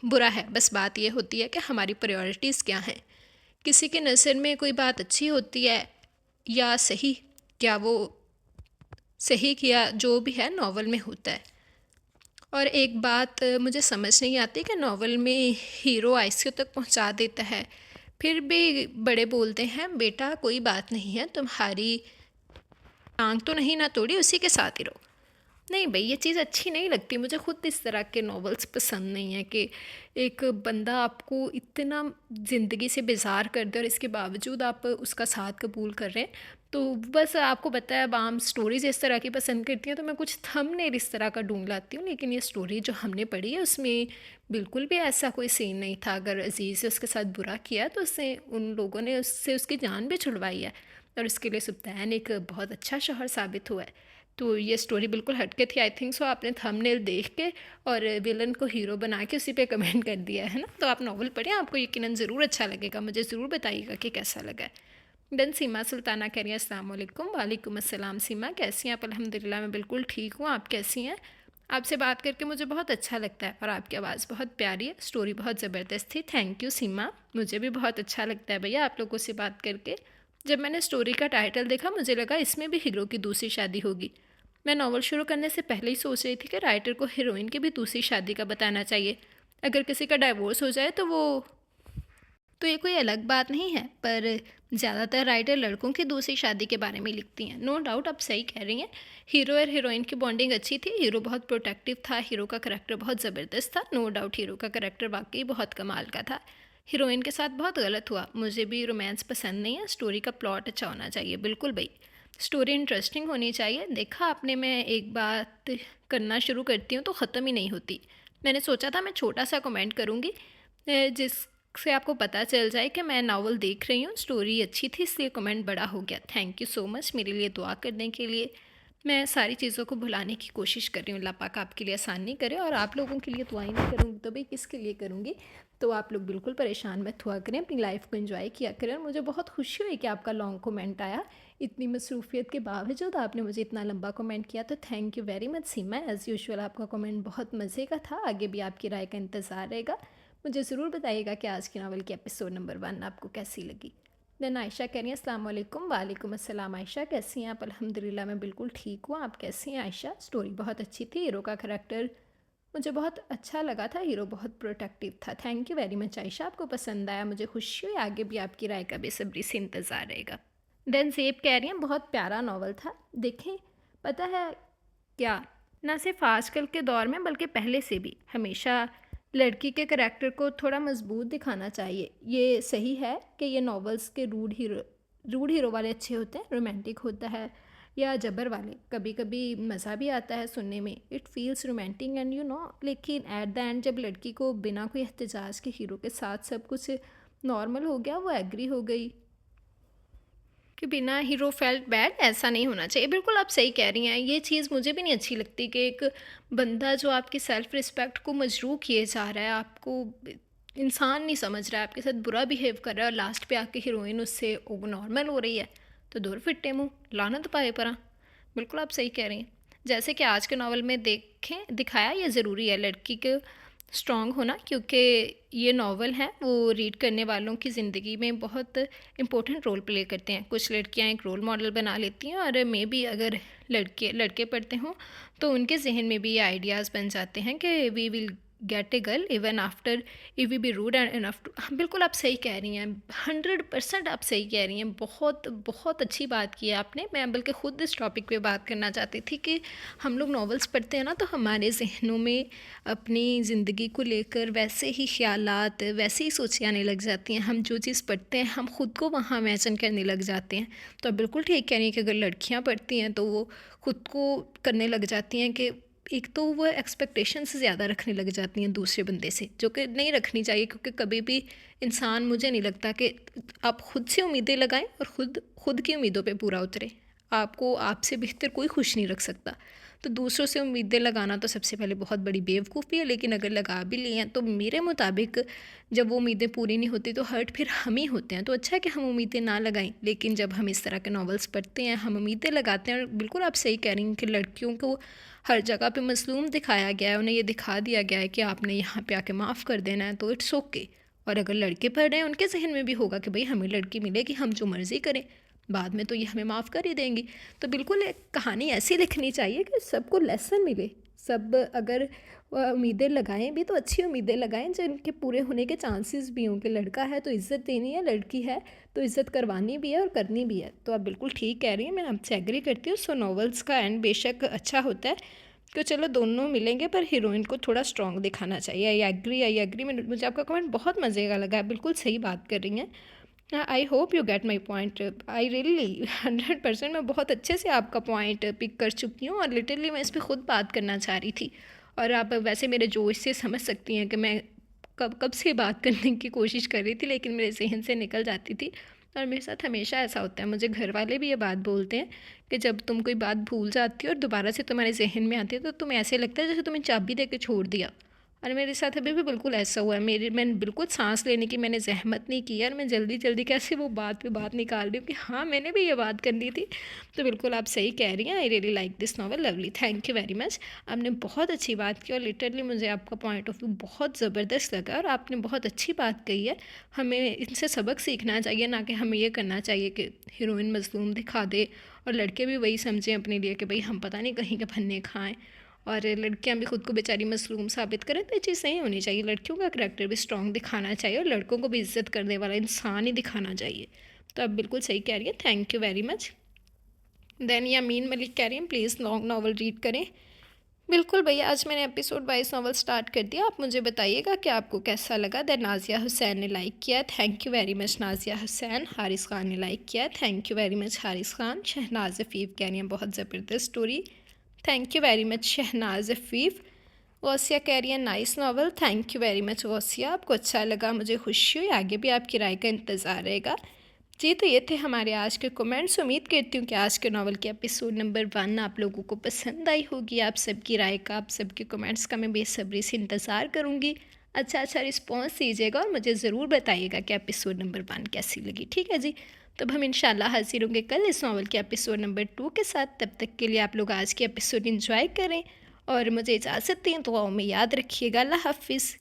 बुरा है, बस बात ये होती है कि हमारी प्रायोरिटीज़ क्या हैं। किसी के नज़र में कोई बात अच्छी होती है या सही, क्या वो सही किया जो भी है नावल में होता है। और एक बात मुझे समझ नहीं आती कि नावल में हीरो आईसीयू तक पहुंचा देता है, फिर भी बड़े बोलते हैं बेटा कोई बात नहीं है, तुम्हारी टांग तो नहीं ना तोड़ी, उसी के साथ ही रहो। नहीं भाई, ये चीज़ अच्छी नहीं लगती मुझे, खुद इस तरह के नॉवेल्स पसंद नहीं है कि एक बंदा आपको इतना ज़िंदगी से बेजार कर दे और इसके बावजूद आप उसका साथ कबूल कर रहे हैं। तो बस आपको पता है आम स्टोरीज़ इस तरह की पसंद करती हैं, तो मैं कुछ थंबनेल इस तरह का ढूंढ लाती हूँ। लेकिन ये स्टोरी जो हमने पढ़ी है उसमें बिल्कुल भी ऐसा कोई सीन नहीं था। अगर अजीज़ से उसके साथ बुरा किया तो उससे उन लोगों ने उससे उसकी जान भी छुड़वाई है, और उसके लिए सुल्तान एक बहुत अच्छा शौहर साबित हुआ है। तो ये स्टोरी बिल्कुल हटके थी। आई थिंक सो आपने थंबनेल देख के और विलन को हीरो बना के उसी पे कमेंट कर दिया है ना। तो आप नॉवल पढ़ें, आपको यकीनन ज़रूर अच्छा लगेगा, मुझे ज़रूर बताइएगा कि कैसा लगा है। देन सीमा सुल्ताना कह रही हैं अस्सलाम वालेकुम, वालेकुम अस्सलाम। सीमा कैसी हैं आप? अल्हम्दुलिल्लाह मैं बिल्कुल ठीक हूँ, आप कैसी हैं? आपसे बात करके मुझे बहुत अच्छा लगता है और आपकी आवाज़ बहुत प्यारी है, स्टोरी बहुत ज़बरदस्त थी। थैंक यू सीमा, मुझे भी बहुत अच्छा लगता है भैया आप लोगों से बात करके। जब मैंने स्टोरी का टाइटल देखा मुझे लगा इसमें भी हीरो की दूसरी शादी होगी। मैं नावल शुरू करने से पहले ही सोच रही थी कि राइटर को हीरोइन की भी दूसरी शादी का बताना चाहिए। अगर किसी का डाइवोर्स हो जाए तो ये कोई अलग बात नहीं है, पर ज़्यादातर राइटर लड़कों की दूसरी शादी के बारे में लिखती हैं। नो डाउट आप सही कह रही हैं, हीरो और हीरोइन की बॉन्डिंग अच्छी थी, हीरो बहुत प्रोटेक्टिव था, हीरो का करैक्टर बहुत ज़बरदस्त था। नो डाउट हीरो का करैक्टर वाकई बहुत कमाल का था। हीरोइन के साथ बहुत गलत हुआ। मुझे भी रोमांस पसंद नहीं है, स्टोरी का प्लॉट अच्छा होना चाहिए। बिल्कुल भाई, स्टोरी इंटरेस्टिंग होनी चाहिए। देखा आपने, मैं एक बात करना शुरू करती हूँ तो ख़त्म ही नहीं होती। मैंने सोचा था मैं छोटा सा कमेंट करूँगी जिससे आपको पता चल जाए कि मैं नावल देख रही हूँ, स्टोरी अच्छी थी इसलिए कमेंट बड़ा हो गया। थैंक यू सो मच मेरे लिए दुआ करने के लिए। मैं सारी चीज़ों को भुलाने की कोशिश कर रही हूँ, अल्लाह पाक आपके लिए आसानी करे। और आप लोगों के लिए दुआएं नहीं करूँगी तो भाई किसके लिए करूँगी। तो आप लोग बिल्कुल परेशान मत हुआ करें, अपनी लाइफ को एंजॉय किया करें। और मुझे बहुत खुशी हुई कि आपका लॉन्ग कमेंट आया, इतनी मसरूफियत के बावजूद आपने मुझे इतना लंबा कमेंट किया, तो thank you very much Seema. As usual आपका कमेंट बहुत मज़े का था, आगे भी आपकी राय का इंतज़ार रहेगा। मुझे ज़रूर बताइएगा कि आज की नावल की एपिसोड नंबर 1 आपको कैसी लगी। देन आयशा कह रही हैं अस्सलाम वालेकुम, वालेकुम अस्सलाम। आयशा कैसी हैं आप? अल्हम्दुलिल्लाह मैं बिल्कुल ठीक हूँ, आप कैसी हैं आयशा? स्टोरी बहुत अच्छी थी, हीरो का करैक्टर मुझे बहुत अच्छा लगा था, हीरो बहुत प्रोटेक्टिव था। Thank you very much Ayesha, आपको पसंद आया, मुझे खुशी हुई। आगे भी आपकी राय का बेसब्री से इंतज़ार रहेगा। देन ज़ेब कह रही हैं बहुत प्यारा नावल था। देखें पता है क्या, ना सिर्फ आजकल के दौर में बल्कि पहले से भी हमेशा लड़की के करैक्टर को थोड़ा मजबूत दिखाना चाहिए। ये सही है कि ये नॉवेल्स के रूड हीरो वाले अच्छे होते हैं, रोमांटिक होता है या जबर वाले, कभी कभी मज़ा भी आता है सुनने में, it feels romantic and you know. लेकिन एट द एंड जब लड़की को बिना कोई एहतजाज के हीरो के साथ सब कुछ नॉर्मल हो गया, वो एग्री हो गई कि बिना हीरो फेल्ट बैड, ऐसा नहीं होना चाहिए। बिल्कुल आप सही कह रही हैं, ये चीज़ मुझे भी नहीं अच्छी लगती कि एक बंदा जो आपकी सेल्फ़ रिस्पेक्ट को मजरूह किए जा रहा है, आपको इंसान नहीं समझ रहा है, आपके साथ बुरा बिहेव कर रहा है और लास्ट पे आके हीरोइन उससे नॉर्मल हो रही है, तो दूर फिट्टे मुँह लानत पाए परा। बिल्कुल आप सही कह रही हैं। जैसे कि आज के नॉवल में देखें दिखाया, ये ज़रूरी है लड़की के स्ट्रॉन्ग होना, क्योंकि ये नॉवल हैं वो रीड करने वालों की ज़िंदगी में बहुत इम्पोर्टेंट रोल प्ले करते हैं। कुछ लड़कियां एक रोल मॉडल बना लेती हैं, और मे भी अगर लड़के लड़के पढ़ते हों तो उनके जहन में भी ये आइडियाज़ बन जाते हैं कि we will get a girl even after if we be rude and enough too. बिल्कुल आप सही कह रही हैं, 100% आप सही कह रही हैं। बहुत बहुत अच्छी बात की है आपने। मैं बल्कि ख़ुद इस टॉपिक पे बात करना चाहती थी कि हम लोग नॉवेल्स पढ़ते हैं ना, तो हमारे जहनों में अपनी ज़िंदगी को लेकर वैसे ही ख्यालात, वैसे ही सोचें आने लग जाती हैं। हम जो चीज़ पढ़ते हैं हम ख़ुद को वहाँ इमेजिन करने लग जाते हैं। तो आप बिल्कुल ठीक कह रही हैं कि अगर लड़कियाँ पढ़ती हैं तो वो ख़ुद को करने लग जाती हैं कि एक तो वो एक्सपेक्टेशंस ज़्यादा रखने लग जाती हैं दूसरे बंदे से, जो कि नहीं रखनी चाहिए। क्योंकि कभी भी इंसान, मुझे नहीं लगता कि आप ख़ुद से उम्मीदें लगाएं और ख़ुद की उम्मीदों पे पूरा उतरे। आपको आपसे बेहतर कोई खुश नहीं रख सकता। तो दूसरों से उम्मीदें लगाना तो सबसे पहले बहुत बड़ी बेवकूफ़ी है। लेकिन अगर लगा भी ली हैं तो मेरे मुताबिक जब वो उम्मीदें पूरी नहीं होती तो हर्ट फिर हम ही होते हैं। तो अच्छा है कि हम उम्मीदें ना लगाएं। लेकिन जब हम इस तरह के नॉवेल्स पढ़ते हैं, हम उम्मीदें लगाते हैं। और बिल्कुल आप सही कह रही हैं कि लड़कियों को हर जगह पे मज़लूम दिखाया गया है, उन्हें ये दिखा दिया गया है कि आपने यहाँ पे आके माफ़ कर देना है, तो इट्स ओके। और अगर लड़के पढ़ रहे हैं उनके जहन में भी होगा कि भाई हमें लड़की मिलेगी, हम जो मर्ज़ी करें, बाद में तो ये हमें माफ़ कर ही देंगी। तो बिल्कुल एक कहानी ऐसी लिखनी चाहिए कि सबको लेसन मिले। सब अगर उम्मीदें लगाएं भी तो अच्छी उम्मीदें लगाएं जिनके पूरे होने के चांसेस भी हों। कि लड़का है तो इज़्ज़त देनी है, लड़की है तो इज़्ज़त करवानी भी है और करनी भी है। तो आप बिल्कुल ठीक कह रही हैं, मैं आपसे एग्री करती हूँ। सो नॉवेल्स का एंड बेशक अच्छा होता है कि चलो दोनों मिलेंगे, पर हीरोइन को थोड़ा स्ट्रॉन्ग दिखाना चाहिए। I agree. मुझे आपका कमेंट बहुत मज़े का लगा है, बिल्कुल सही बात कर रही हैं। I hope you get my point. I really 100% मैं बहुत अच्छे से आपका पॉइंट पिक कर चुकी हूँ, और लिटरली मैं इस पर ख़ुद बात करना चाह रही थी। और आप वैसे मेरे जोश से समझ सकती हैं कि मैं कब कब से बात करने की कोशिश कर रही थी, लेकिन मेरे जहन से निकल जाती थी। और मेरे साथ हमेशा ऐसा होता है। मुझे घर वाले भी ये बात बोलते हैं कि जब तुम कोई बात भूल जाती हो और दोबारा से तुम्हारे जहन में आती है तो तुम्हें ऐसे लगता है जैसे तुम्हें चाबी दे के छोड़ दिया। और मेरे साथ अभी भी बिल्कुल ऐसा हुआ है। मैंने बिल्कुल सांस लेने की मैंने ज़हमत नहीं की है, और मैं जल्दी जल्दी कैसे वो बात पे बात निकाल रही हूँ कि हाँ मैंने भी ये बात करनी थी। तो बिल्कुल आप सही कह रही हैं। I really like this novel, lovely, thank you very much. आपने बहुत अच्छी बात की, और लिटरली मुझे आपका पॉइंट ऑफ व्यू बहुत ज़बरदस्त लगा, और आपने बहुत अच्छी बात कही है। हमें इनसे सबक सीखना चाहिए, ना कि हमें ये करना चाहिए कि हीरोइन मज़लूम दिखा दे और लड़के भी वही समझें अपने लिए कि भाई हम पता नहीं कहीं के फन्ने खाएं, और लड़कियां भी खुद को बेचारी मसलूम साबित करें। तो ये चीज़ नहीं होनी चाहिए। लड़कियों का करैक्टर भी स्ट्रॉन्ग दिखाना चाहिए, और लड़कों को भी इज्जत करने वाला इंसान ही दिखाना चाहिए। तो आप बिल्कुल सही कह रही हैं, thank you very much. Then Yameen Malik कह रही हैं प्लीज़ लॉन्ग नावल रीड करें। बिल्कुल भैया, आज मैंने एपिसोड वाइज नावल स्टार्ट कर दिया। आप मुझे बताइएगा कि आपको कैसा लगा। देन नाजिया हुसैन ने लाइक किया, thank you very much Nazia Hussain. Haris Khan ने लाइक किया, thank you very much Haris Khan. Shahnaz Afeef कह रही हैं बहुत ज़बरदस्त story, thank you very much Shahnaz Afeef. Ghausia कह रही है nice novel, thank you very much Ghausia. आपको अच्छा लगा, मुझे खुशी हुई। आगे भी आपकी राय का इंतज़ार रहेगा। जी, तो ये थे हमारे आज के कमेंट्स। उम्मीद करती हूँ कि आज के नावल के एपिसोड नंबर 1 आप लोगों को पसंद आई होगी। आप सबकी राय का, आप सबके कमेंट्स का मैं बेसब्री से इंतज़ार करूँगी। अच्छा रिस्पॉन्स दीजिएगा और मुझे ज़रूर बताइएगा कि एपिसोड नंबर 1 कैसी लगी। ठीक है जी, तब हम इंशाल्लाह हाजिर होंगे कल इस नावल के एपिसोड नंबर 2 के साथ। तब तक के लिए आप लोग आज के एपिसोड इंजॉय करें और मुझे इजाज़त दें। दुआओं में याद रखिएगा। अल्लाह हाफिज़।